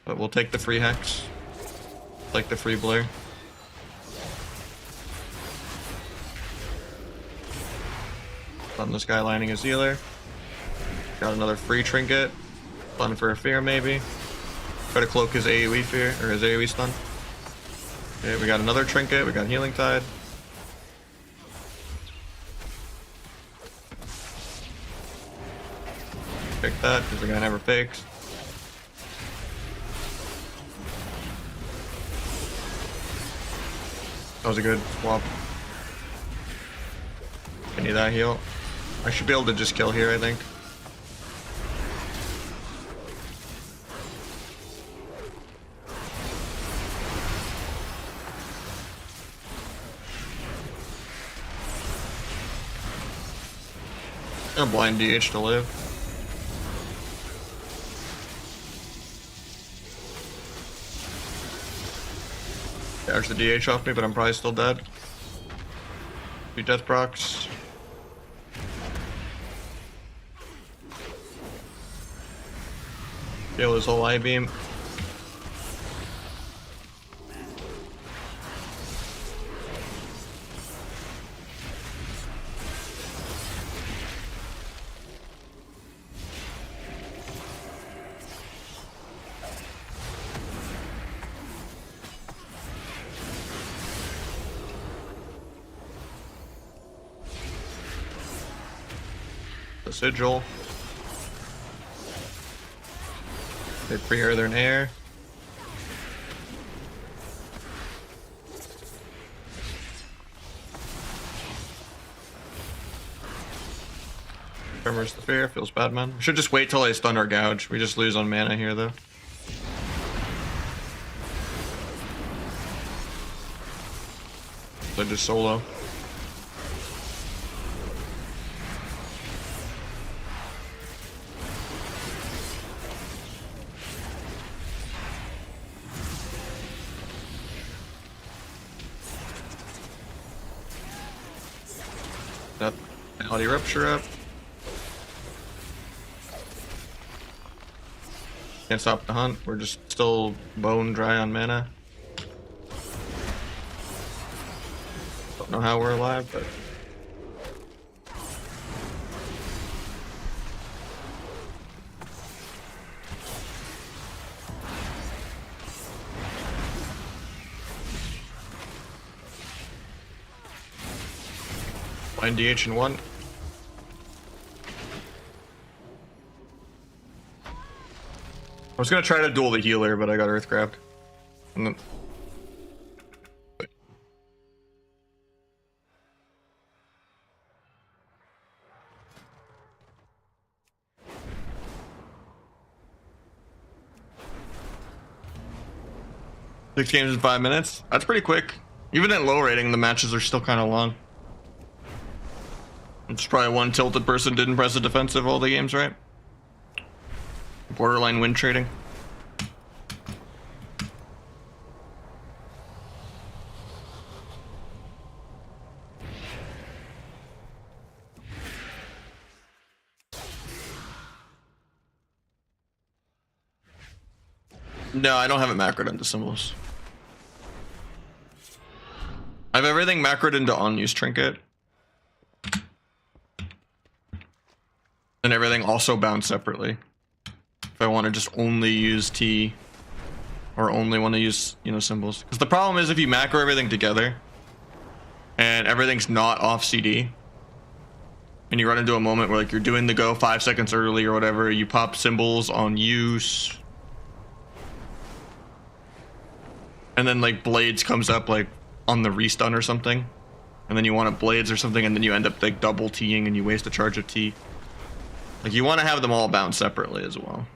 But we'll take the free hex. Like the free blur. On this guy lining his healer. Got another free trinket. Fun for a fear maybe. Try to cloak his AoE fear, or his AoE stun. Okay, we got another trinket, we got healing tide. Pick that, because the guy never fakes. That was a good swap. I need that heal. I should be able to just kill here, I think. I'm gonna blind DH to live. There's the DH off me, but I'm probably still dead. 2 death procs. Kill his whole I-beam. The sigil. They pre-air their air. Tremors the fear, feels bad, man. We should just wait till I stun or gouge. We just lose on mana here, though. So just solo. That Penalty Rupture up. Can't stop the hunt. We're just still bone dry on mana. Don't know how we're alive, but blind DH in 1. I was gonna try to duel the healer, but I got earth grabbed. And then... Six games in 5 minutes? That's pretty quick. Even at low rating, the matches are still kind of long. It's probably one tilted person didn't press a defensive all the games, right? Borderline win trading. No, I don't have it macroed into symbols. I have everything macroed into unused trinket. And everything also bound separately. If I want to just only use T, or only want to use, you know, symbols. Because the problem is if you macro everything together and everything's not off CD, and you run into a moment where like you're doing the go 5 seconds early or whatever, you pop symbols on use, and then like blades comes up like on the restun or something, and then you want a blades or something, and then you end up like double T'ing and you waste a charge of T. Like you want to have them all bound separately as well.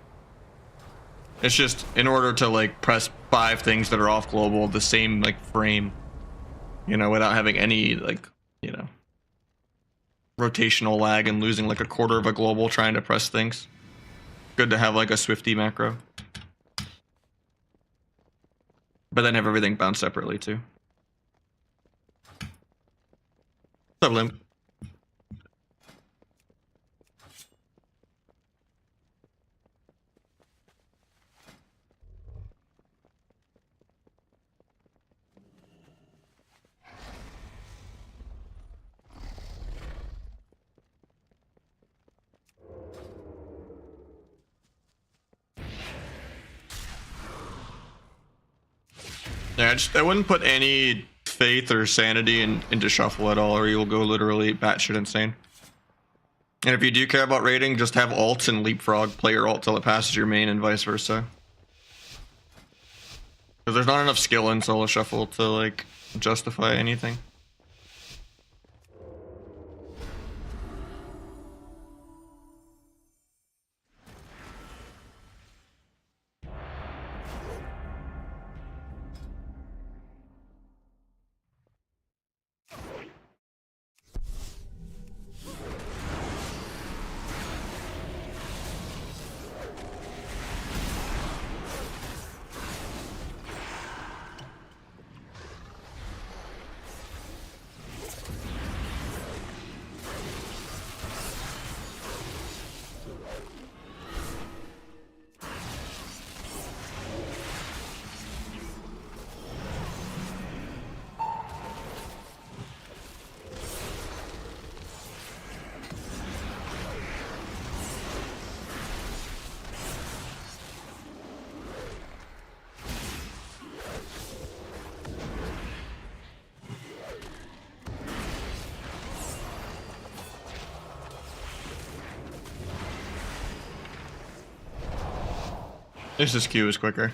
It's just in order to like press 5 things that are off global the same like frame, you know, without having any like, you know, rotational lag and losing like a quarter of a global trying to press things. Good to have like a Swifty macro. But then have everything bound separately too. What's up, Limp? Yeah, I wouldn't put any faith or sanity into shuffle at all, or you'll go literally batshit insane. And if you do care about rating, just have ults and leapfrog, play your ult till it passes your main and vice versa. Because there's not enough skill in solo shuffle to like justify anything. This Q is quicker.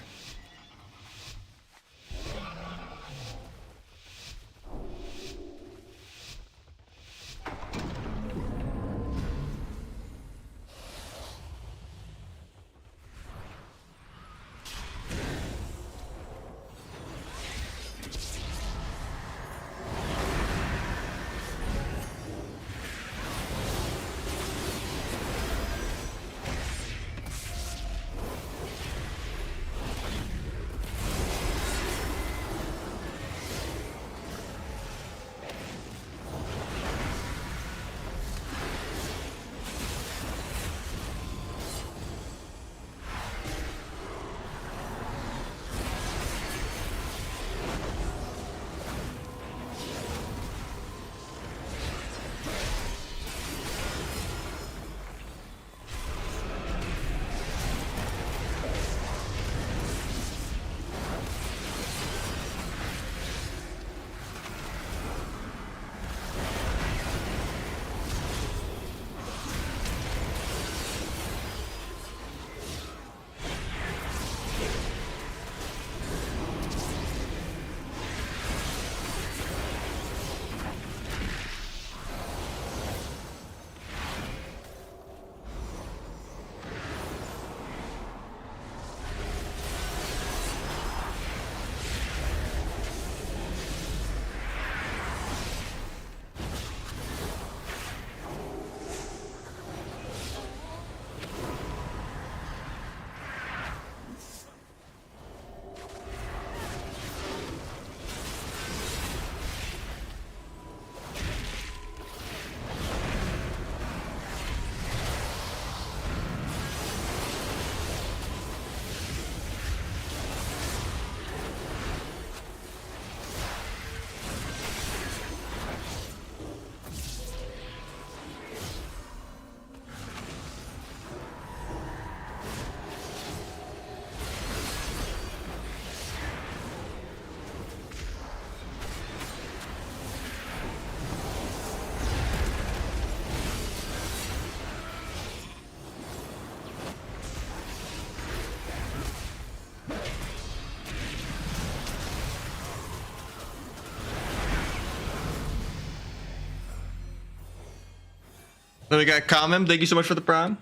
Then we got Common. Thank you so much for the prime.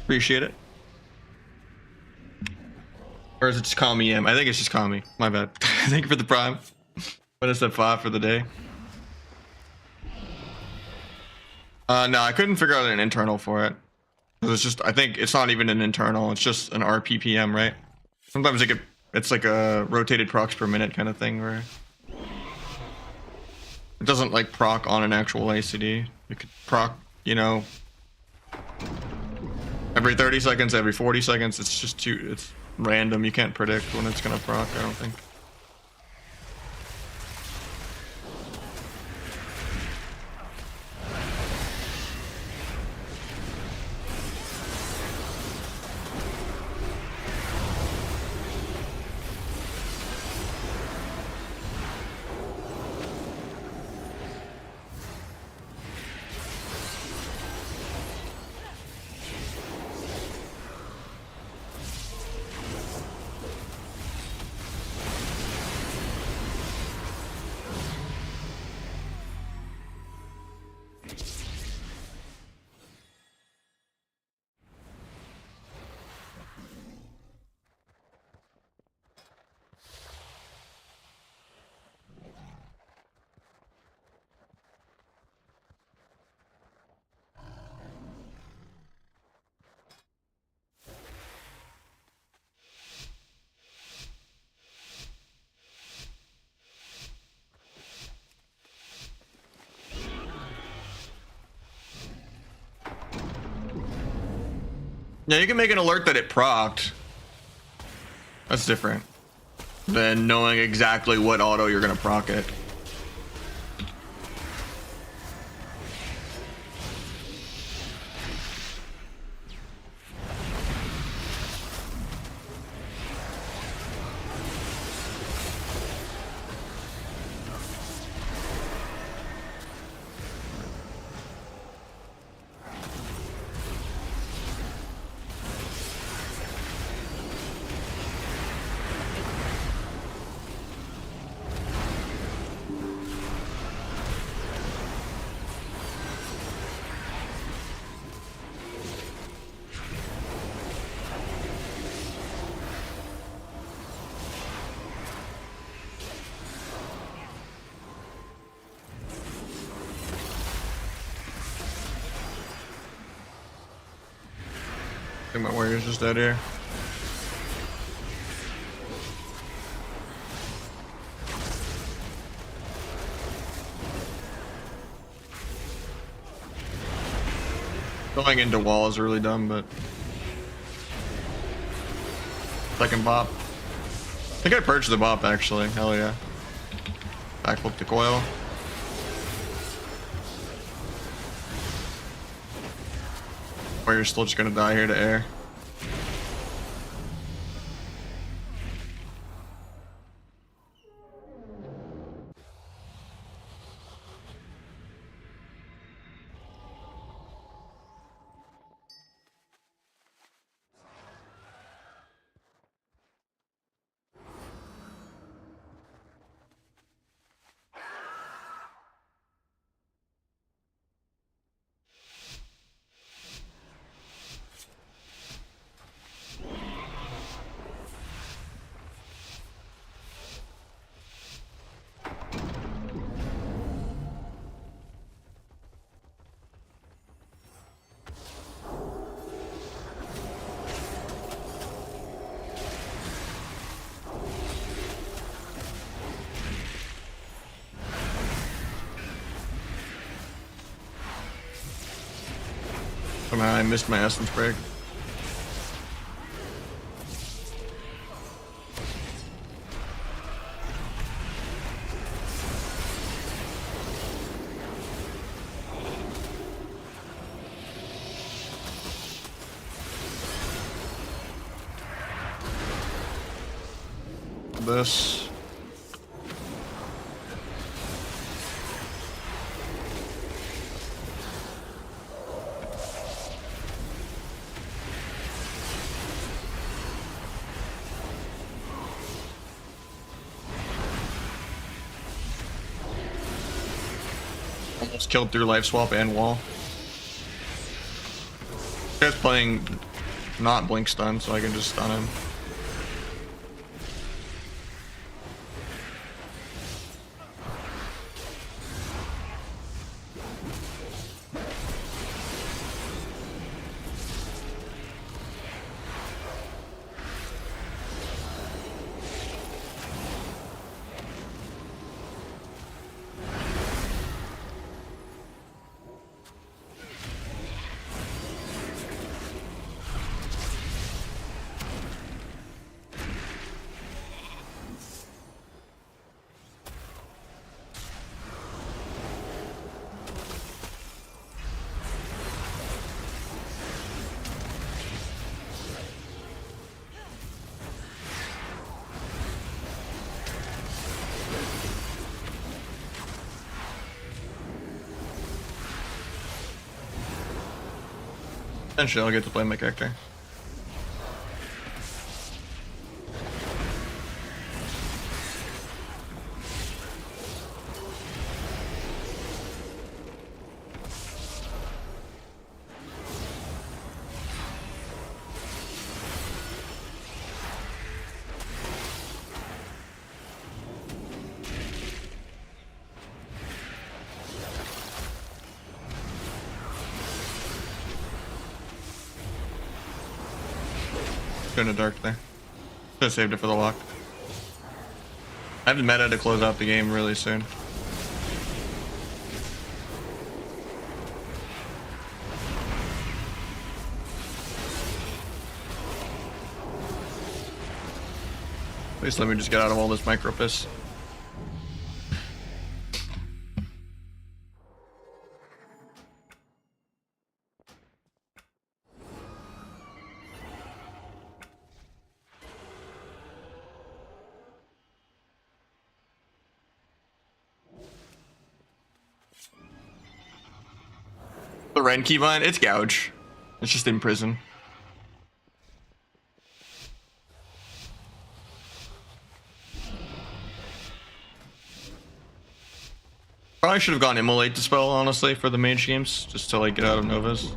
Appreciate it. Or is it just Kami M? I think it's just Kami. My bad. Thank you for the prime. What is that 5 for the day? No, I couldn't figure out an internal for it. It's just, I think it's not even an internal. It's just an RPPM, right? Sometimes it's like a rotated procs per minute kind of thing where it doesn't like proc on an actual ACD. It could proc, you know, every 30 seconds, every 40 seconds. It's just it's random. You can't predict when it's gonna proc, I don't think. Yeah, you can make an alert that it procced. That's different than knowing exactly what auto you're gonna proc it. I think my warrior's just dead here. Going into wall is really dumb, but second bop. I think I purged the bop actually. Hell yeah. Backflip the coil. Warrior's still just gonna die here to air. Somehow I missed my essence break. This. Almost killed through life swap and wall. This guy's playing not blink stun, so I can just stun him. Eventually I'll get to play my character. Going to dark there. Should have saved it for the lock. I have the meta to close out the game really soon. Please let me just get out of all this micro piss. The Ren keybind, it's gouge. It's just in prison. Probably should have gone Immolate Dispel, honestly, for the mage games, just to like get out of Novas.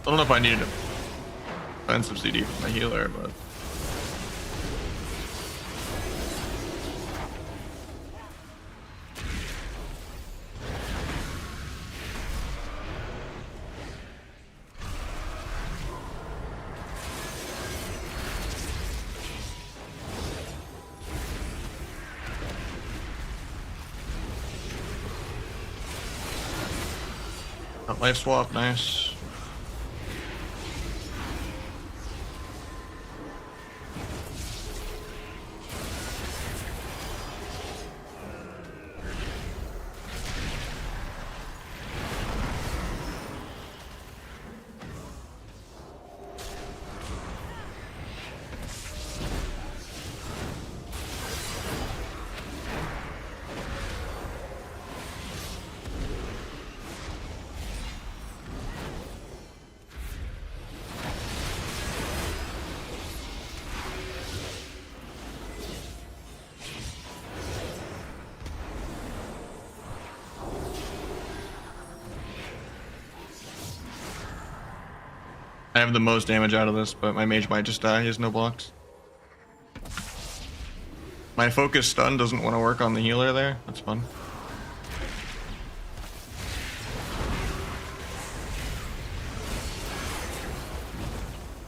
I don't know if I needed a defensive CD for my healer, but life swap, nice. I have the most damage out of this, but my mage might just die. He has no blocks. My focus stun doesn't want to work on the healer there. That's fun.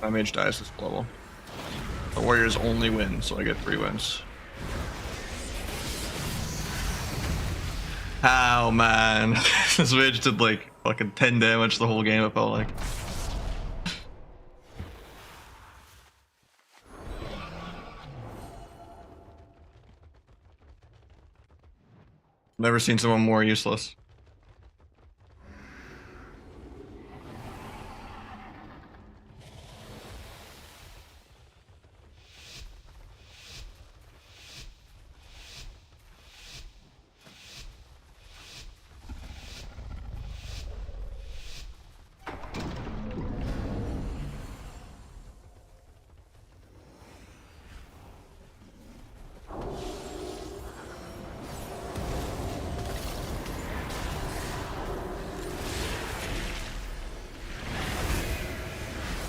My mage dies this level. The warriors only win, so I get 3 wins. How, man? This mage did like fucking 10 damage the whole game, it felt like. Never seen someone more useless.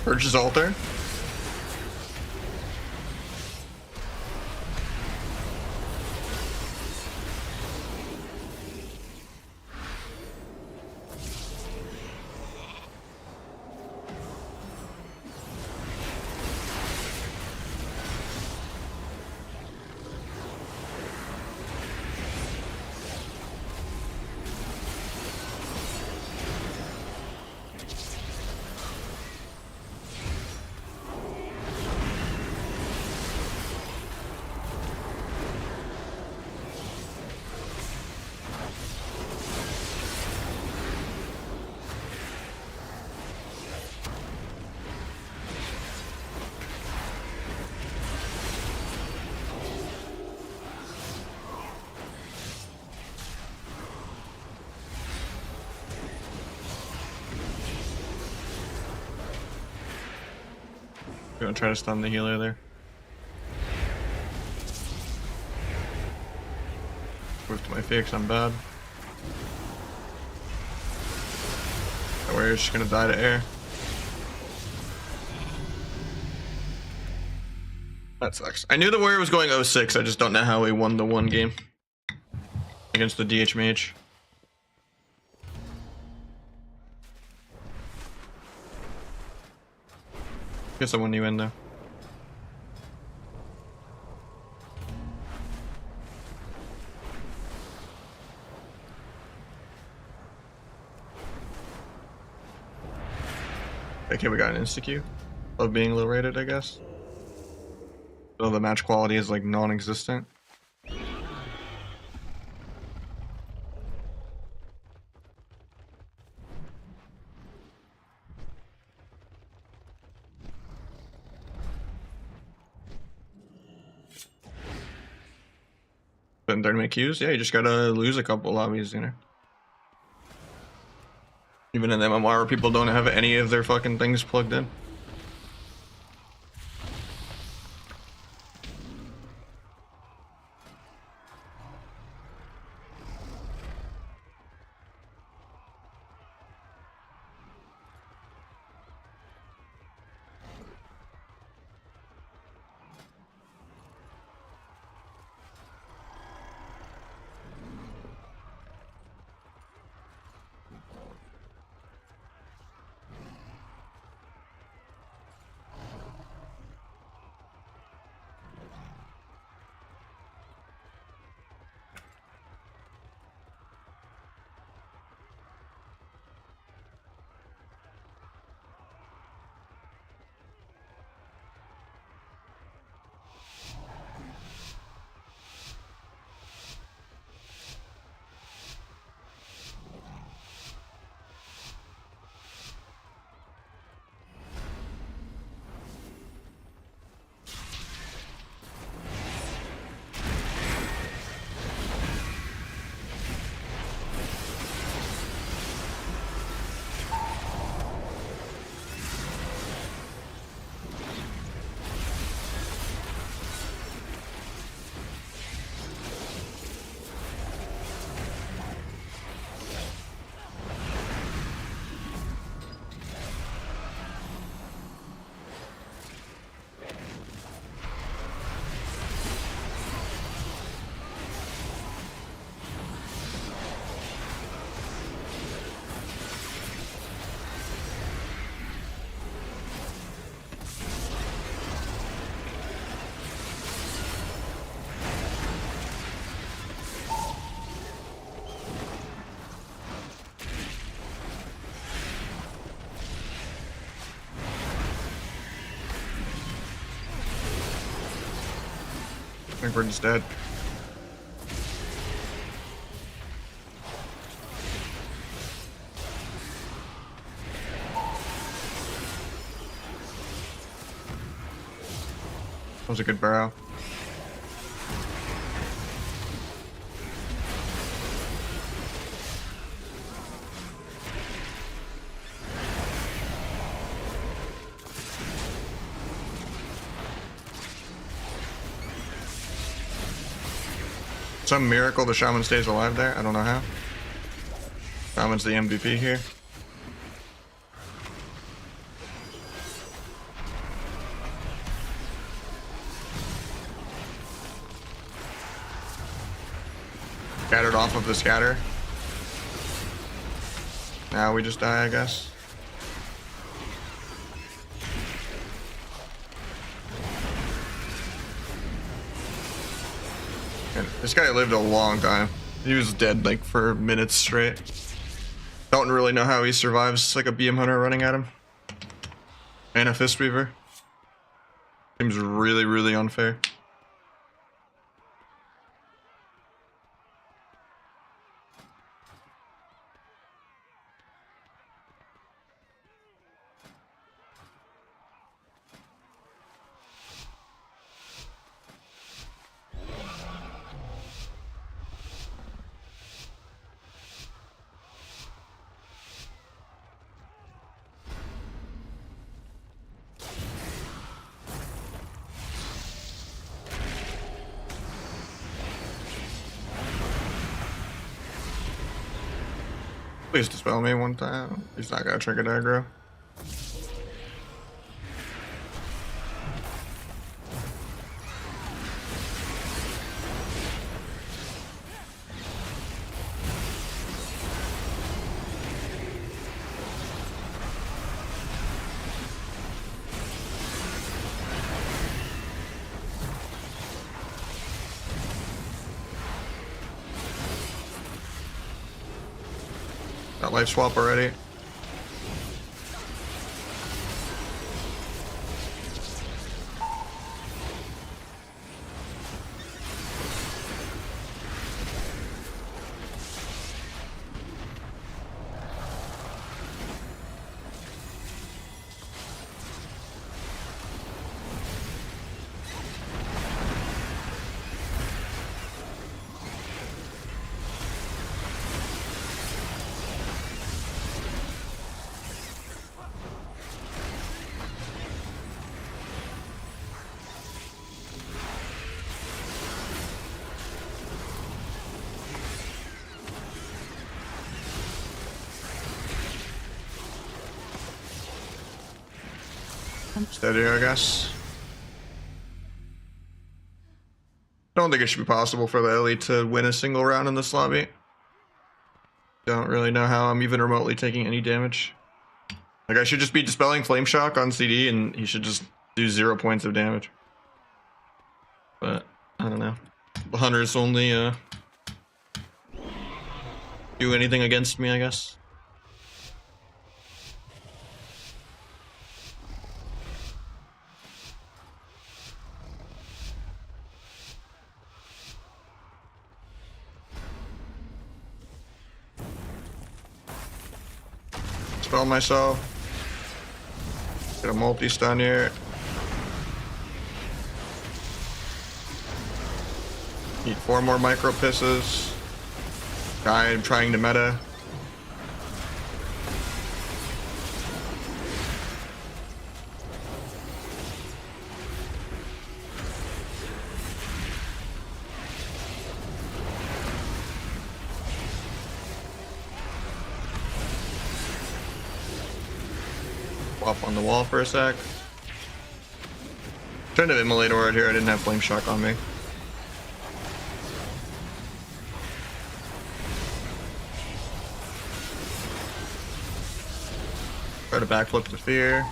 Purchase altar. Gonna try to stun the healer there. Whiffed my fix, I'm bad. That warrior's just gonna die to air. That sucks. I knew the warrior was going 0-6, I just don't know how he won the one game against the DH mage. Guess I won you in though. Okay, we got an insta-Q. Love being low rated, I guess. So the match quality is like non-existent. Been there to make Qs? Yeah, you just gotta lose a couple lobbies, you know. Even in MMR, people don't have any of their fucking things plugged in. think we're just dead. That was a good barrow. Some miracle the shaman stays alive there. I don't know how. Shaman's the MVP here. Scattered off of the scatter. Now we just die, I guess. And this guy lived a long time. He was dead like for minutes straight. Don't really know how he survives. It's like a BM hunter running at him. And a Fistweaver. Seems really, really unfair. Please dispel me one time. He's not gonna trigger aggro. Got life swap already. Steady, I guess. Don't think it should be possible for the elite to win a single round in this lobby. Don't really know how I'm even remotely taking any damage. Like, I should just be dispelling Flame Shock on CD and he should just do 0 points of damage. But, I don't know. The hunters only do anything against me, I guess. Spell myself. Get a multi-stun here. Need 4 more micro pisses. Guy trying to meta. Up on the wall for a sec. Trying to immolate aura here. I didn't have flame shock on me. Try to backflip the fear.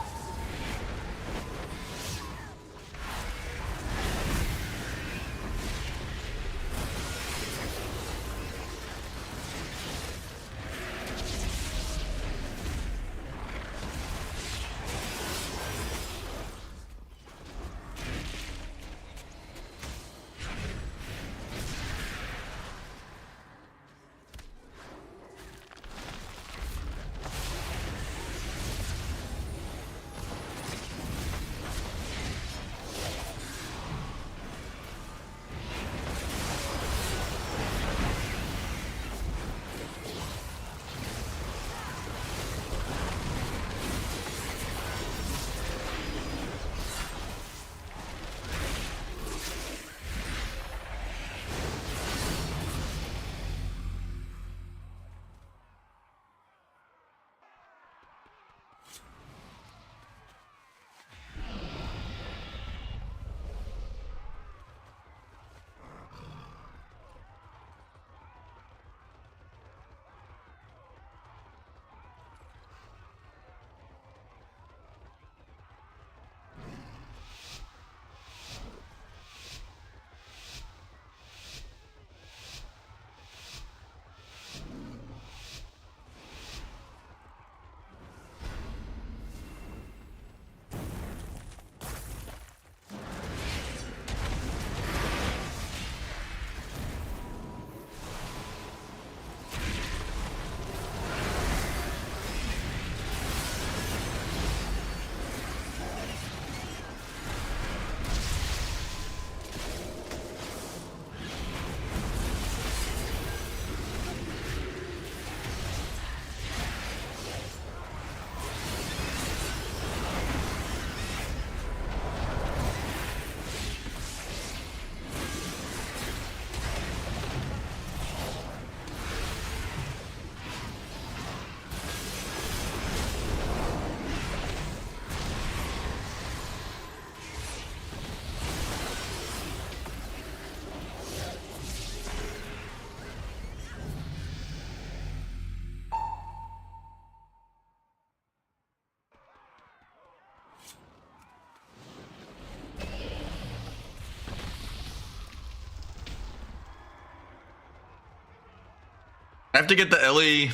I have to get the Ellie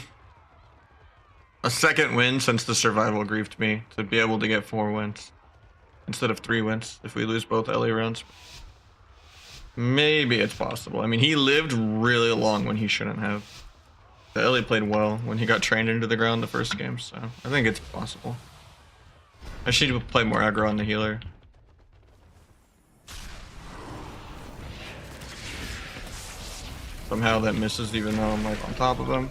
a second win since the survival griefed me to be able to get 4 wins instead of 3 wins if we lose both Ellie rounds. Maybe it's possible. I mean, he lived really long when he shouldn't have. The Ellie played well when he got trained into the ground the first game, so I think it's possible. I should play more aggro on the healer. Somehow that misses even though I'm like on top of him.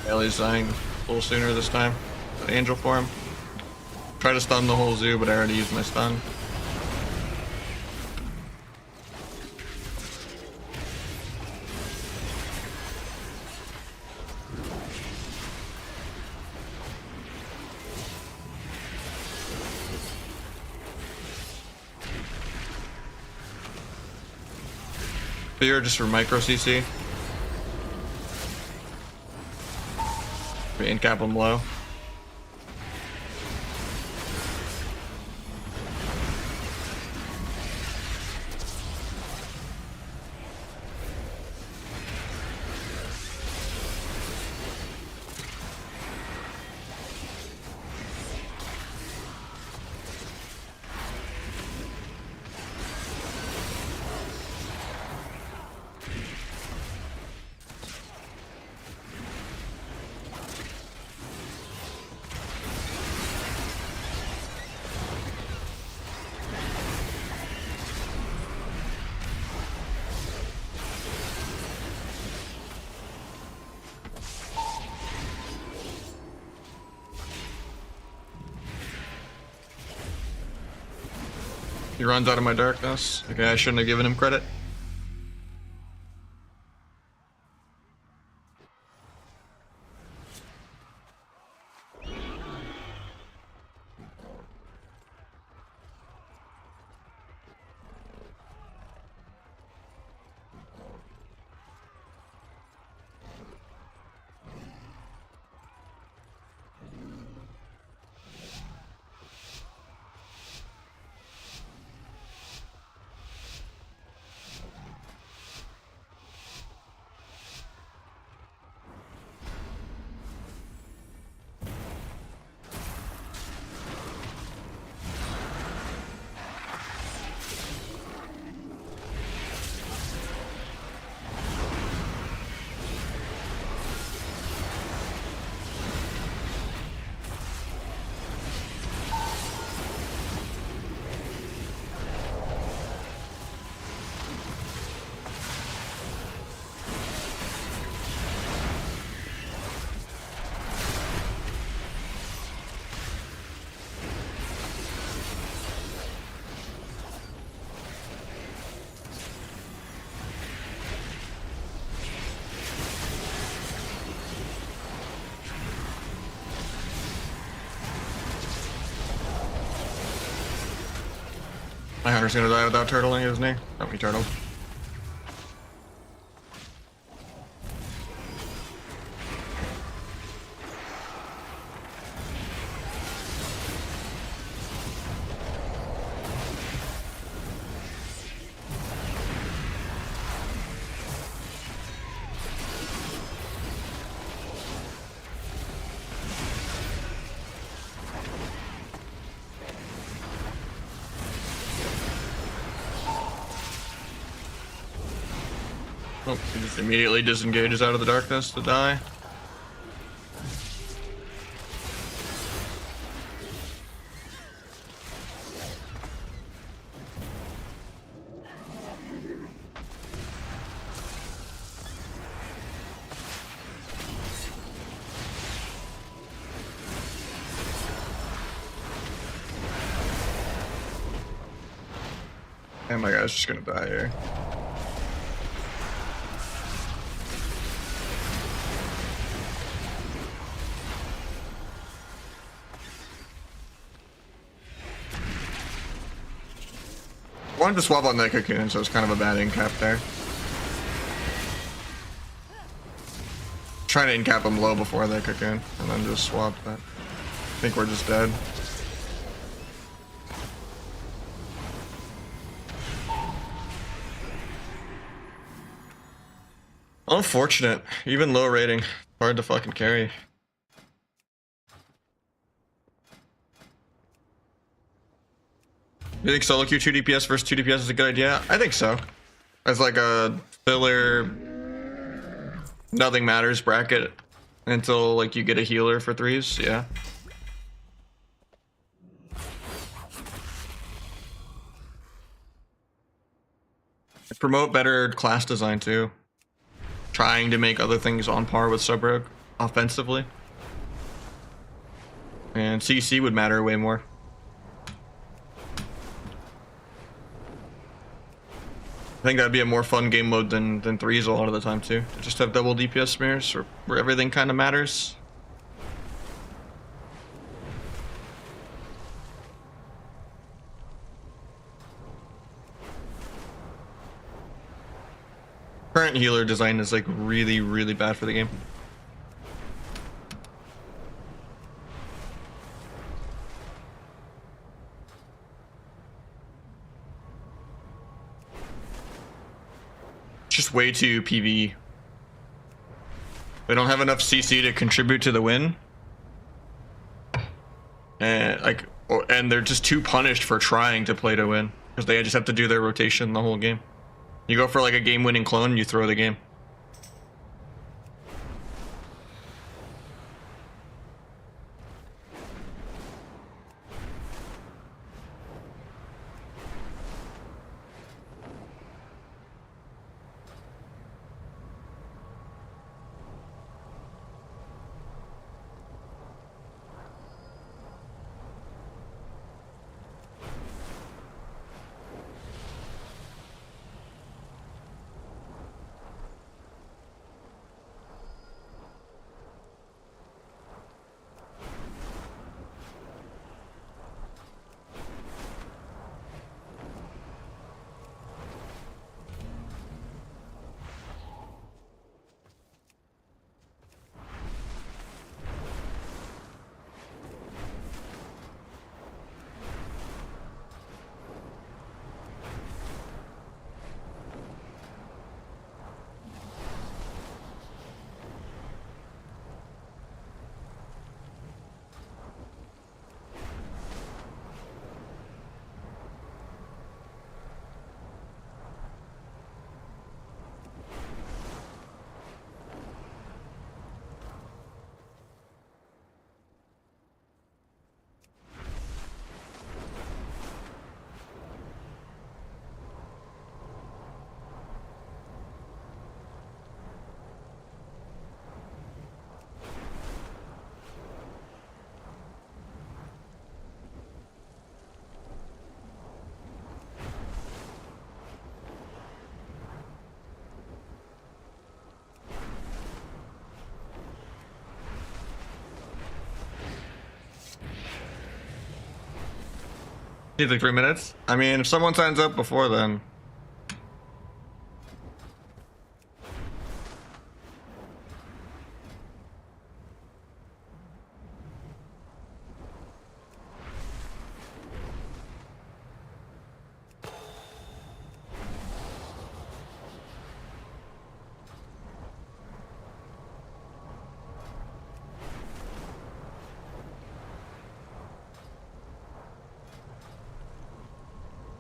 Ellie's dying a little sooner this time. The angel form. Try to stun the whole zoo, but I already used my stun. Fear just for micro CC. We incap him low. He runs out of my darkness. Okay, I shouldn't have given him credit. My hunter's gonna die without turtling, isn't he? Oh, he turtled. Oh, he just immediately disengages out of the darkness to die. And my guy's just gonna die here. I wanted to swap on that cocoon, so it's kind of a bad incap there. Trying to incap him low before that cocoon, and then just swap that. I think we're just dead. Unfortunate. Even low rating. Hard to fucking carry. You think solo queue 2 DPS versus 2 DPS is a good idea? I think so. As like a filler, nothing matters bracket until like you get a healer for 3s, yeah. Promote better class design too. Trying to make other things on par with sub rogue offensively. And CC would matter way more. I think that'd be a more fun game mode than 3s a lot of the time too. To just have double DPS smears where everything kind of matters. Current healer design is like really, really bad for the game. Just way too PvE. They don't have enough CC to contribute to the win, and and they're just too punished for trying to play to win because they just have to do their rotation the whole game. You go for like a game-winning clone, and you throw the game. Needs like 3 minutes. I mean, if someone signs up before then.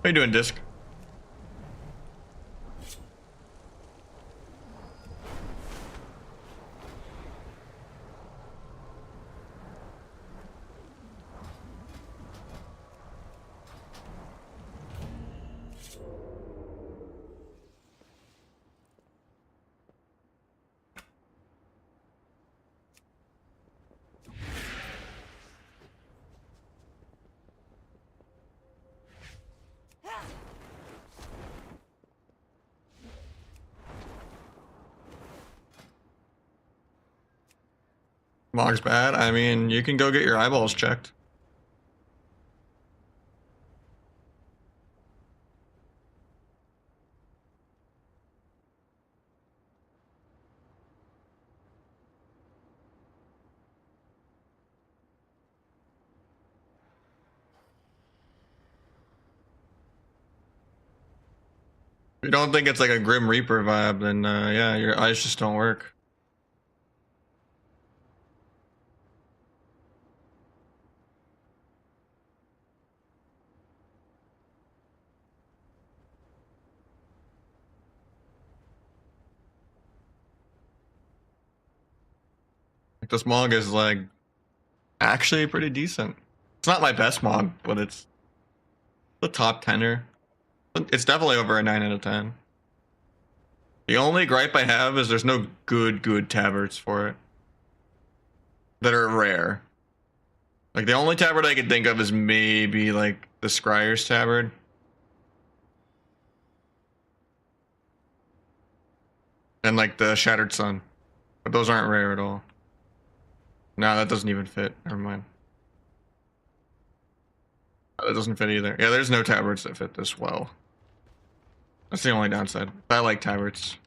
What are you doing, Disc? Mog's bad. I mean, you can go get your eyeballs checked. you don't think it's like a Grim Reaper vibe, then yeah, your eyes just don't work. Like, this Mog is like actually pretty decent. It's not my best Mog, but it's the top 10er. It's definitely over a 9 out of 10. The only gripe I have is there's no good tabards for it that are rare. Like, the only tabard I can think of is maybe like the Scryer's tabard. And like the Shattered Sun. But those aren't rare at all. No, that doesn't even fit. Never mind. That doesn't fit either. Yeah, there's no tabards that fit this well. That's the only downside. I like tabards.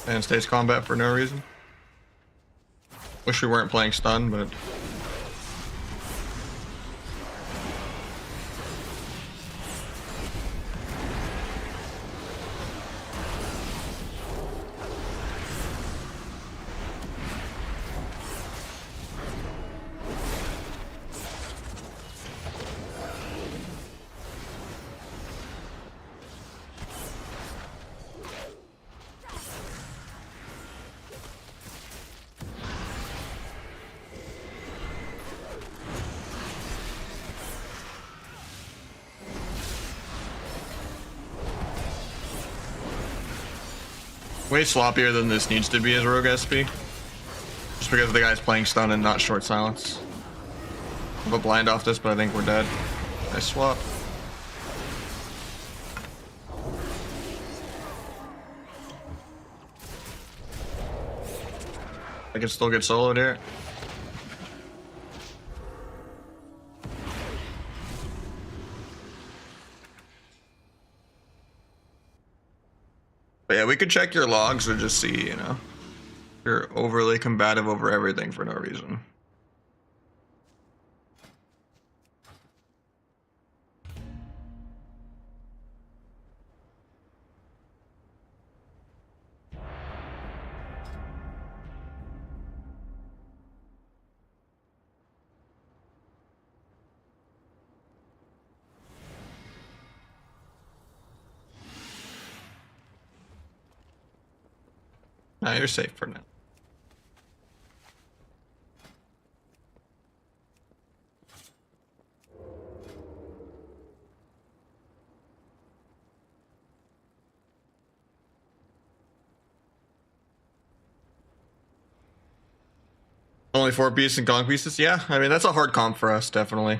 And stays combat for no reason. Wish we weren't playing stun, but way sloppier than this needs to be as Rogue SP. Just because the guy's playing stun and not short silence. I have a blind off this, but I think we're dead. Nice swap. I can still get soloed here. But yeah, we could check your logs or just see, you know, you're overly combative over everything for no reason. Nah, you're safe for now. Only 4 pieces and Gong pieces? Yeah, I mean, that's a hard comp for us, definitely.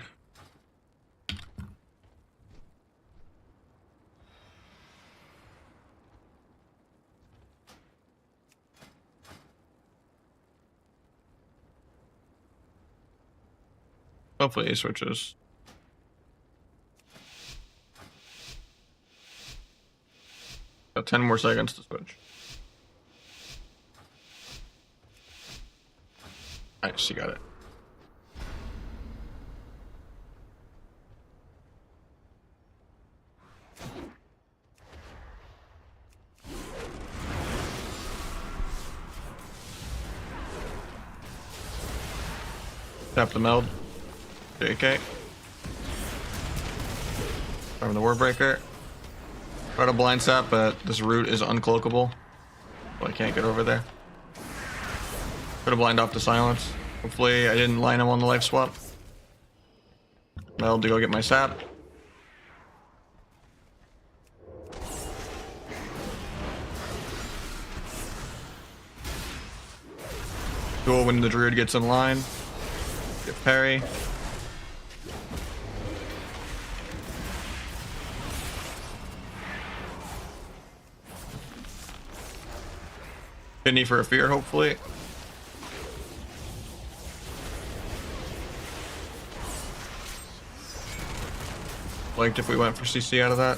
Hopefully he switches. Got 10 more seconds to switch. Nice, you got it. Tap the meld. JK. From the Warbreaker. Try to blind sap, but this root is uncloakable. So I can't get over there. Put a blind off to silence. Hopefully I didn't line him on the life swap. Meld to go get my sap. cool when the druid gets in line. Get parry. Kidney for a fear, hopefully. Liked if we went for CC out of that.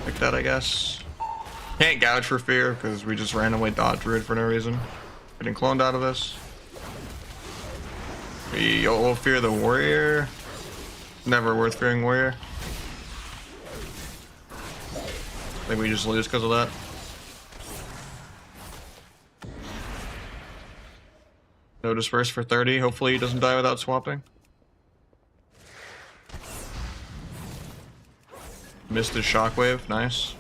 Like that, I guess. Can't gouge for fear because we just randomly dodged druid for no reason. Getting cloned out of this. We'll fear the warrior. Never worth fearing warrior. I think we just lose because of that. No disperse for 30. Hopefully he doesn't die without swapping. Missed his shockwave. Nice.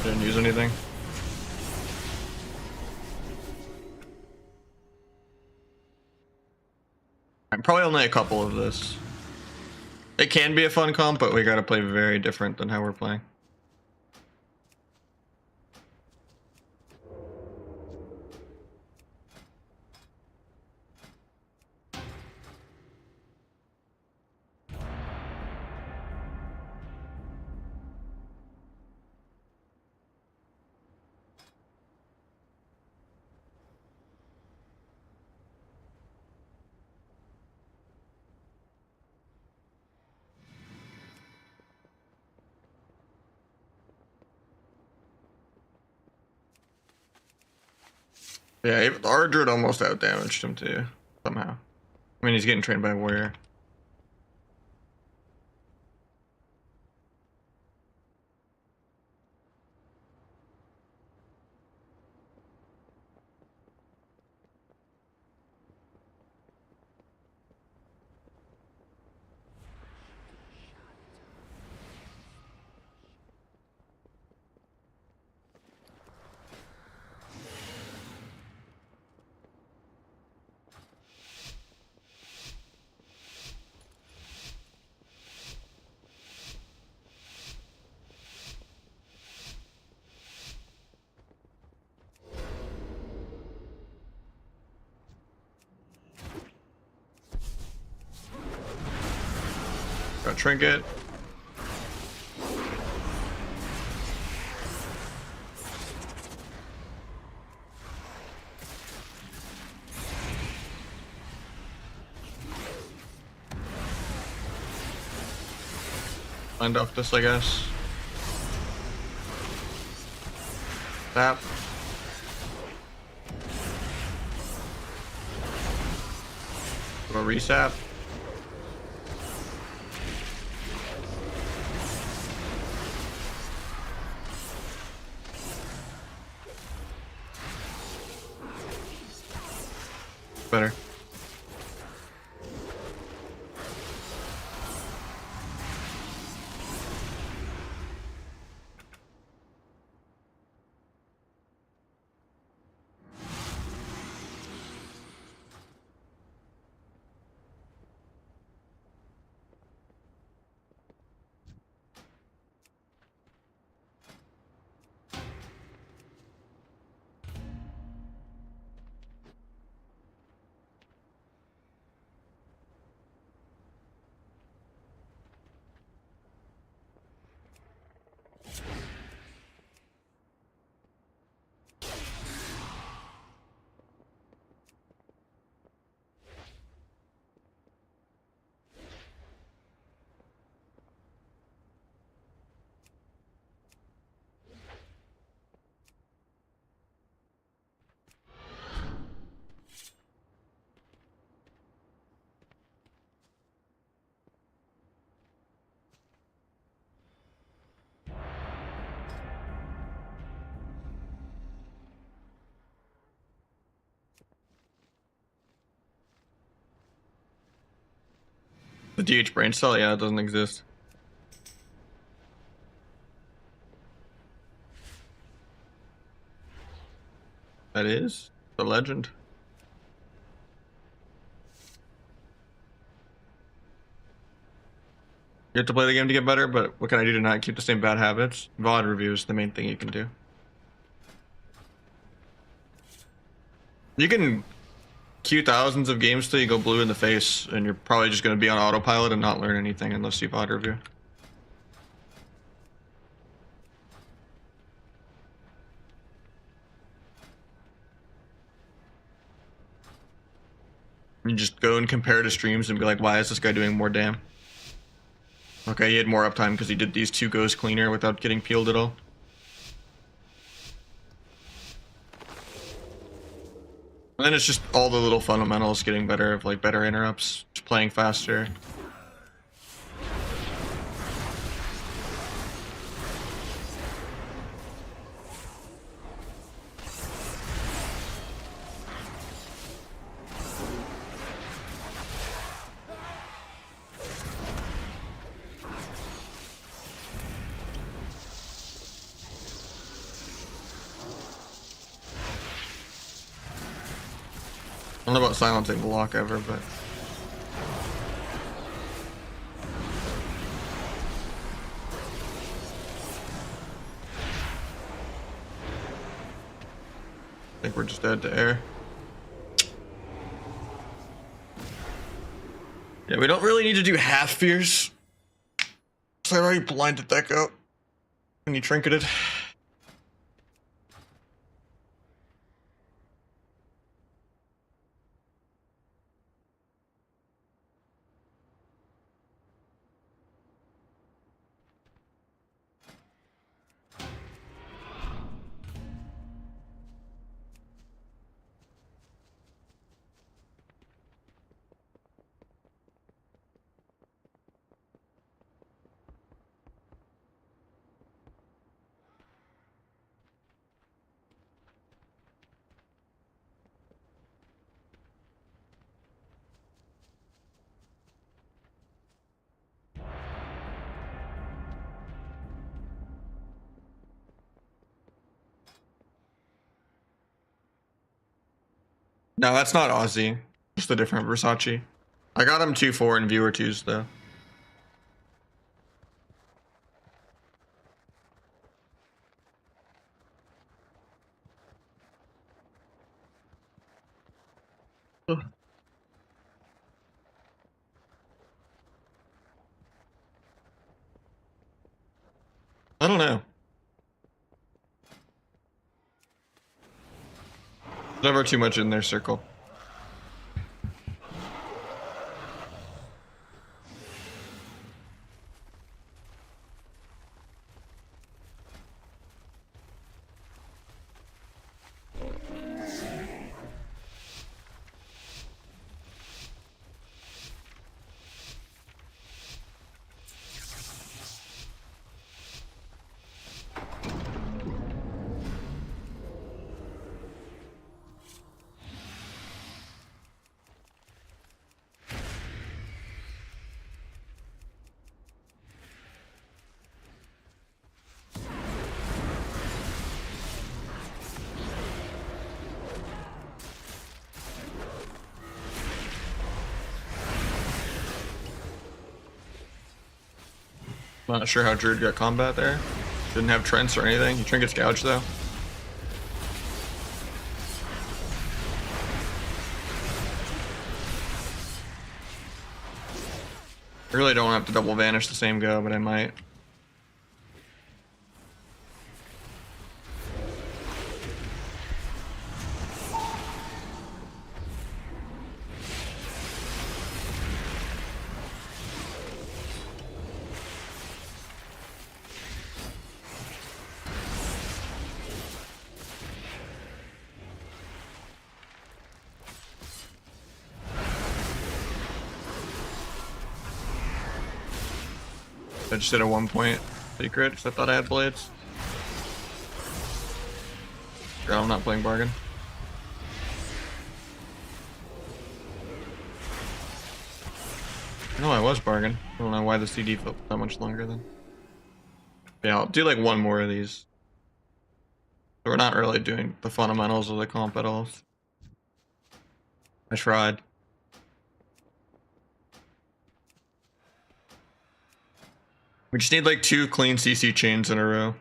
Didn't use anything. I'm probably only a couple of this. It can be a fun comp, but we gotta play very different than how we're playing. Yeah, our druid almost out damaged him too, somehow. I mean, he's getting trained by a warrior. Got trinket. Land off this, I guess. Tap. Go resap. Better. The DH brain cell, yeah, it doesn't exist. That is the legend. You have to play the game to get better, but what can I do to not keep the same bad habits? VOD review is the main thing you can do. You can queue thousands of games till you go blue in the face, and you're probably just going to be on autopilot and not learn anything unless you VOD review. You just go and compare to streams and be like, why is this guy doing more damn? Okay, he had more uptime because he did these 2 goes cleaner without getting peeled at all. And then it's just all the little fundamentals getting better, of like better interrupts, just playing faster. I don't know about silencing the lock ever, but I think we're just dead to air. Yeah, we don't really need to do half fears. So I already blinded that out when you trinketed. No, that's not Aussie. Just a different Versace. I got him 2-4 in viewer 2s though. I don't know. Never too much in their circle. Not sure how Druid got combat there. Didn't have Trents or anything. He trinkets gouge though. I really don't have to double vanish the same go, but I might. I just did a 1-point secret because I thought I had blades. Girl, I'm not playing bargain. No, I was bargain. I don't know why the CD felt that much longer then. Yeah, I'll do like one more of these. So we're not really doing the fundamentals of the comp at all. I tried. We just need like 2 clean CC chains in a row.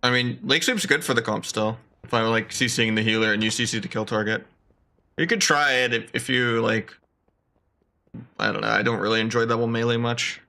I mean, Lake Sweep's good for the comp still. If I'm like CCing the healer and you CC the kill target. You could try it if you like, I don't know, I don't really enjoy double melee much.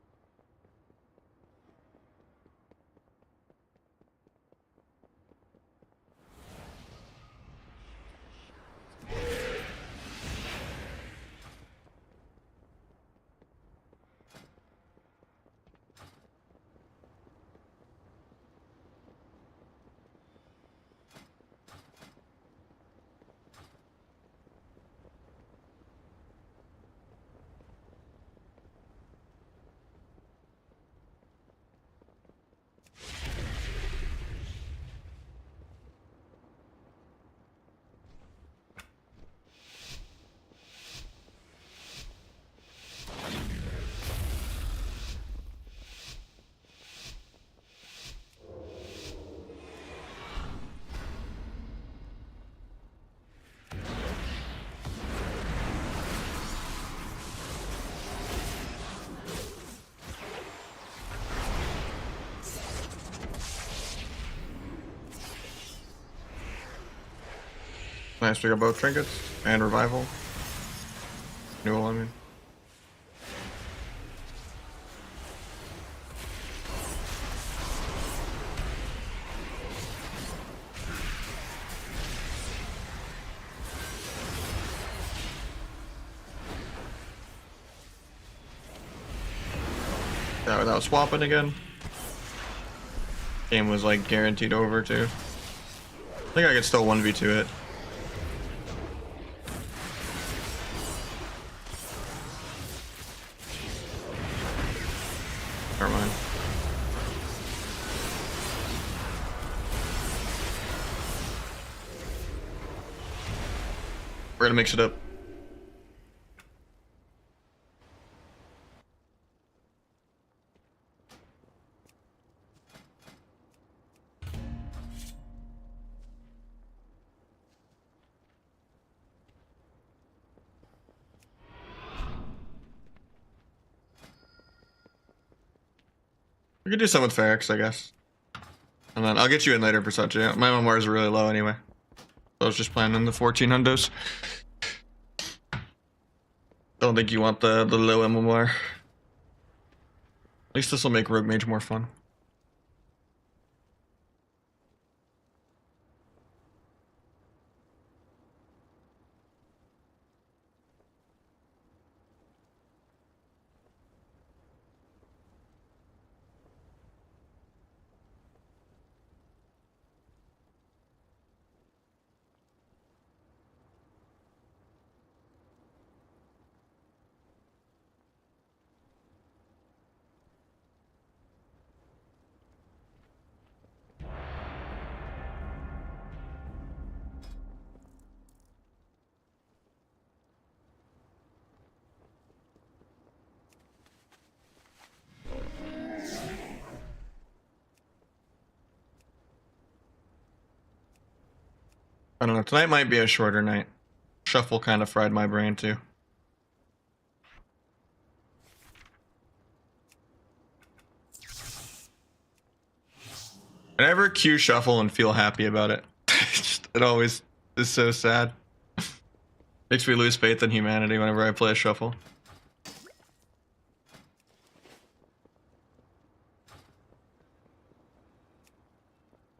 Nice, we got both trinkets and revival. Newell, I mean. Yeah, without swapping again. Game was like guaranteed over too. I think I could still 1v2 it. Never mind. We're gonna mix it up. We could do some with Ferrex, I guess. And then I'll get you in later, Versace. Yeah, my MMRs are really low anyway. So I was just planning the 14 hundos. Don't think you want the low MMR. At least this will make Rogue Mage more fun. I don't know, tonight might be a shorter night. Shuffle kind of fried my brain too. I never queue shuffle and feel happy about it. It always is so sad. Makes me lose faith in humanity whenever I play a shuffle.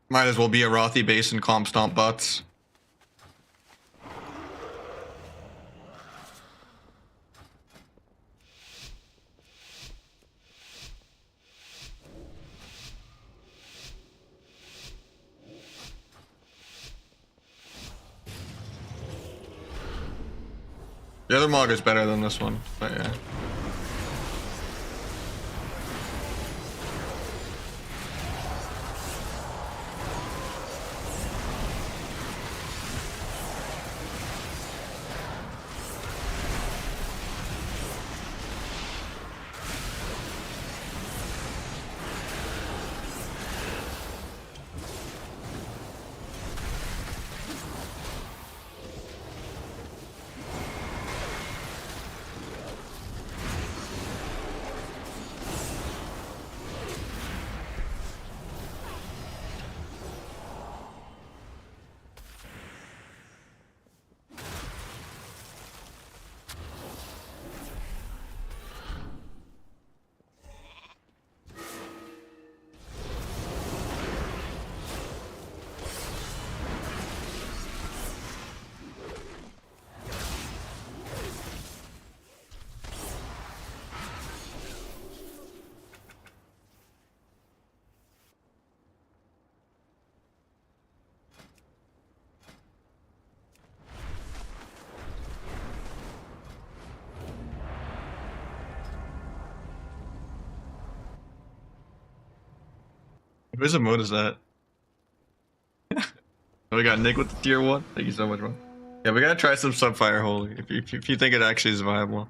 Might as well be a Rothy base and comp stomp butts. The other Mog is better than this one, but yeah. Whose emote is that? We got Nick with the tier 1. Thank you so much, bro. Yeah, we gotta try some Subfire Holy if you think it actually is viable.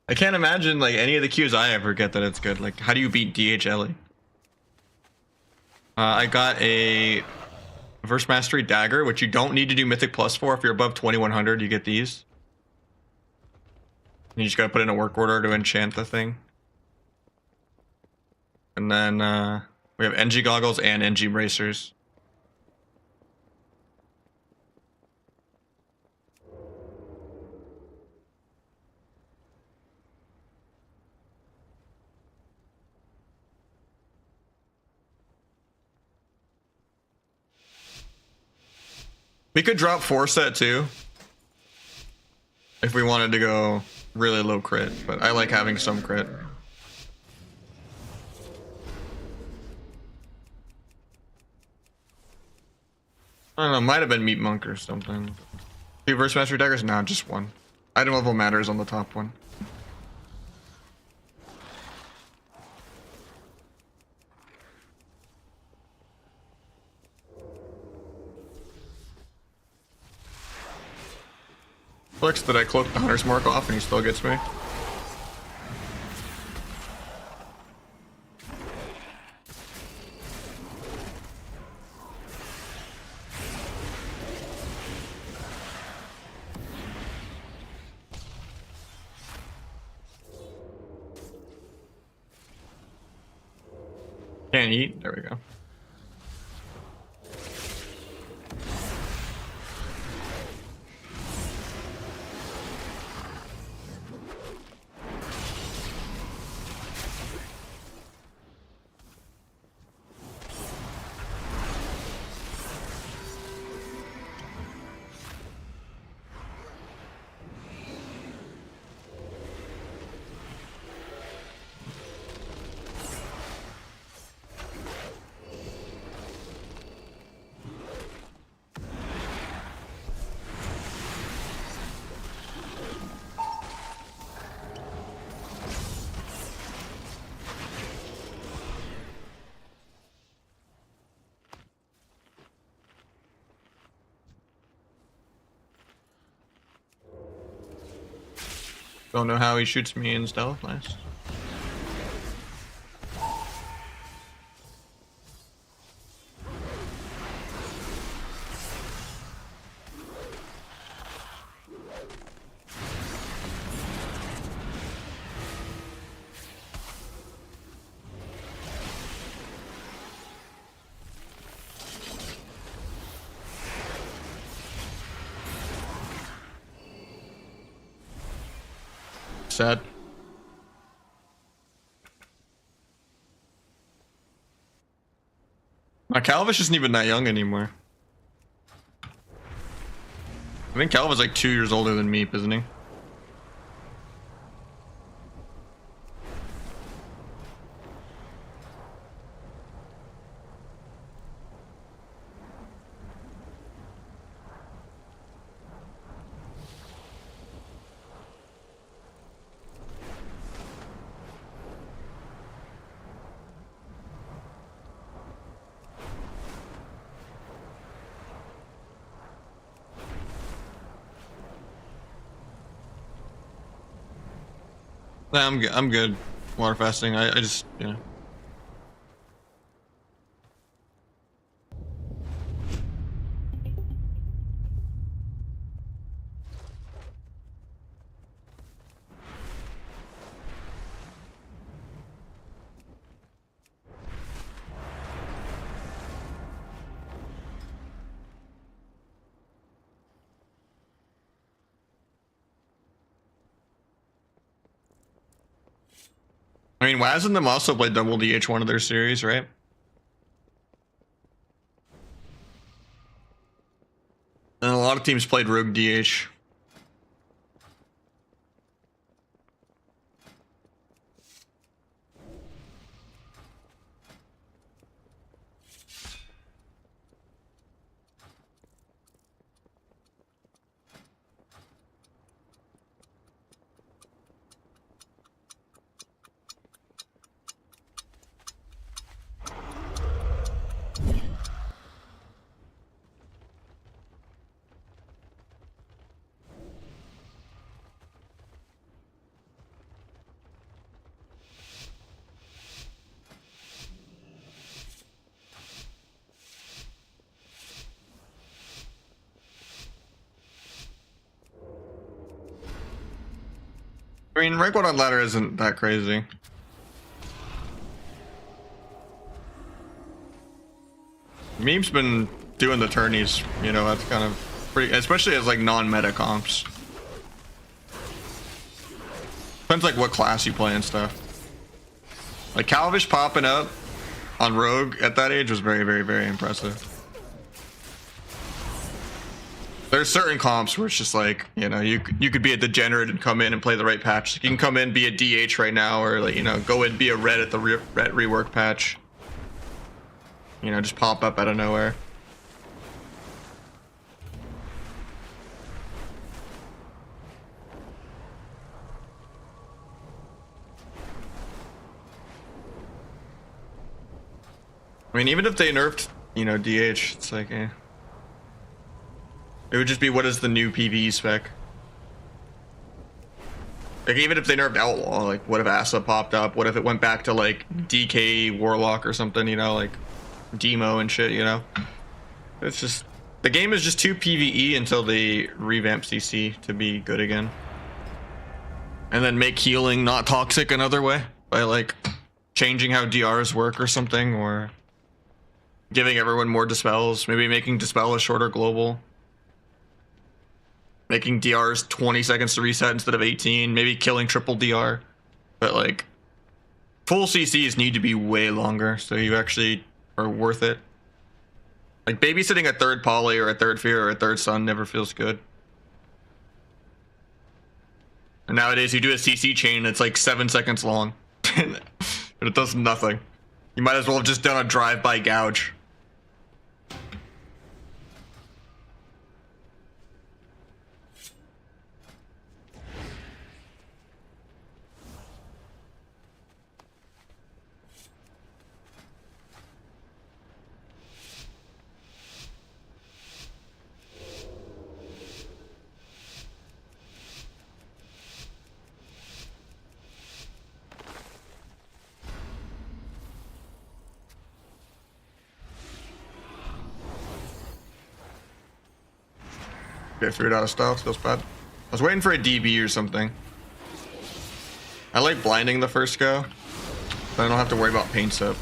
I can't imagine like any of the Qs I ever get that it's good. Like, how do you beat DHLE? I got a Verse Mastery Dagger, which you don't need to do Mythic Plus for. If you're above 2100, you get these. You just gotta put in a work order to enchant the thing. And then we have NG Goggles and NG Bracers. We could drop 4 set too. If we wanted to go really low crit, but I like having some crit. I don't know, might have been Meat Monk or something. 2 Verse Mastery Daggers? Nah, just 1. Item level matters on the top one. Flex that I cloak the Hunter's Mark off and he still gets me. Can't eat. There we go. Don't know how he shoots me in stealth. Nice. Sad. My Calvish isn't even that young anymore. I think Calva's like 2 years older than Meep, isn't he? Nah, I'm good. Water fasting. I just, you know. I mean, Waz and them also played double DH one of their series, right? And a lot of teams played Rogue DH. mean, rank 1 on ladder isn't that crazy. Meme's been doing the tourneys, you know, that's kind of pretty, especially as like non-meta comps. Depends like what class you play and stuff. Like Calvish popping up on Rogue at that age was very, very, very impressive. There's certain comps where it's just like, you know, you could be a degenerate and come in and play the right patch. Like you can come in, be a DH right now, or like, you know, go in, be a red at the red rework patch. You know, just pop up out of nowhere. I mean, even if they nerfed, you know, DH, it's like, eh. It would just be, what is the new PvE spec? Like, even if they nerfed Outlaw, like, what if Asa popped up? What if it went back to, like, DK Warlock or something, you know, like, Demo and shit, you know? It's just, the game is just too PvE until they revamp CC to be good again. And then make healing not toxic another way by, like, changing how DRs work or something, or giving everyone more dispels, maybe making dispel a shorter global. Making DRs 20 seconds to reset instead of 18, maybe killing triple DR. But like, full CCs need to be way longer, so you actually are worth it. Like babysitting a third poly or a third fear or a third sun never feels good. And nowadays you do a CC chain that's like 7 seconds long. And it does nothing. You might as well have just done a drive-by gouge. Get through it out of style, feels bad. I was waiting for a DB or something. I like blinding the first go, but I don't have to worry about paint sip.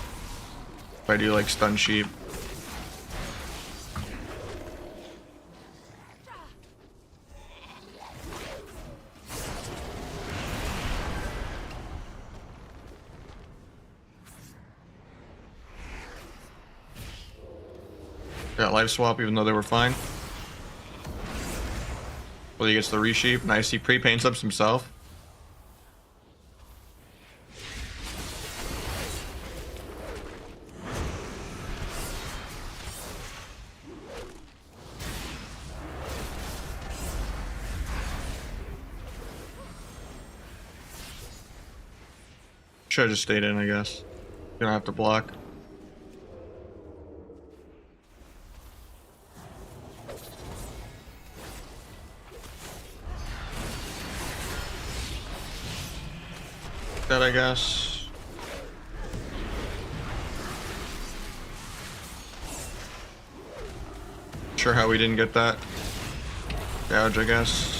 If I do like stun sheep. Got life swap even though they were fine. Well, he gets the resheep. Nice, he pre-paints ups himself. Should have just stayed in, I guess. You don't have to block. That, I guess. Sure how we didn't get that. Gouge, I guess.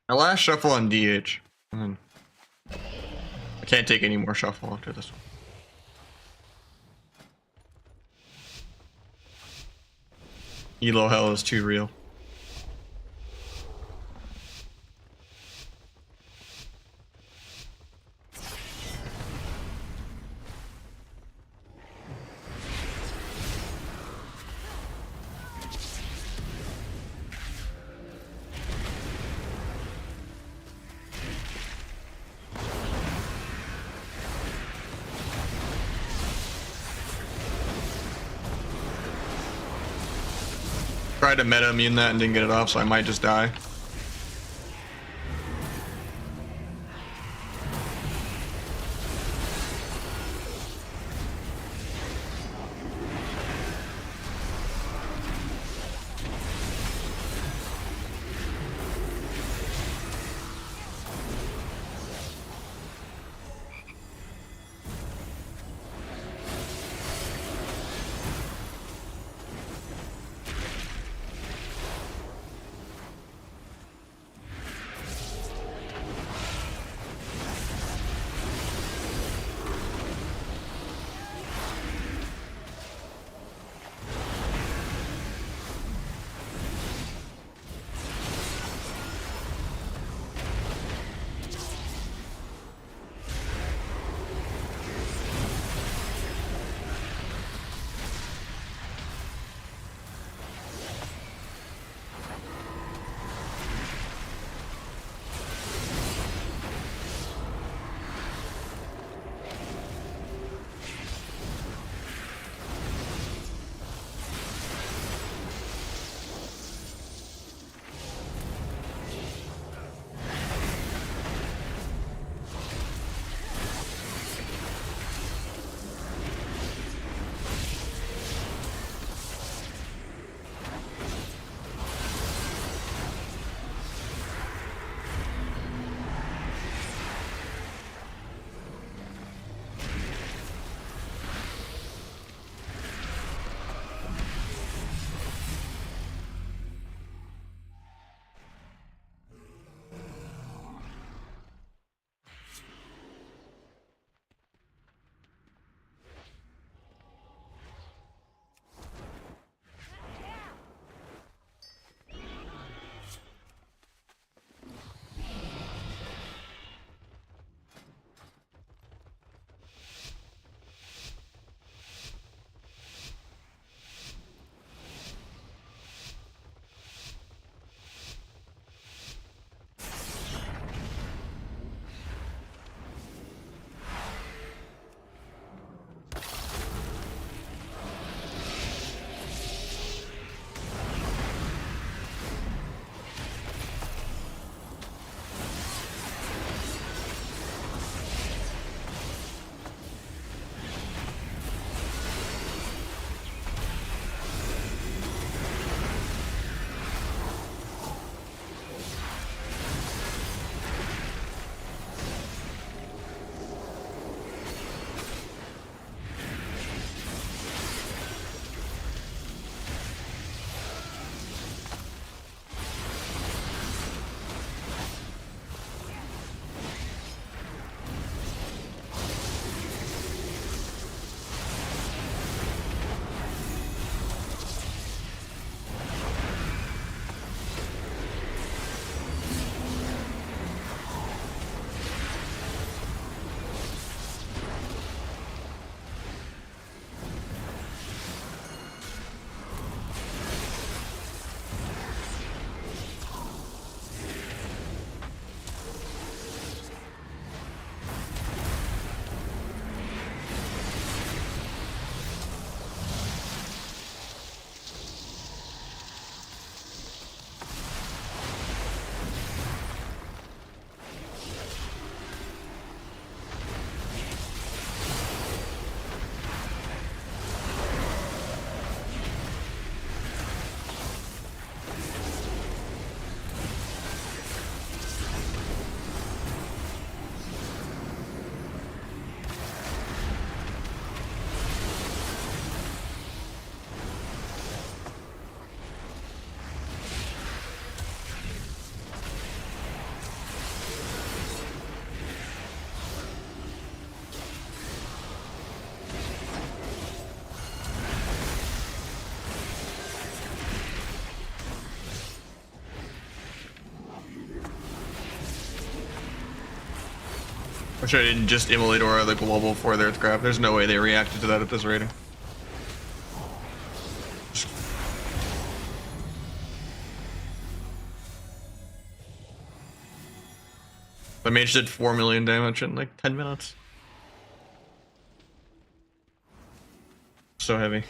My last shuffle on DH. I can't take any more shuffle after this one. Elo hell is too real. Tried to meta immune that and didn't get it off, so I might just die. Wish I didn't just immolate Aura the global for their grab. There's no way they reacted to that at this rating. The mage did 4 million damage in like 10 minutes. So heavy.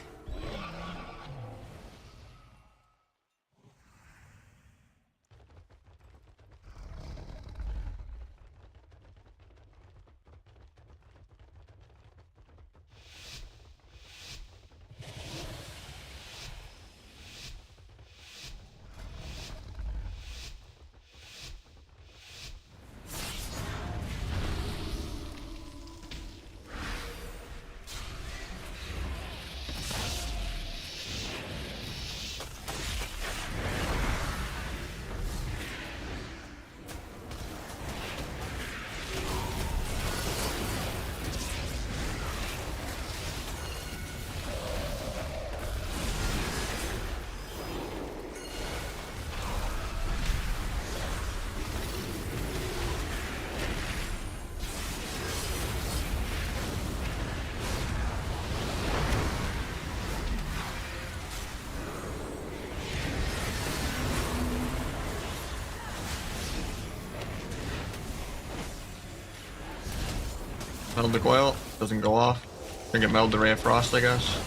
Meld the coil, doesn't go off. I think it melded the Ray of Frost, I guess.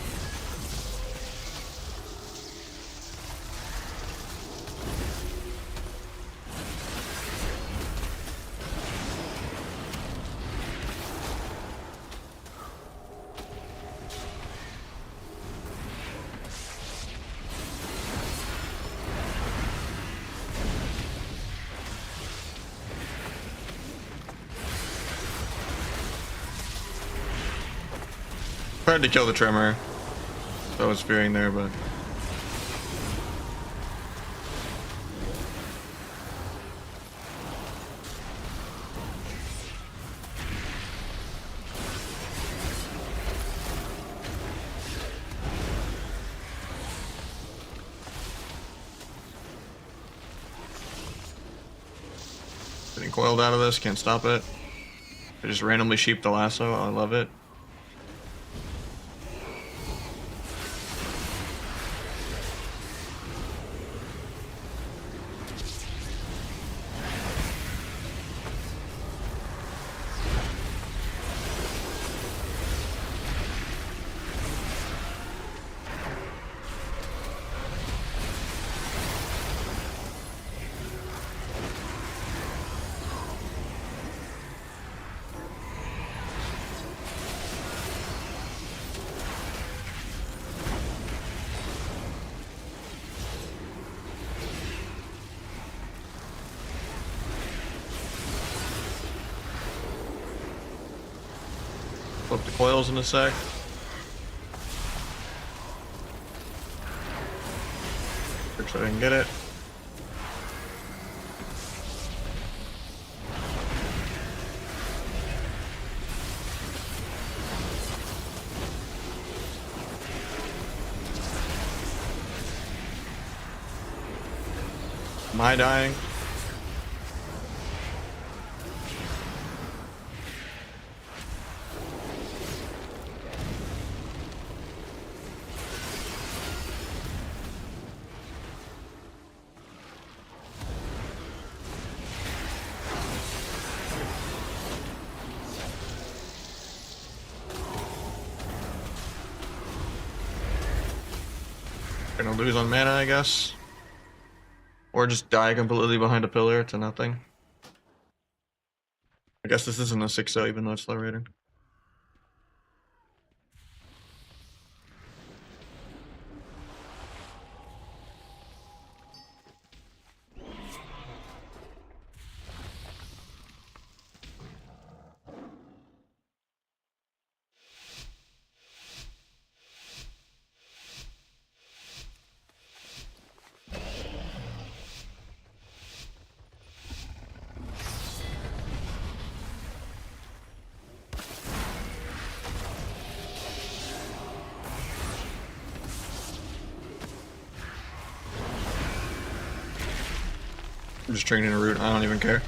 Tried to kill the Tremor, so I was fearing there, but getting coiled out of this, can't stop it. I just randomly sheep the lasso, I love it. Flip the coils in a sec. Make sure I didn't get it. Am I dying? Gonna lose on mana, I guess. Or just die completely behind a pillar to nothing. I guess this isn't a 6-0 even though it's low rating. I'm just training a root, I don't even care.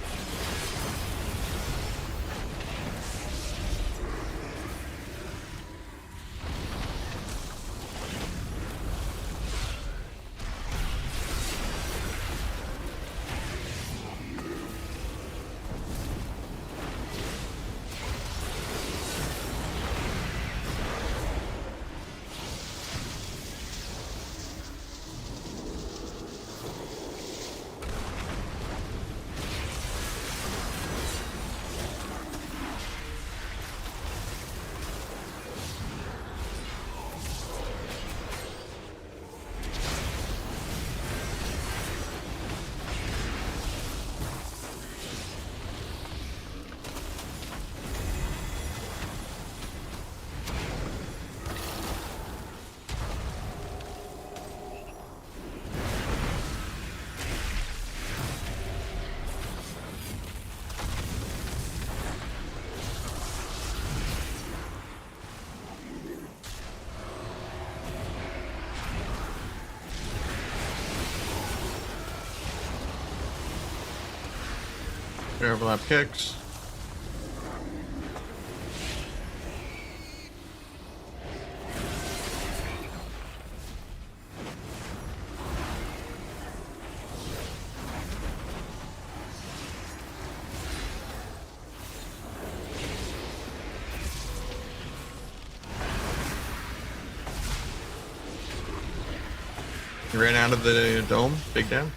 Overlap kicks. You ran out of the dome, big down.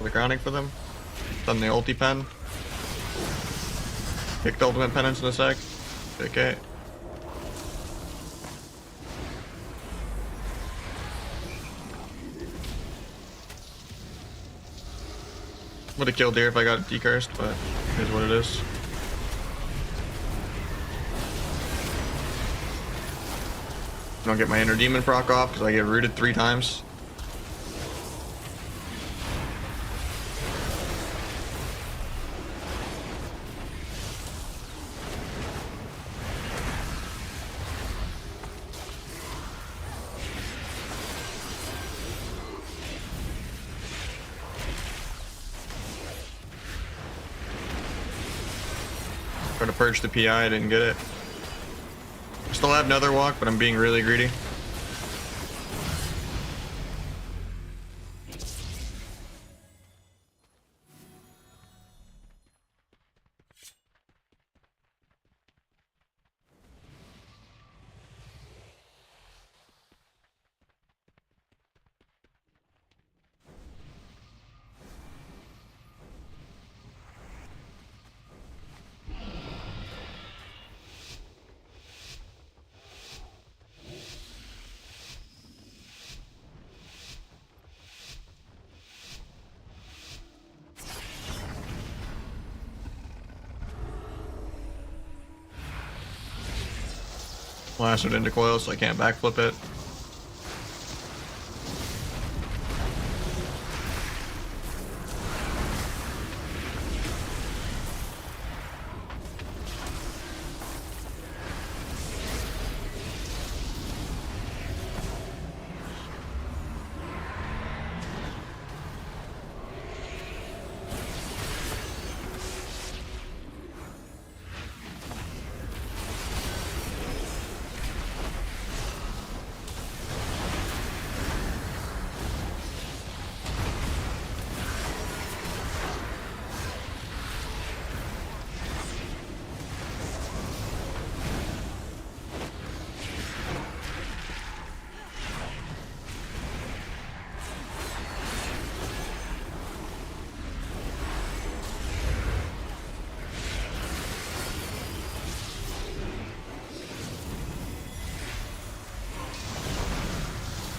The grounding for them. Done the ulti pen. Kicked ultimate penance in a sec. Okay. Would have killed here if I got decursed, but here's what it is. I don't get my inner demon proc off because I get rooted 3 times. Trying to purge the PI, I didn't get it. I still have another walk, but I'm being really greedy. Lashed it into coil, so I can't backflip it.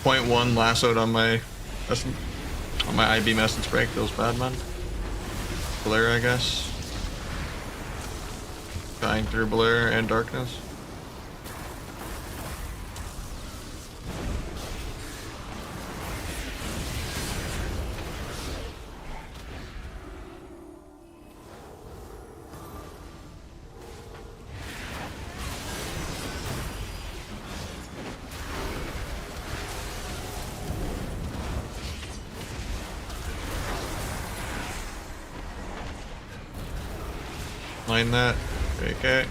.1 lassoed on my I-beam essence break. Feels bad, man. Blur, I guess. Dying through blur and darkness. Line that. Okay.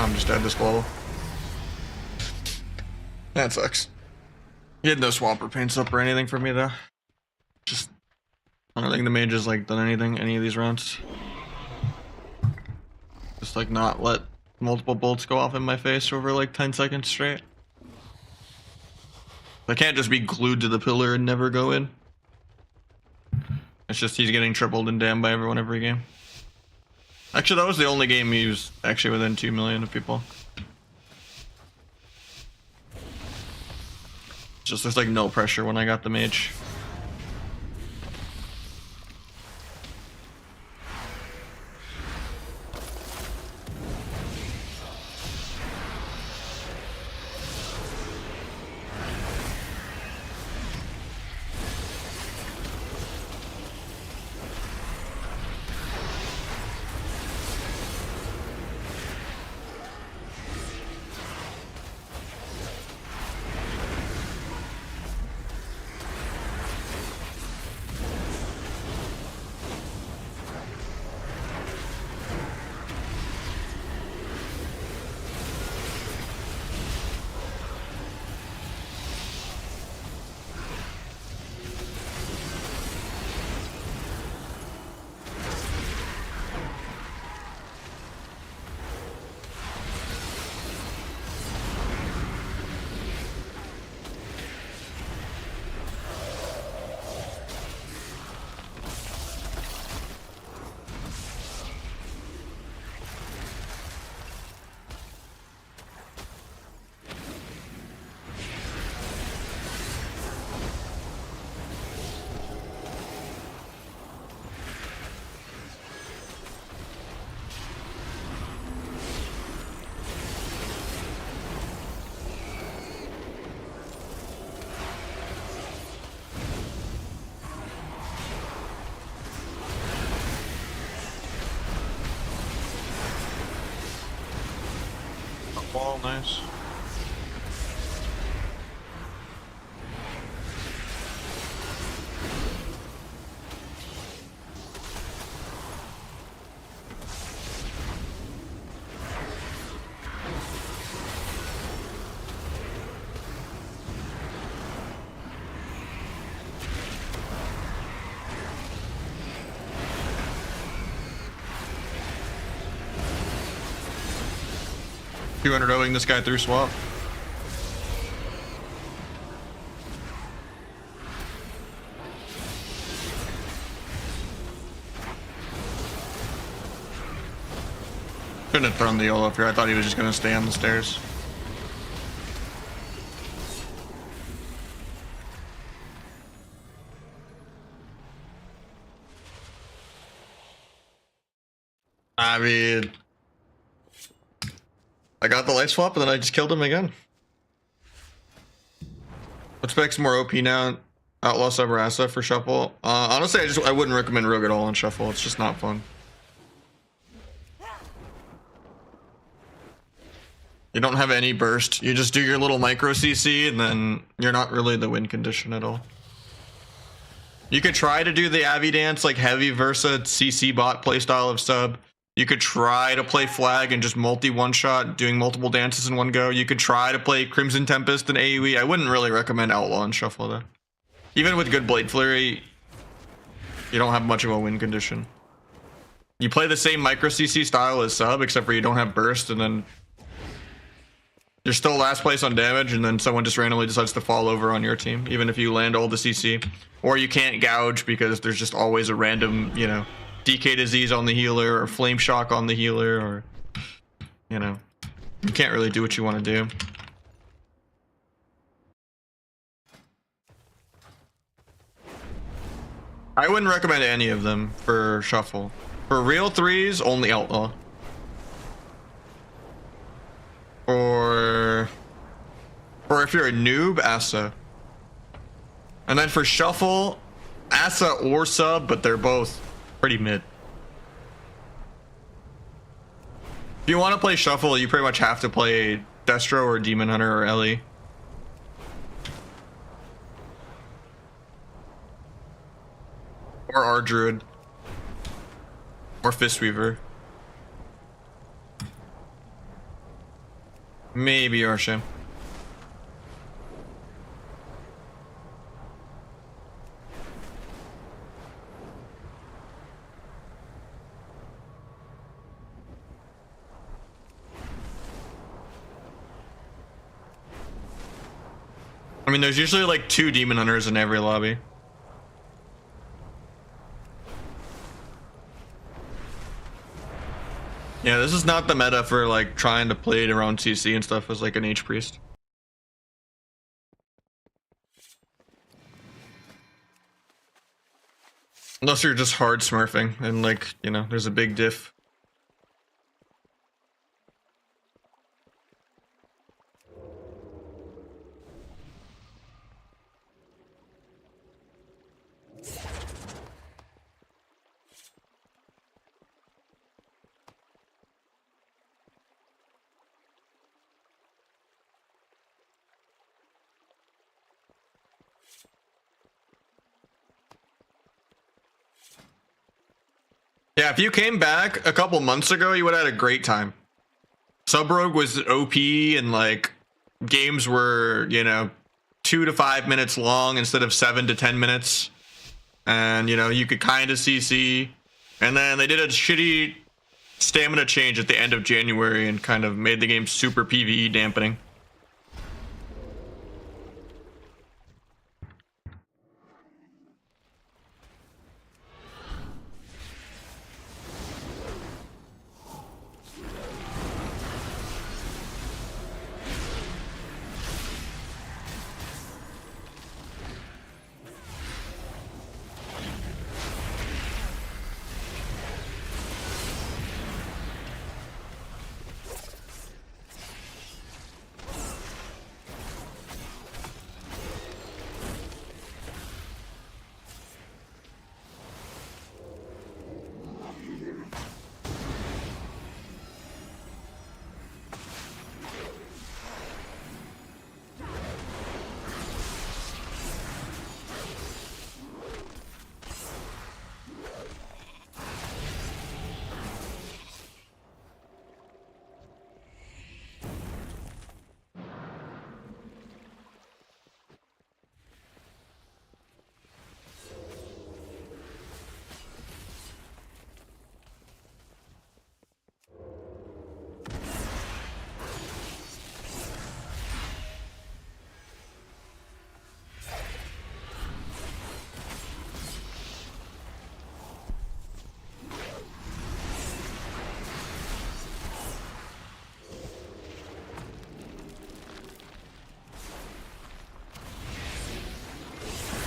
I'm just dead this global. That sucks. He had no swamper paints up or anything for me though. Just, I don't think the mage has like done anything any of these rounds. Just like not let multiple bolts go off in my face over like 10 seconds straight. I can't just be glued to the pillar and never go in. It's just he's getting tripled and damned by everyone every game. Actually, that was the only game he was actually within 2 million of people. Just there's like no pressure when I got the mage. Wall, nice. $200 this guy through swap. Shouldn't have thrown the YOLO up here. I thought he was just gonna stay on the stairs. I mean, I got the light swap and then I just killed him again. What spec's more OP now? Outlaw Subarasa for shuffle. Honestly, I wouldn't recommend Rogue at all on shuffle. It's just not fun. You don't have any burst. You just do your little micro CC and then you're not really the win condition at all. You could try to do the Avi dance like heavy Versa CC bot playstyle of sub. You could try to play flag and just multi one shot, doing multiple dances in one go. You could try to play Crimson Tempest and AoE. I wouldn't really recommend Outlaw and Shuffle though. Even with good Blade Flurry, you don't have much of a win condition. You play the same micro CC style as sub, except for you don't have burst, and then you're still last place on damage, and then someone just randomly decides to fall over on your team, even if you land all the CC. Or you can't gouge because there's just always a random, you know, DK disease on the healer, or flame shock on the healer, or, you know, you can't really do what you want to do. I wouldn't recommend any of them for shuffle. For real threes, only Outlaw. Or if you're a noob, Asa. And then for shuffle, Asa or sub, but they're both pretty mid. If you want to play shuffle, you pretty much have to play Destro or Demon Hunter or Ellie. Or Ardruid. Or Fistweaver. Maybe Arshan. I mean, there's usually like 2 demon hunters in every lobby. Yeah, this is not the meta for like trying to play it around CC and stuff as like an H priest. Unless you're just hard smurfing and like, you know, there's a big diff. Yeah, if you came back a couple months ago, you would have had a great time. Sub Rogue was OP and like games were, you know, 2 to 5 minutes long instead of 7 to 10 minutes. And, you know, you could kind of CC. And then they did a shitty stamina change at the end of January and kind of made the game super PvE dampening.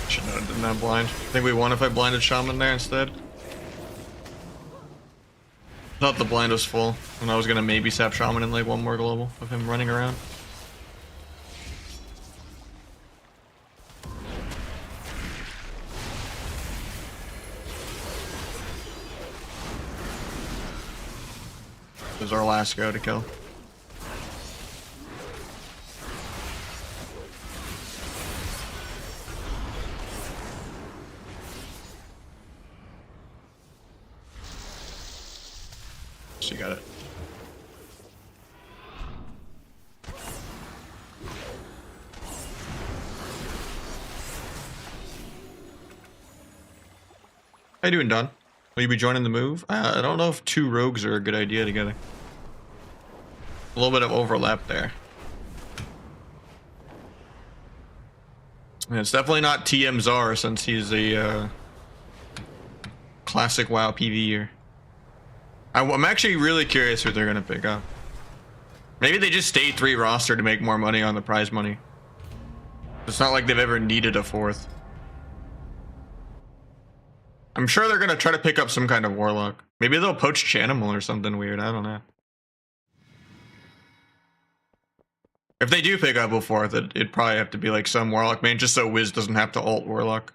Should have done that blind. I think we won if I blinded Shaman there instead. Thought the blind was full, and I was gonna maybe sap Shaman in like one more global of him running around. This is our last go to kill. She got it. How you doing, Don? Will you be joining the move? I don't know if 2 rogues are a good idea together. A little bit of overlap there. And it's definitely not TM Czar since he's a classic WoW PvEer. I'm actually really curious who they're gonna pick up. Maybe they just stayed 3 roster to make more money on the prize money. It's not like they've ever needed a 4th. I'm sure they're gonna try to pick up some kind of warlock. Maybe they'll poach Chanimal or something weird, I don't know. If they do pick up a 4th, it'd probably have to be like some warlock main, just so Wiz doesn't have to ult warlock.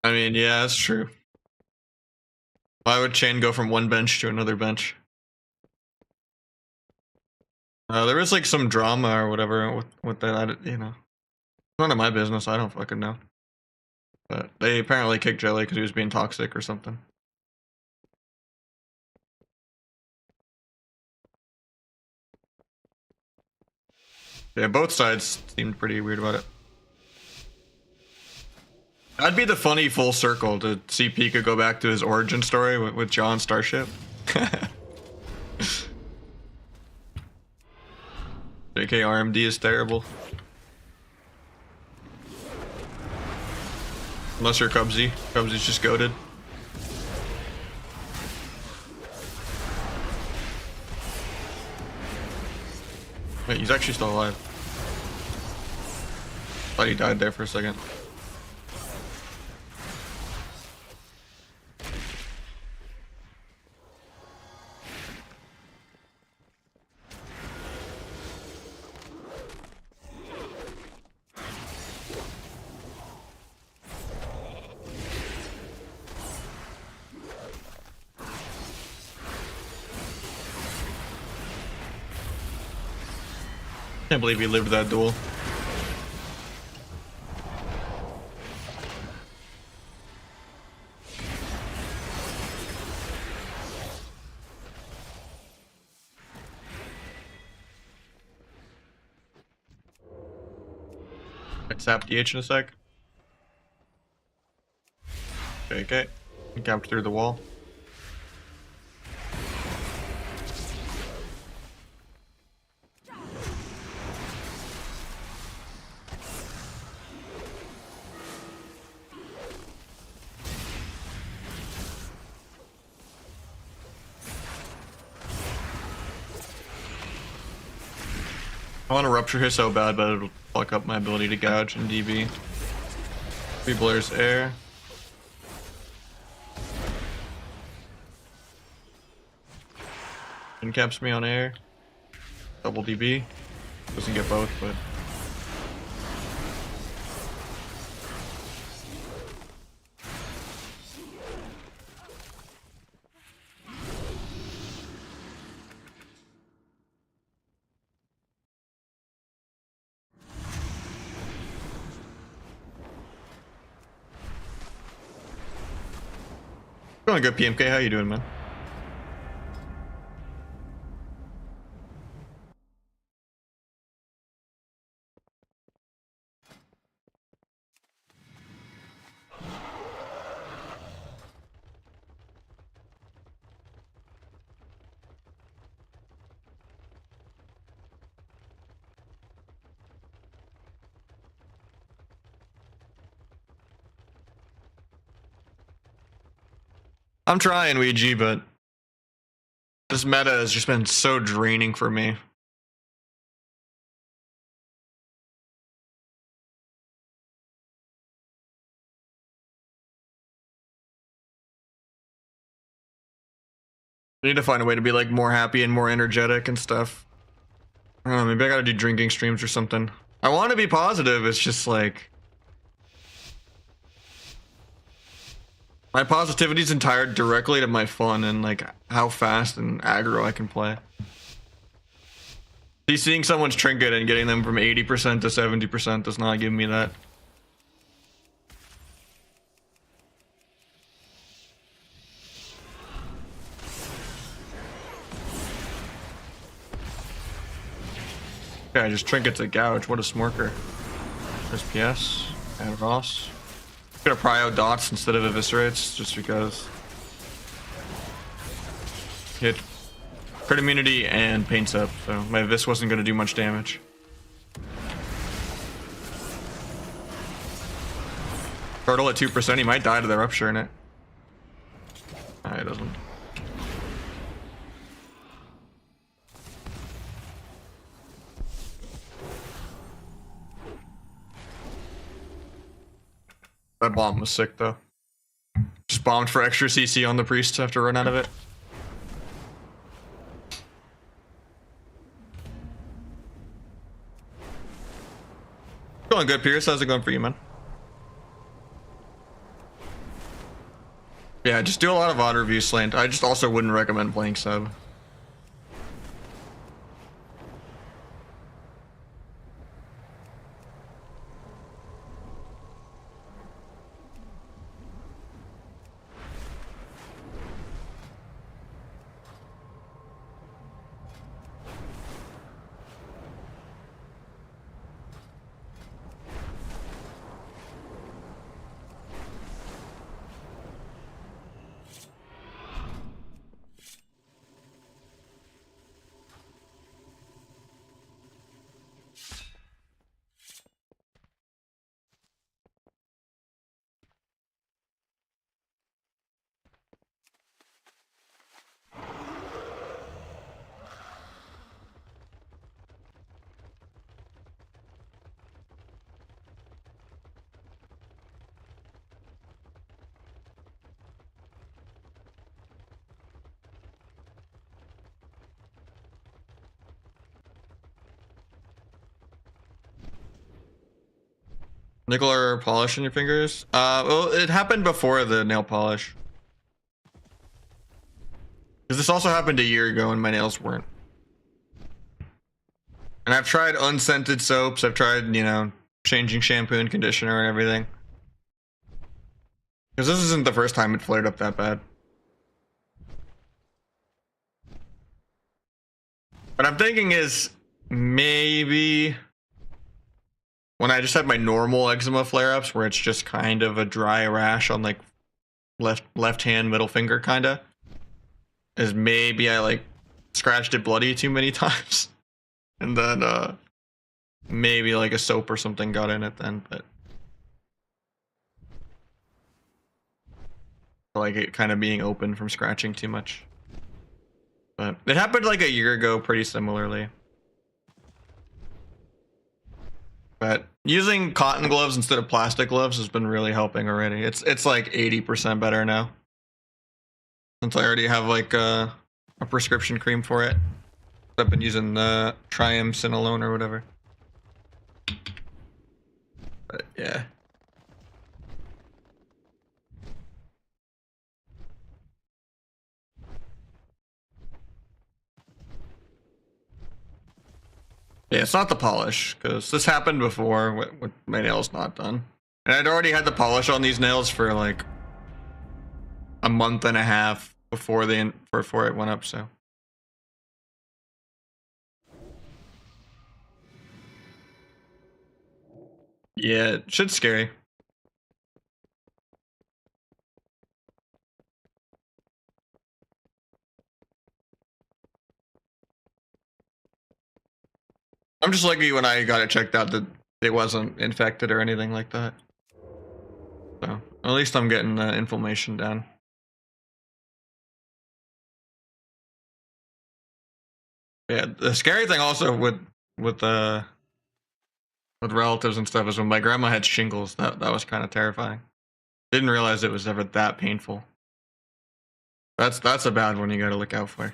I mean, yeah, that's true. Why would Chain go from one bench to another bench? There was like some drama or whatever with that, you know. None of my business. I don't fucking know. But they apparently kicked Jelly because he was being toxic or something. Yeah, both sides seemed pretty weird about it. That'd be the funny full circle to see Pika go back to his origin story with John Starship. JK RMD is terrible. Unless you're Cubsy. Cubsy's just goated. Wait, he's actually still alive. Thought he died there for a second. Can't believe he lived that duel. I sap DH in a sec. Okay. He capped through the wall. I want to rupture here so bad, but it'll fuck up my ability to gouge in DB. Three Blair's air. Incaps me on air. Double DB. Doesn't get both, but. Going good, PMK. How you doing, man? I'm trying, Ouija, but this meta has just been so draining for me. I need to find a way to be like more happy and more energetic and stuff. I don't know, maybe I gotta do drinking streams or something. I want to be positive, it's just like my positivity is tied directly to my fun and like how fast and aggro I can play. See, seeing someone's trinket and getting them from 80% to 70% does not give me that. Okay, I just trinkets at gouge. What a smorker. There's PS and Ross. I'm gonna prio dots instead of eviscerates just because. Hit crit immunity and paints up, so my vis wasn't gonna do much damage. Turtle at 2%, he might die to the rupture in it. Nah, he doesn't. That bomb was sick though. Just bombed for extra CC on the priest to have to run out of it. Going good, Pierce. How's it going for you, man? Yeah, just do a lot of odd review slant. I just also wouldn't recommend playing sub. Nickel or polish in your fingers? Well, it happened before the nail polish. Because this also happened a year ago and my nails weren't. And I've tried unscented soaps. I've tried, you know, changing shampoo and conditioner and everything. Because this isn't the first time it flared up that bad. What I'm thinking is maybe when I just have my normal eczema flare-ups where it's just kind of a dry rash on like left hand middle finger kinda, is maybe I like scratched it bloody too many times. And then maybe like a soap or something got in it then, but like it kind of being open from scratching too much. But it happened like a year ago pretty similarly. But using cotton gloves instead of plastic gloves has been really helping already. It's like 80% better now. Since I already have like a prescription cream for it. I've been using the triamcinolone or whatever. But yeah. Yeah, it's not the polish, because this happened before with my nails not done. And I'd already had the polish on these nails for like a month and a half before it went up, so. Yeah, shit's scary. I'm just lucky when I got it checked out that it wasn't infected or anything like that. So at least I'm getting the inflammation down. Yeah, the scary thing also with relatives and stuff is when my grandma had shingles. That was kind of terrifying. Didn't realize it was ever that painful. That's a bad one you got to look out for.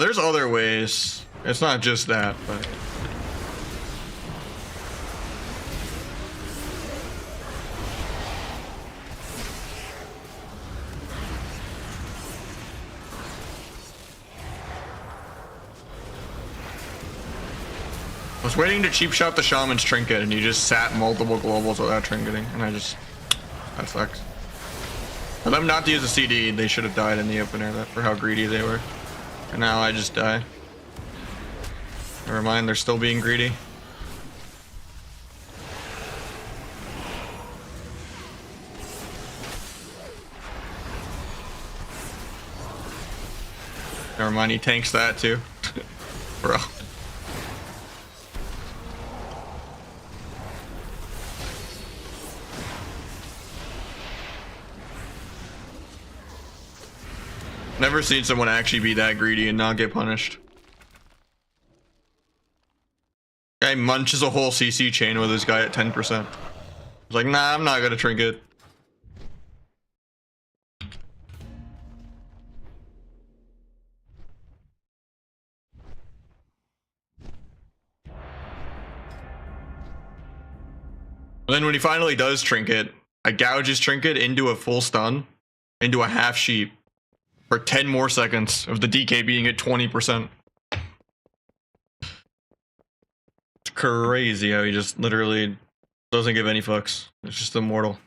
There's other ways. It's not just that, but. I was waiting to cheap shot the shaman's trinket and you just sat multiple globals without trinketing, and that sucks. For them not to use a CD, they should have died in the opener for how greedy they were. And now I just die. Never mind, they're still being greedy. Never mind, he tanks that too. Bro. Never seen someone actually be that greedy and not get punished. Guy munches a whole CC chain with this guy at 10%. He's like, nah, I'm not gonna trinket. And then when he finally does trinket, I gouge his trinket into a full stun, into a half sheep, for 10 more seconds of the DK being at 20%. It's crazy how he just literally doesn't give any fucks. It's just immortal.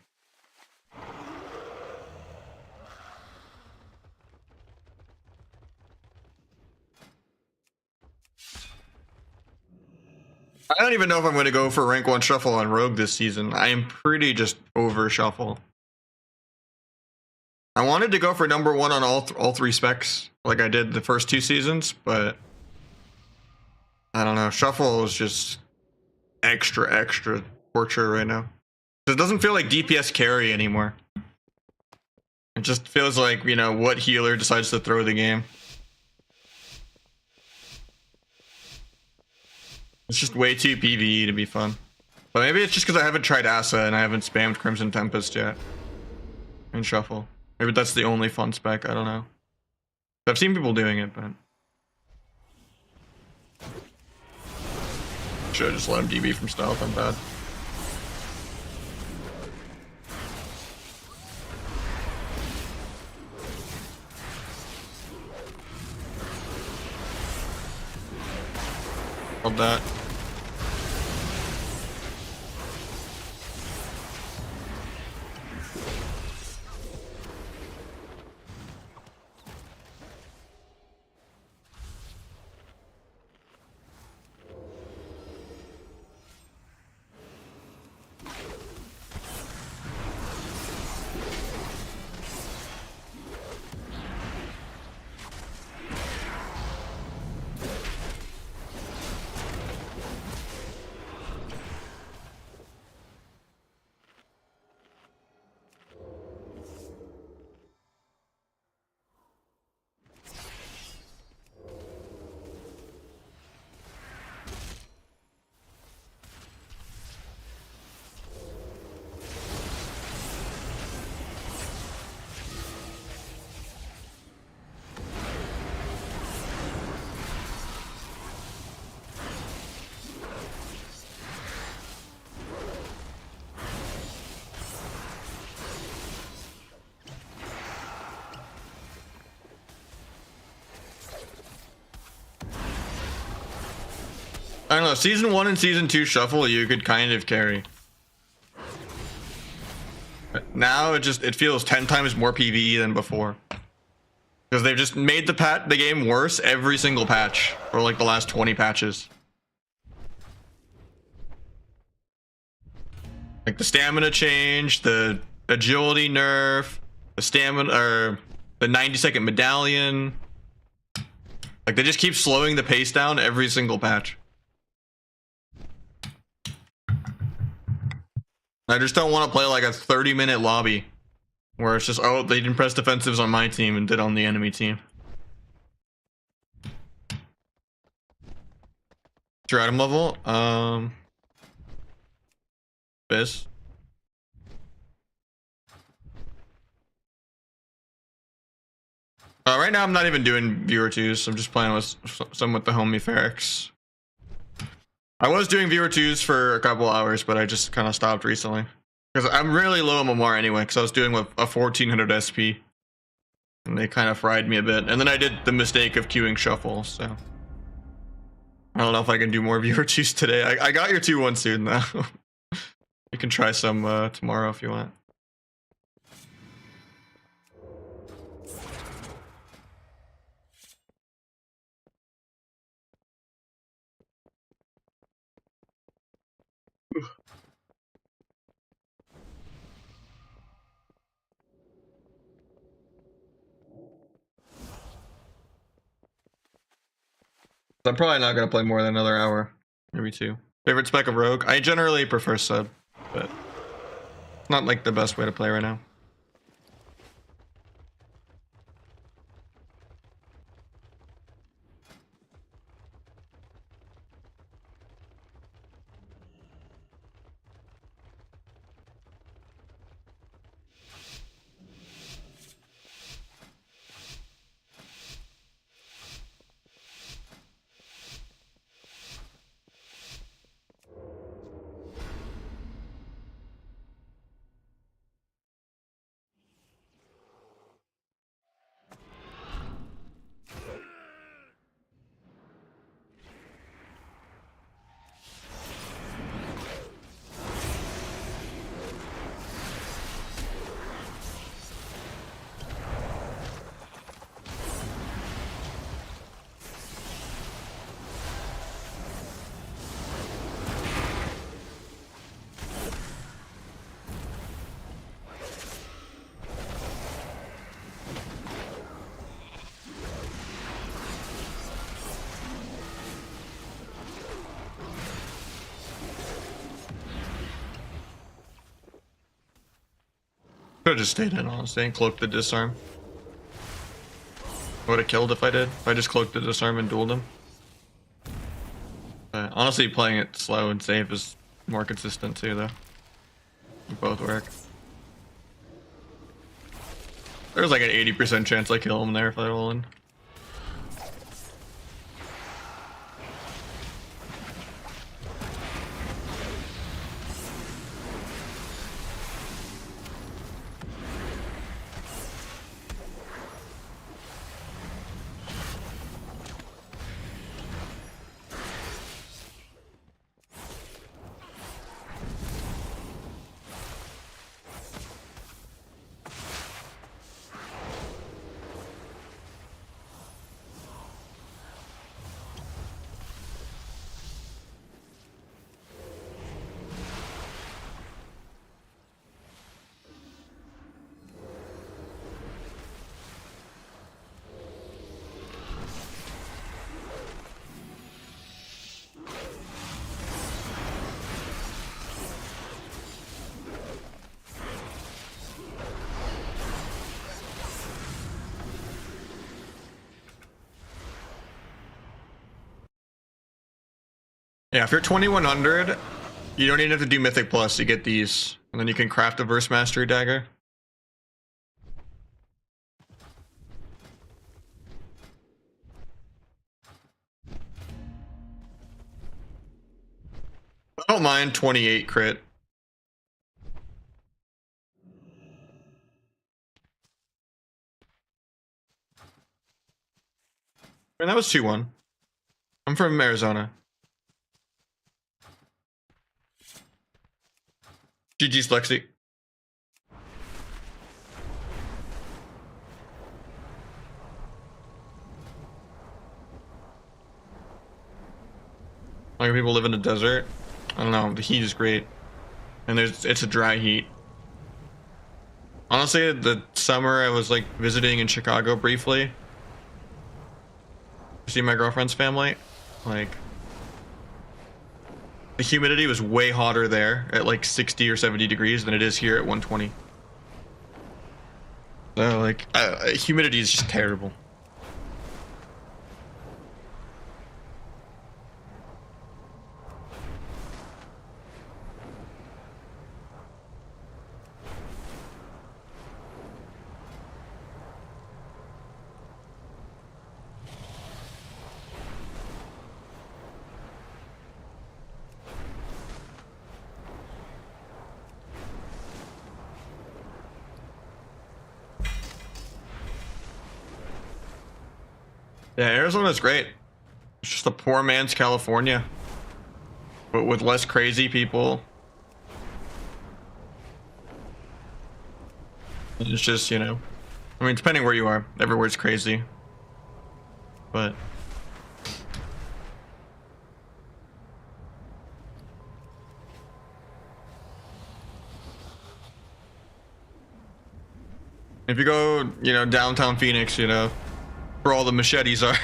I don't even know if I'm going to go for rank 1 shuffle on Rogue this season. I am pretty just over shuffle. I wanted to go for number 1 on all 3 specs, like I did the first 2 seasons, but I don't know. Shuffle is just extra torture right now. It doesn't feel like DPS carry anymore. It just feels like, you know, what healer decides to throw the game. It's just way too PvE to be fun. But maybe it's just because I haven't tried Asa and I haven't spammed Crimson Tempest yet. And Shuffle. Maybe that's the only fun spec, I don't know. I've seen people doing it, but... Should've just let him DB from stealth, I'm bad. Hold that. I don't know, season 1 and season 2 Shuffle you could kind of carry. But now it feels 10 times more PvE than before. Because they've just made the game worse every single patch for like the last 20 patches. Like the stamina change, the agility nerf, the stamina or the 90-second medallion. Like they just keep slowing the pace down every single patch. I just don't want to play like a 30-minute lobby where it's just, oh, they didn't press defensives on my team and did on the enemy team. What's your item level? Biz. Right now I'm not even doing viewer 2s. I'm just playing with some with the homie Ferrex. I was doing viewer 2s for a couple hours, but I just kind of stopped recently. Because I'm really low MMR anyway, because I was doing with a 1400 SP. And they kind of fried me a bit. And then I did the mistake of queuing Shuffle, so... I don't know if I can do more viewer 2s today. I got your 2-1 soon, though. You can try some tomorrow if you want. I'm probably not gonna play more than another hour, maybe 2. Favorite spec of Rogue? I generally prefer sub, but it's not like the best way to play right now. Could've just stayed in, honestly, and cloaked the disarm. I would've killed if I did. If I just cloaked the disarm and dueled him. Honestly, playing it slow and safe is more consistent too, though. They both work. There's like an 80% chance I kill him there if I roll in. Yeah, if you're 2100, you don't even have to do Mythic Plus to get these, and then you can craft a Verse Mastery dagger. I don't mind 28 crit. I mean, that was 2-1. I'm from Arizona. GG's Lexi. Like people live in the desert. I don't know. The heat is great, and it's a dry heat. Honestly, the summer I was like visiting in Chicago briefly to see my girlfriend's family. Like the humidity was way hotter there at like 60 or 70 degrees than it is here at 120. So like humidity is just terrible. Yeah, Arizona's great. It's just a poor man's California, but with less crazy people. It's just, you know, I mean, depending where you are, everywhere's crazy. But if you go, you know, downtown Phoenix, you know, where all the machetes are.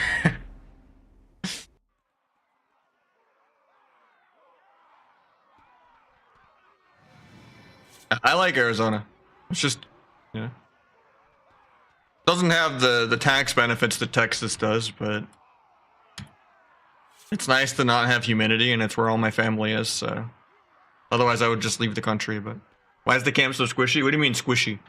I like Arizona. It's just, you know, doesn't have the tax benefits that Texas does, but it's nice to not have humidity, and it's where all my family is. So otherwise, I would just leave the country. But why is the camp so squishy? What do you mean squishy?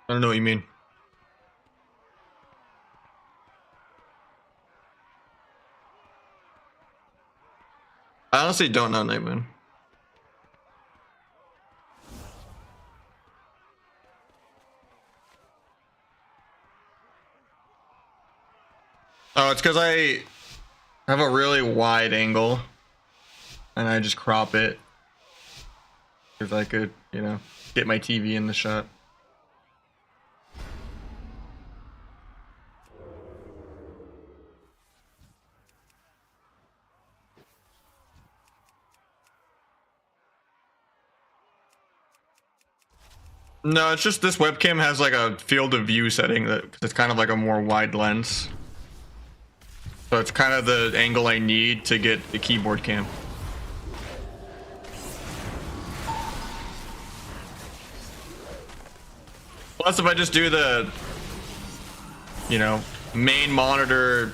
I don't know what you mean. I honestly don't know, Nightman. Oh, it's because I have a really wide angle, and I just crop it because I could, you know, get my TV in the shot. No, it's just this webcam has like a field of view setting that it's kind of like a more wide lens. So it's kind of the angle I need to get the keyboard cam. Plus, if I just do the you know, main monitor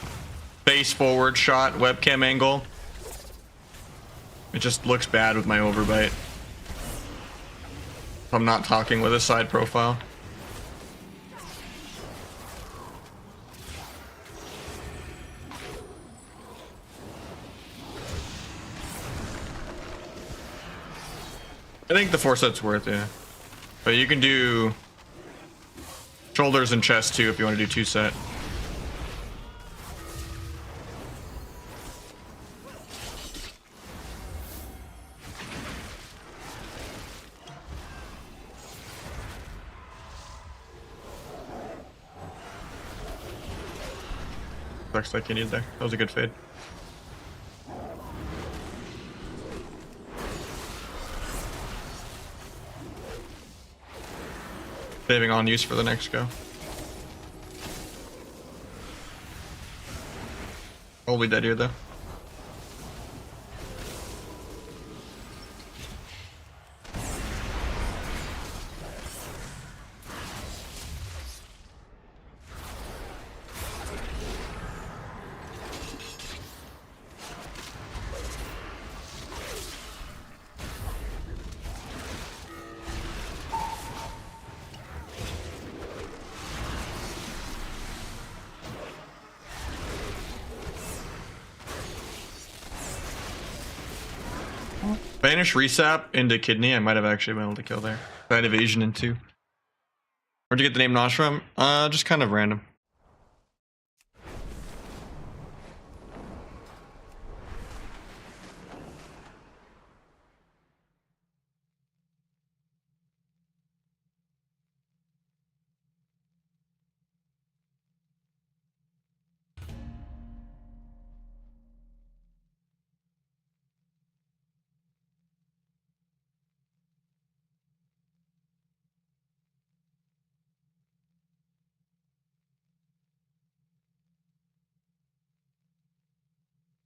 face forward shot webcam angle. It just looks bad with my overbite. If I'm not talking with a side profile. I think the 4 set's worth it. But you can do shoulders and chest too if you want to do 2 set. Looks like you need there. That was a good fade. Saving on use for the next go. Probably dead here though. Banish resap into kidney. I might have actually been able to kill there. If I had evasion in 2. Where'd you get the name Nosh from? Just kind of random.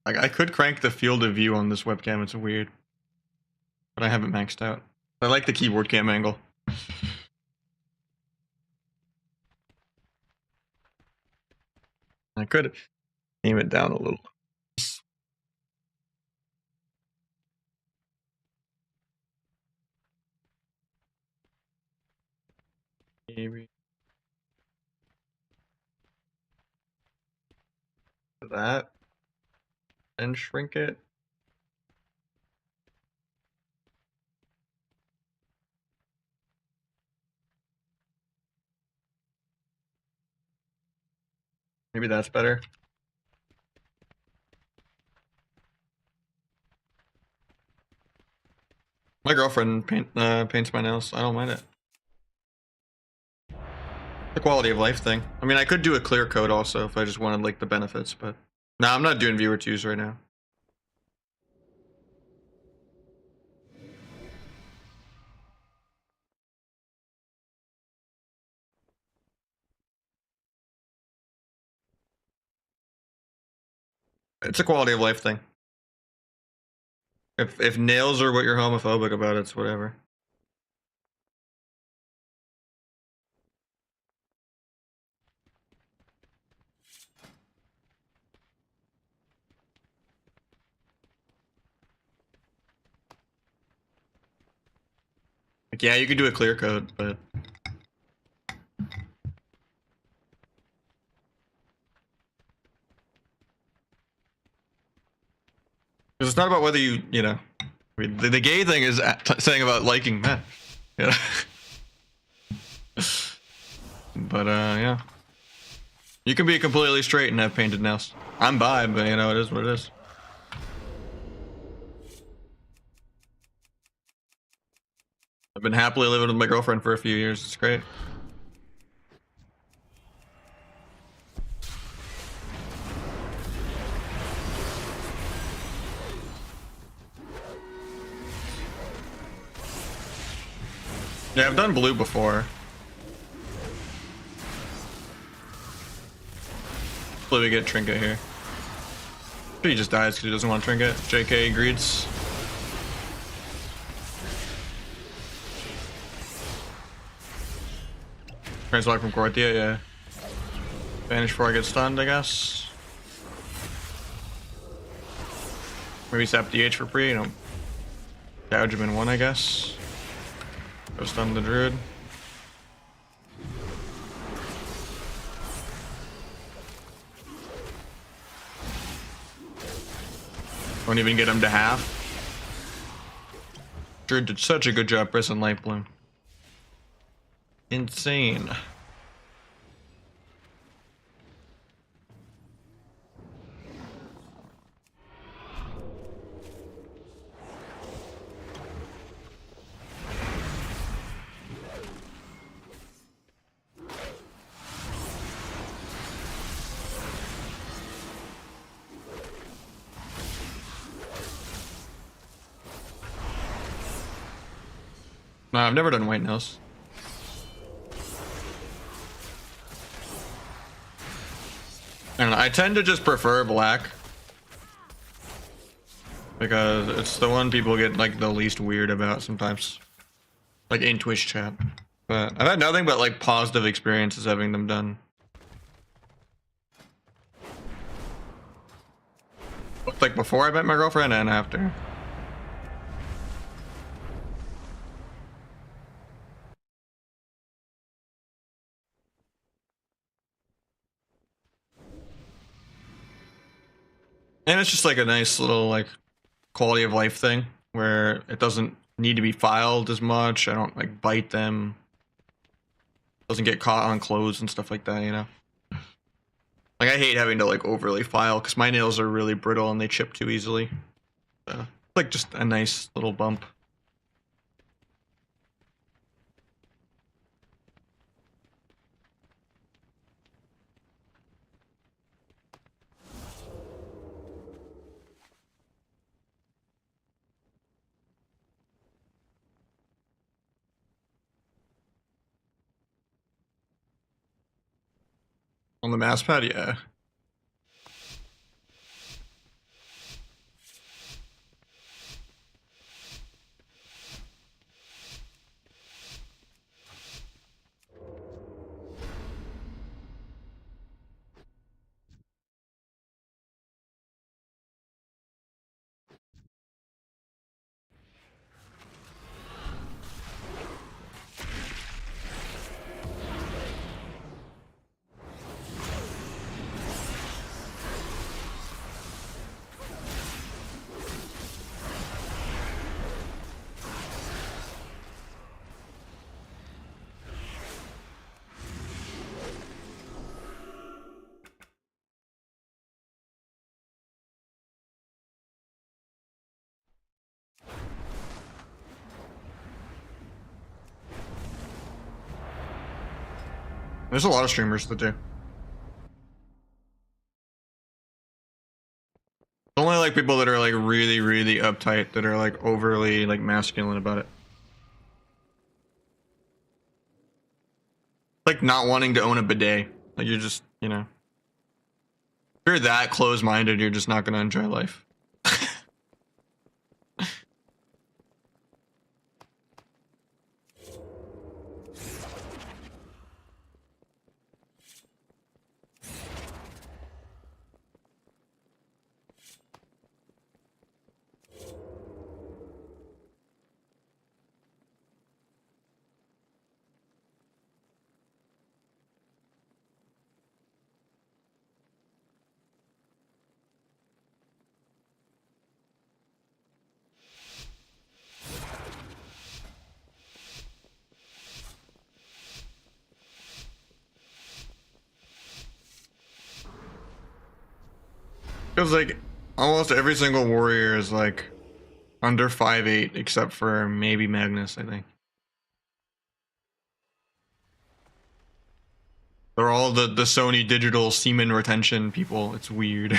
Like, I could crank the field of view on this webcam, it's weird. But I haven't maxed out. I like the keyboard cam angle. I could aim it down a little. Maybe. That. And shrink it. Maybe that's better. My girlfriend paints my nails. I don't mind it. The quality of life thing. I mean, I could do a clear coat also if I just wanted like the benefits, but no, I'm not doing viewer 2s right now. It's a quality of life thing. If nails are what you're homophobic about, it's whatever. Like, yeah, you could do a clear coat, but because it's not about whether you know. I mean, the gay thing is saying about liking men. You know? But yeah, you can be completely straight and have painted nails. I'm bi, but you know, it is what it is. I've been happily living with my girlfriend for a few years. It's great. Yeah, I've done blue before. Hopefully we get trinket here. He just dies because he doesn't want to trinket. JK greets. Transmog from Cortia, yeah. Vanish before I get stunned, I guess. Maybe sap DH for free, you know. Gouge him in one, I guess. Go stun the druid. Won't even get him to half. Druid did such a good job pressing Light Bloom. Insane. No, I've never done white nails. I don't know, I tend to just prefer black. Because it's the one people get like the least weird about sometimes. Like in Twitch chat. But I've had nothing but like positive experiences having them done. Looked like before I met my girlfriend and after. And it's just like a nice little like quality of life thing where it doesn't need to be filed as much. I don't like bite them. Doesn't get caught on clothes and stuff like that, you know. Like I hate having to like overly file because my nails are really brittle and they chip too easily. So, like just a nice little bump. On the mouse pad, yeah. There's a lot of streamers that do. Only like people that are like really, really uptight, that are like overly like masculine about it. Like not wanting to own a bidet. Like you're just, you know. If you're that close-minded, you're just not gonna enjoy life. Because like almost every single warrior is like under 5'8", except for maybe Magnus, I think. They're all the Sony digital semen retention people. It's weird.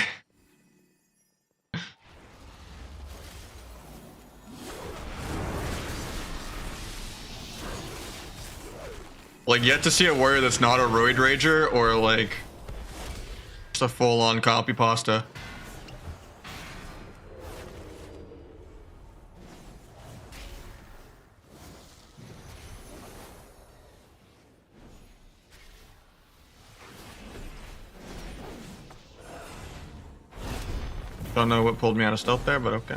Like yet to see a warrior that's not a roid rager or like just a full-on copy pasta. Don't know what pulled me out of stealth there, but okay.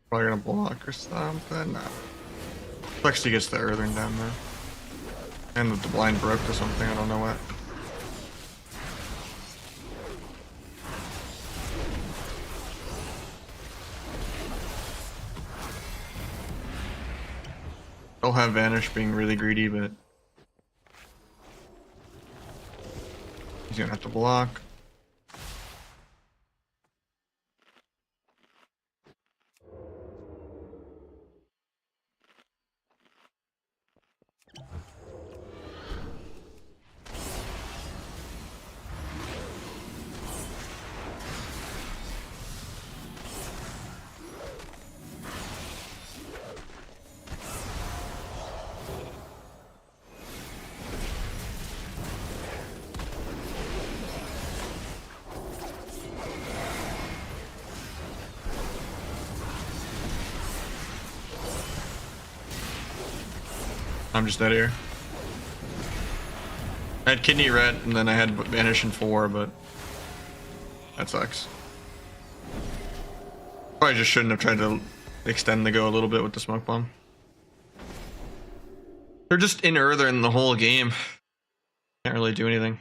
Probably gonna block or something. No. Lexi gets the earthing down there. And the blind broke to something, I don't know what. They'll have Vanish being really greedy, but he's gonna have to block. I'm just dead here. I had Kidney Red and then I had Vanish in 4, but that sucks. Probably just shouldn't have tried to extend the go a little bit with the smoke bomb. They're just in Earthen the whole game. Can't really do anything.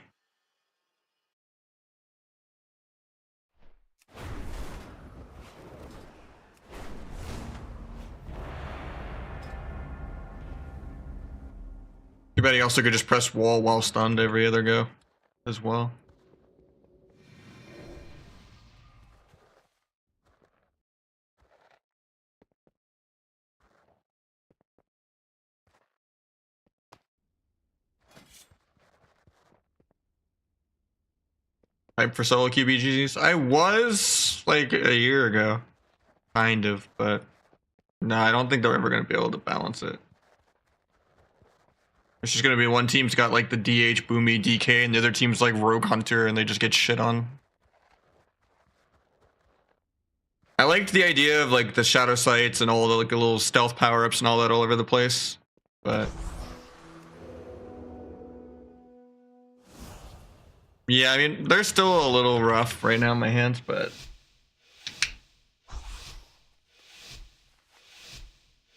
Too bad he also could just press wall while stunned every other go as well. Hype for solo QBGs? I was like a year ago. Kind of, but no, I don't think they're ever going to be able to balance it. It's just going to be one team's got like the DH, Boomy, DK, and the other team's like Rogue Hunter, and they just get shit on. I liked the idea of like the shadow sights and all the like the little stealth power-ups and all that all over the place, but yeah, I mean, they're still a little rough right now in my hands, but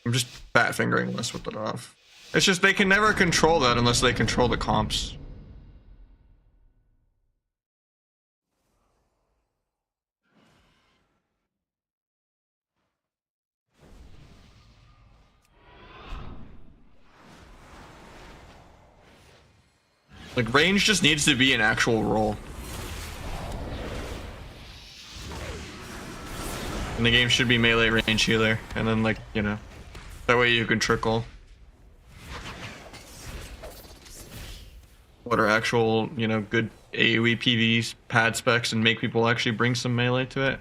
I'm just fat fingering this with it off. It's just they can never control that unless they control the comps. Like, range just needs to be an actual role. And the game should be melee range healer, and then like, you know, that way you can trickle what are actual, you know, good AoE PVs, pad specs, and make people actually bring some melee to it.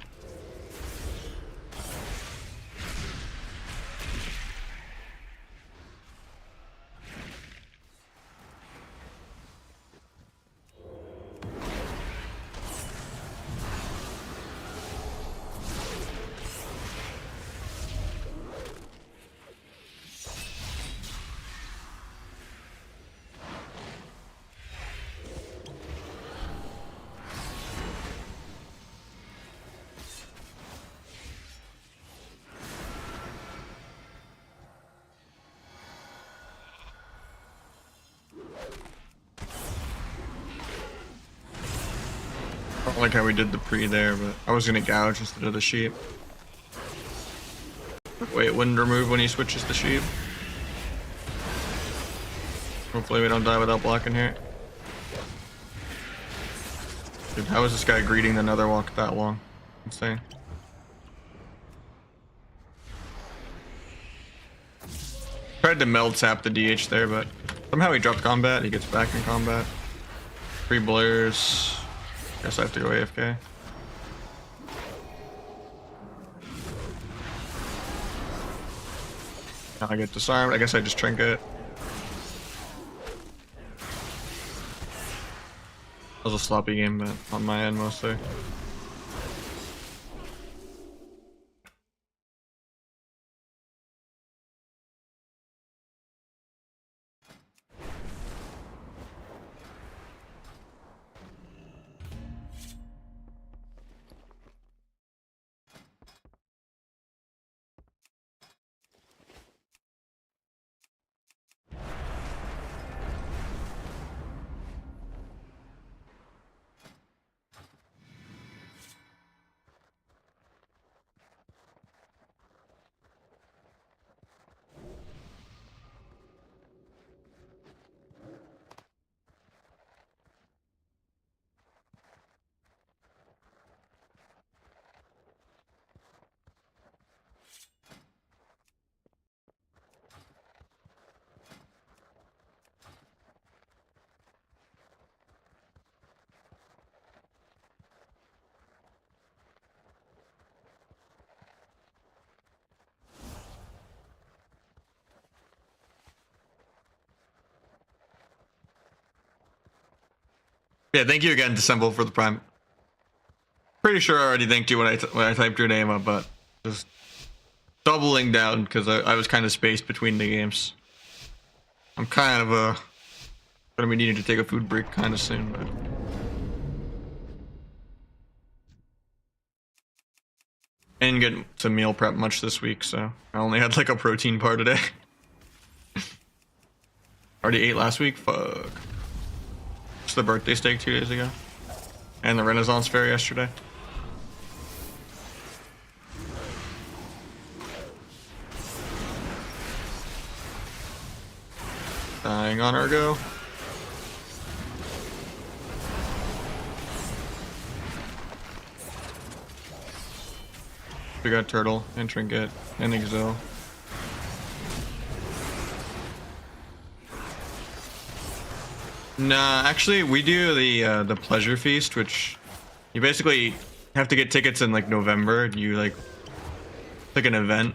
I don't like how we did the pre there, but I was gonna gouge instead of the sheep. Wait, it wouldn't remove when he switches the sheep. Hopefully we don't die without blocking here. Dude, how is this guy greeting the nether walk that long? Insane. Tried to meld tap the DH there, but somehow he dropped combat. He gets back in combat. 3 blurs. Guess I have to go AFK. Now I get disarmed. I guess I just trinket. That was a sloppy game, but on my end mostly. Yeah, thank you again, Dissemble, for the prime. Pretty sure I already thanked you when I typed your name up, but just doubling down because I was kind of spaced between the games. I'm kind of gonna be needing to take a food break kind of soon, but I didn't get to meal prep much this week, so I only had like a protein bar today. Already ate last week. Fuck. It's the birthday steak 2 days ago, and the Renaissance fair yesterday. Dying on our go. We got turtle and trinket and exil. Nah, actually, we do the pleasure feast, which you basically have to get tickets in like November. You like an event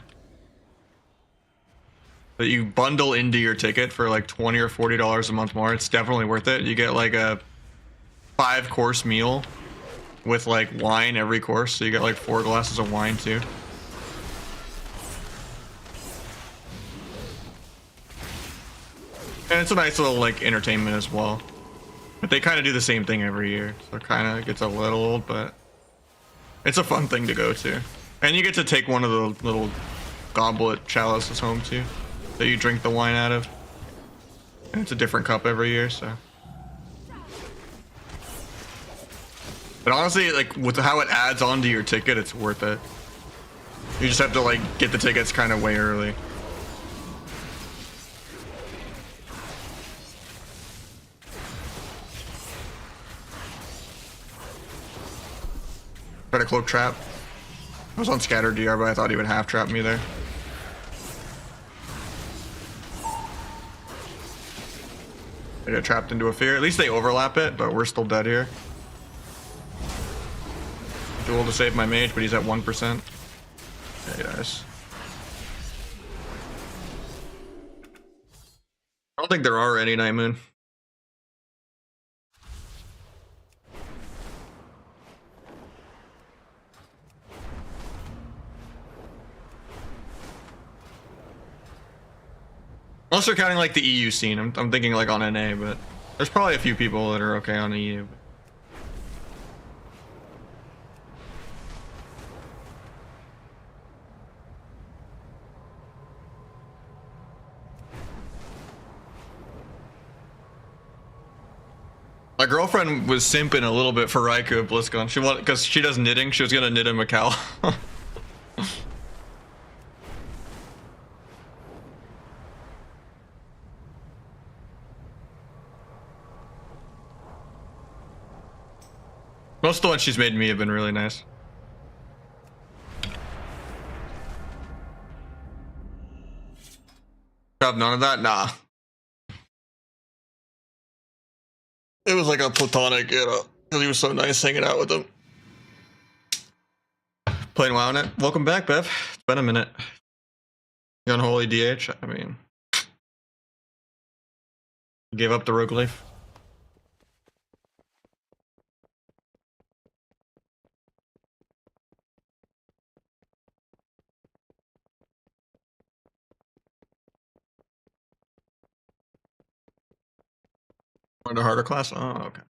that you bundle into your ticket for like $20 or $40 a month more. It's definitely worth it. You get like a 5-course meal with like wine every course, so you get like 4 glasses of wine too. And it's a nice little like entertainment as well. But they kind of do the same thing every year, so it kind of gets a little old, but it's a fun thing to go to. And you get to take one of the little goblet chalices home too, that you drink the wine out of. And it's a different cup every year, so. But honestly, like with how it adds on to your ticket, it's worth it. You just have to like get the tickets kind of way early. Try to cloak trap. I was on scatter DR, but I thought he would half trap me there. I get trapped into a fear. At least they overlap it, but we're still dead here. Duel to save my mage, but he's at 1%. Yeah, he dies. I don't think there are any Night Moon. Unless they're counting like the EU scene. I'm thinking like on NA, but there's probably a few people that are okay on EU. My girlfriend was simping a little bit for Raikou at BlizzCon. She wanted, because she does knitting, she was gonna knit him a cowl. Most of the ones she's made me have been really nice. Have none of that? Nah. It was like a platonic, you know, because he was so nice hanging out with him. Playing WoW Net. Welcome back, Bev. It's been a minute. You unholy DH? I mean, you gave up the rogue leaf. Wanted a harder class? Oh, okay.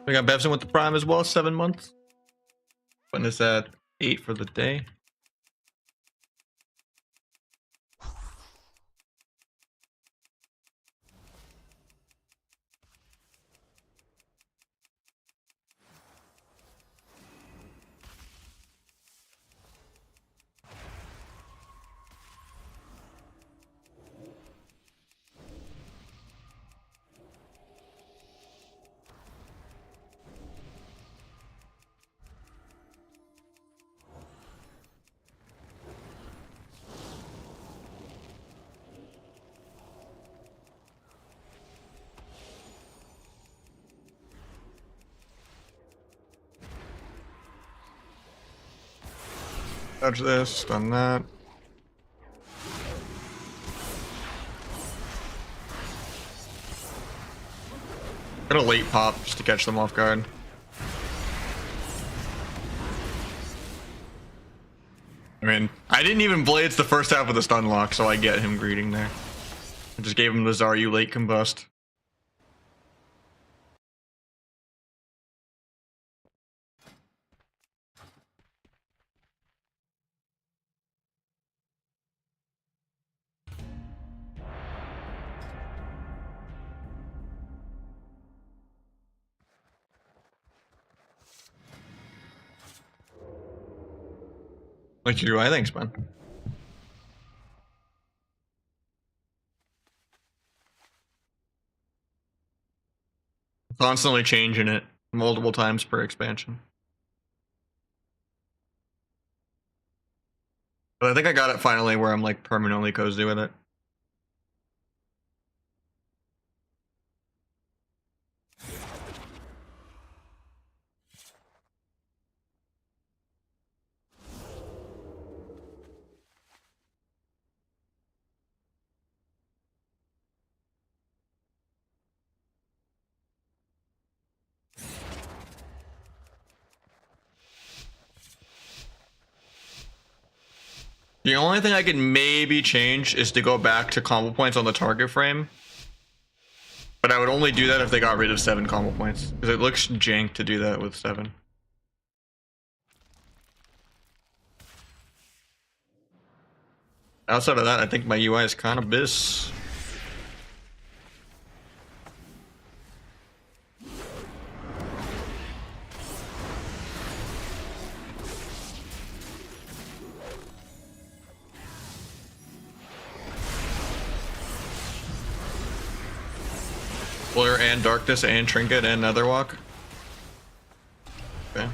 We got Bevson with the prime as well, 7 months. When is that? 8 for the day. Dodge this, done that. Got a late pop just to catch them off guard. I mean, I didn't even blades the first half of the stun lock, so I get him greeting there. I just gave him the Zaryu late combust. Like you do, I think, man. Constantly changing it multiple times per expansion. But I think I got it finally where I'm like permanently cozy with it. The only thing I could maybe change is to go back to combo points on the target frame. But I would only do that if they got rid of 7 combo points. Because it looks jank to do that with 7. Outside of that, I think my UI is kind of bis. Flare and Darkness and Trinket and Netherwalk. Okay.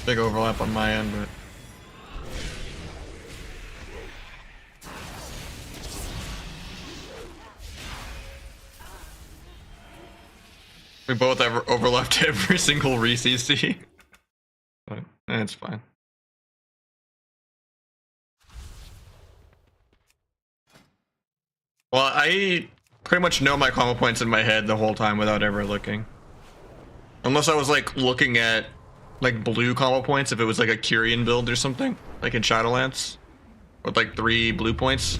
Big overlap on my end, but We both ever overlapped every single re-CC. But it's fine. Well, I pretty much know my combo points in my head the whole time without ever looking. Unless I was like looking at like blue combo points, if it was like a Kyrian build or something, like in Shadowlands, with like 3 blue points.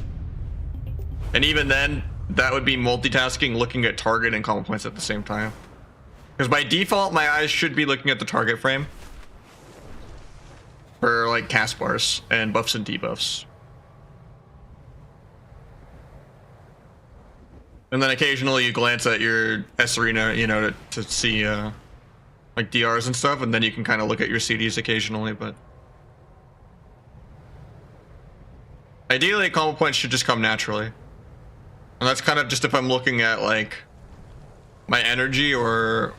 And even then, that would be multitasking, looking at target and combo points at the same time. Because by default, my eyes should be looking at the target frame for like cast bars and buffs and debuffs. And then occasionally you glance at your S arena, you know, to see like DRs and stuff, and then you can kind of look at your CDs occasionally, but ideally combo points should just come naturally. And that's kind of just if I'm looking at like my energy or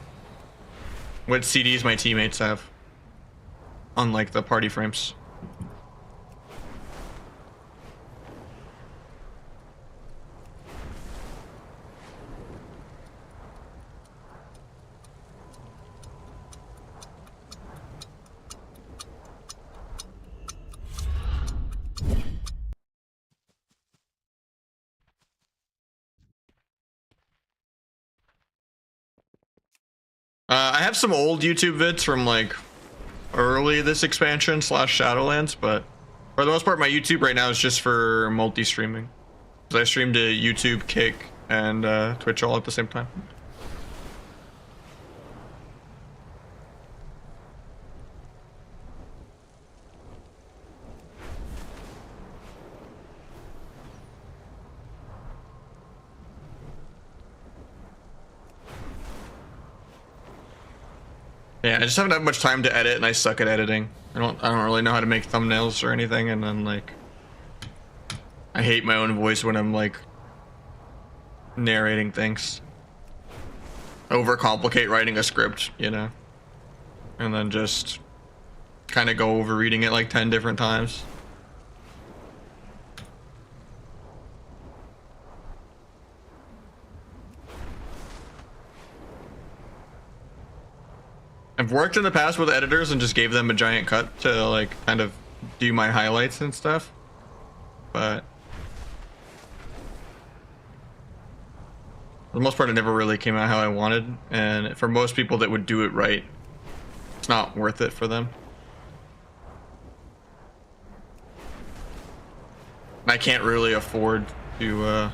what CDs my teammates have on like the party frames. I have some old YouTube vids from like early this expansion / Shadowlands, but for the most part my YouTube right now is just for multi-streaming. Because I stream to YouTube, Kick, and Twitch all at the same time. Yeah, I just haven't had much time to edit, and I suck at editing. I don't really know how to make thumbnails or anything, and then like I hate my own voice when I'm like narrating things. Overcomplicate writing a script, you know, and then just kind of go over reading it like 10 different times. I've worked in the past with editors and just gave them a giant cut to like kind of do my highlights and stuff, but for the most part it never really came out how I wanted, and for most people that would do it right, it's not worth it for them. I can't really afford to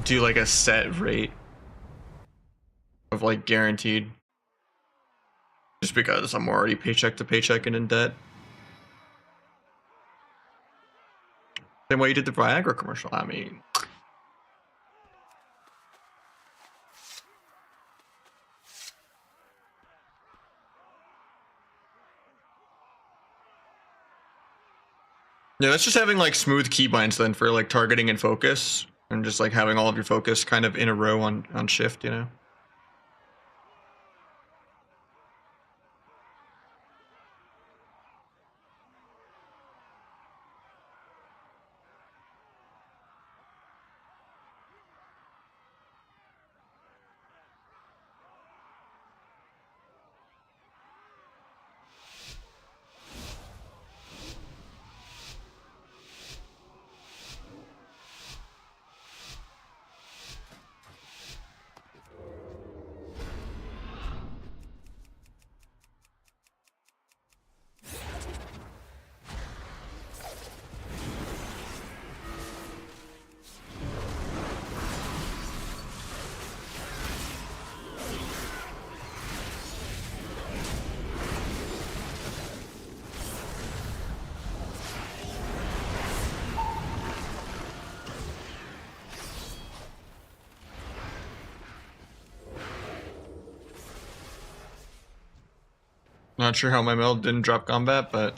do like a set rate of like guaranteed, just because I'm already paycheck to paycheck and in debt. Same way you did the Viagra commercial. I mean, yeah, that's just having like smooth keybinds then for like targeting and focus, and just like having all of your focus kind of in a row on shift, you know. Not sure how my meld didn't drop combat, but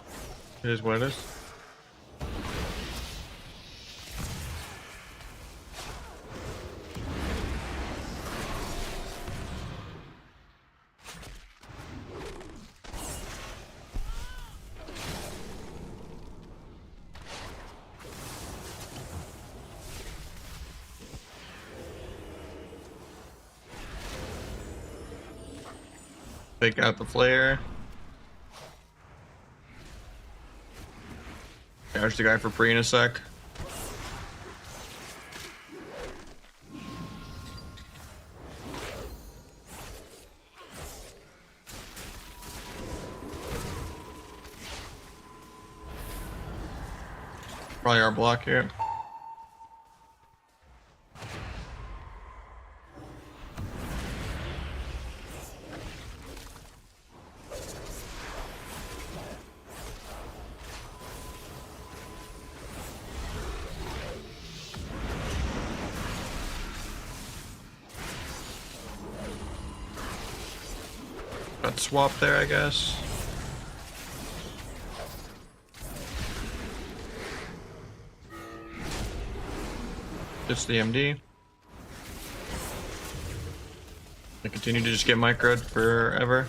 it is what it is. Take out the flare. There's the guy for pre in a sec. Probably our block here. Got swap there, I guess. Just the MD. I continue to just get microed forever.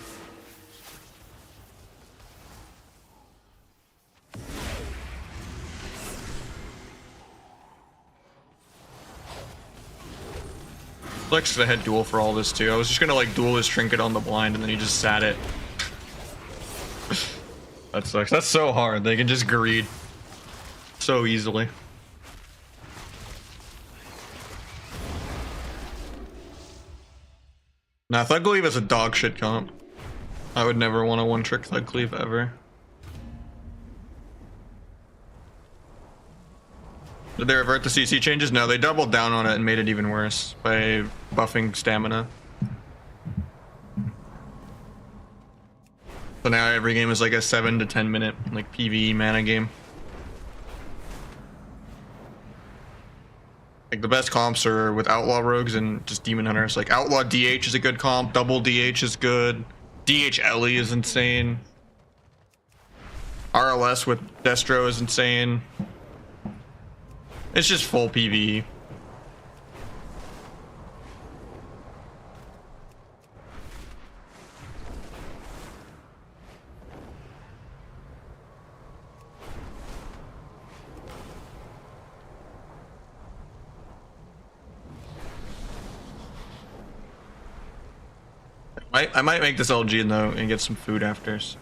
Flex the head duel for all this too. I was just gonna like duel his trinket on the blind and then he just sat it. That sucks. That's so hard. They can just greed so easily. Nah, Thug Cleave is a dog shit comp. I would never want to one trick Thug Cleave ever. Did they revert the CC changes? No, they doubled down on it and made it even worse by buffing stamina. So now every game is like a 7 to 10 minute like PvE mana game. Like the best comps are with Outlaw Rogues and just Demon Hunters. Like Outlaw DH is a good comp, Double DH is good, DH Ellie is insane, RLS with Destro is insane. It's just full PvE. I might make this LG though and get some food after. And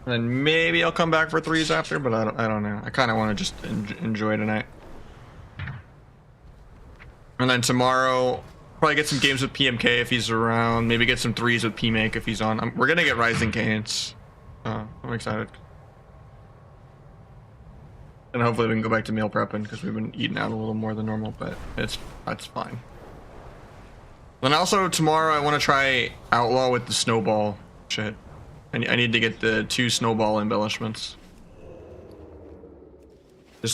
then maybe I'll come back for threes after, but I don't know. I kind of want to just enjoy tonight. And then tomorrow, probably get some games with PMK if he's around. Maybe get some threes with PMake if he's on. We're gonna get Rising Canes. I'm excited. And hopefully we can go back to meal prepping because we've been eating out a little more than normal, but that's fine. Then also tomorrow I want to try Outlaw with the snowball shit. I need to get the 2 snowball embellishments.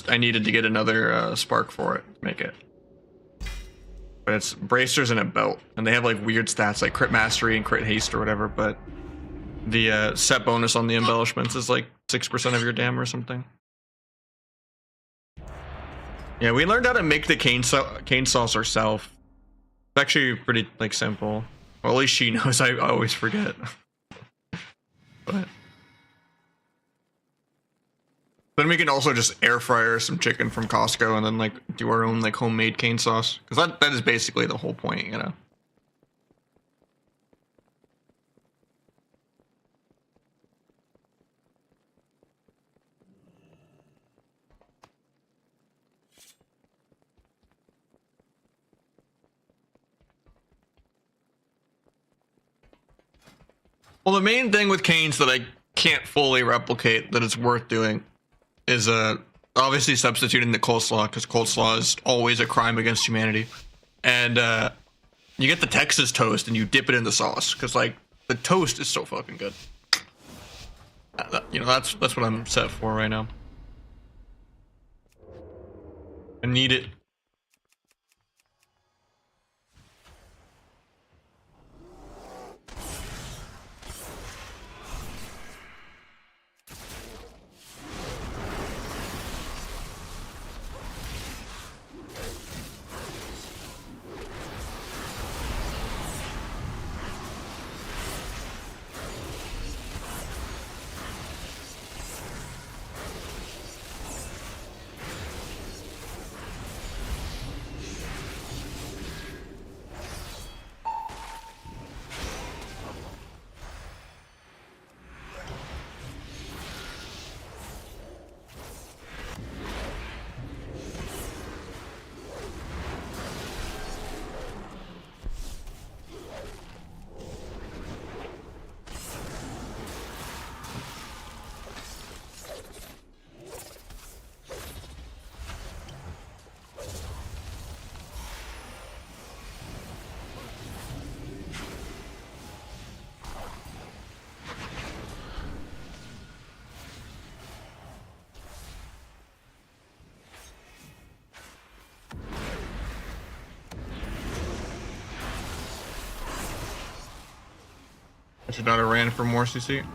I needed to get another spark for it to make it. But it's bracers and a belt, and they have like weird stats like crit mastery and crit haste or whatever, but the set bonus on the embellishments is like 6% of your dam or something. Yeah, we learned how to make the cane sauce ourselves. It's actually pretty like simple. Well, at least she knows. I always forget. But then we can also just air fryer some chicken from Costco and then like do our own like homemade cane sauce, because that is basically the whole point, you know. Well, the main thing with canes that I can't fully replicate that it's worth doing is obviously substituting the coleslaw, because coleslaw is always a crime against humanity. And you get the Texas toast and you dip it in the sauce, because like the toast is so fucking good. You know, that's what I'm set for right now. I need it. should not have ran for more CC.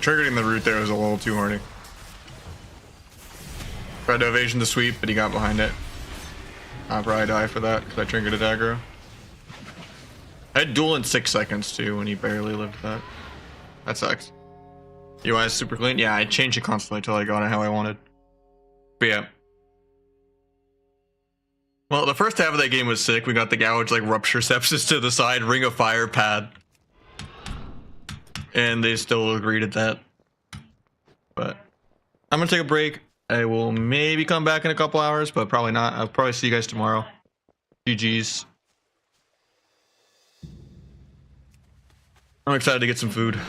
Triggering the root there was a little too horny. Tried to evasion the sweep, but he got behind it. I'll probably die for that because I triggered a aggro. I had duel in 6 seconds too when he barely lived that. That sucks. UI is super clean. Yeah, I changed it constantly until I got it how I wanted. But yeah. Well, the first half of that game was sick. We got the gouge, like rupture sepsis to the side, ring of fire pad. And they still agreed at that. But I'm gonna take a break. I will maybe come back in a couple hours, but probably not. I'll probably see you guys tomorrow. GG's. I'm excited to get some food.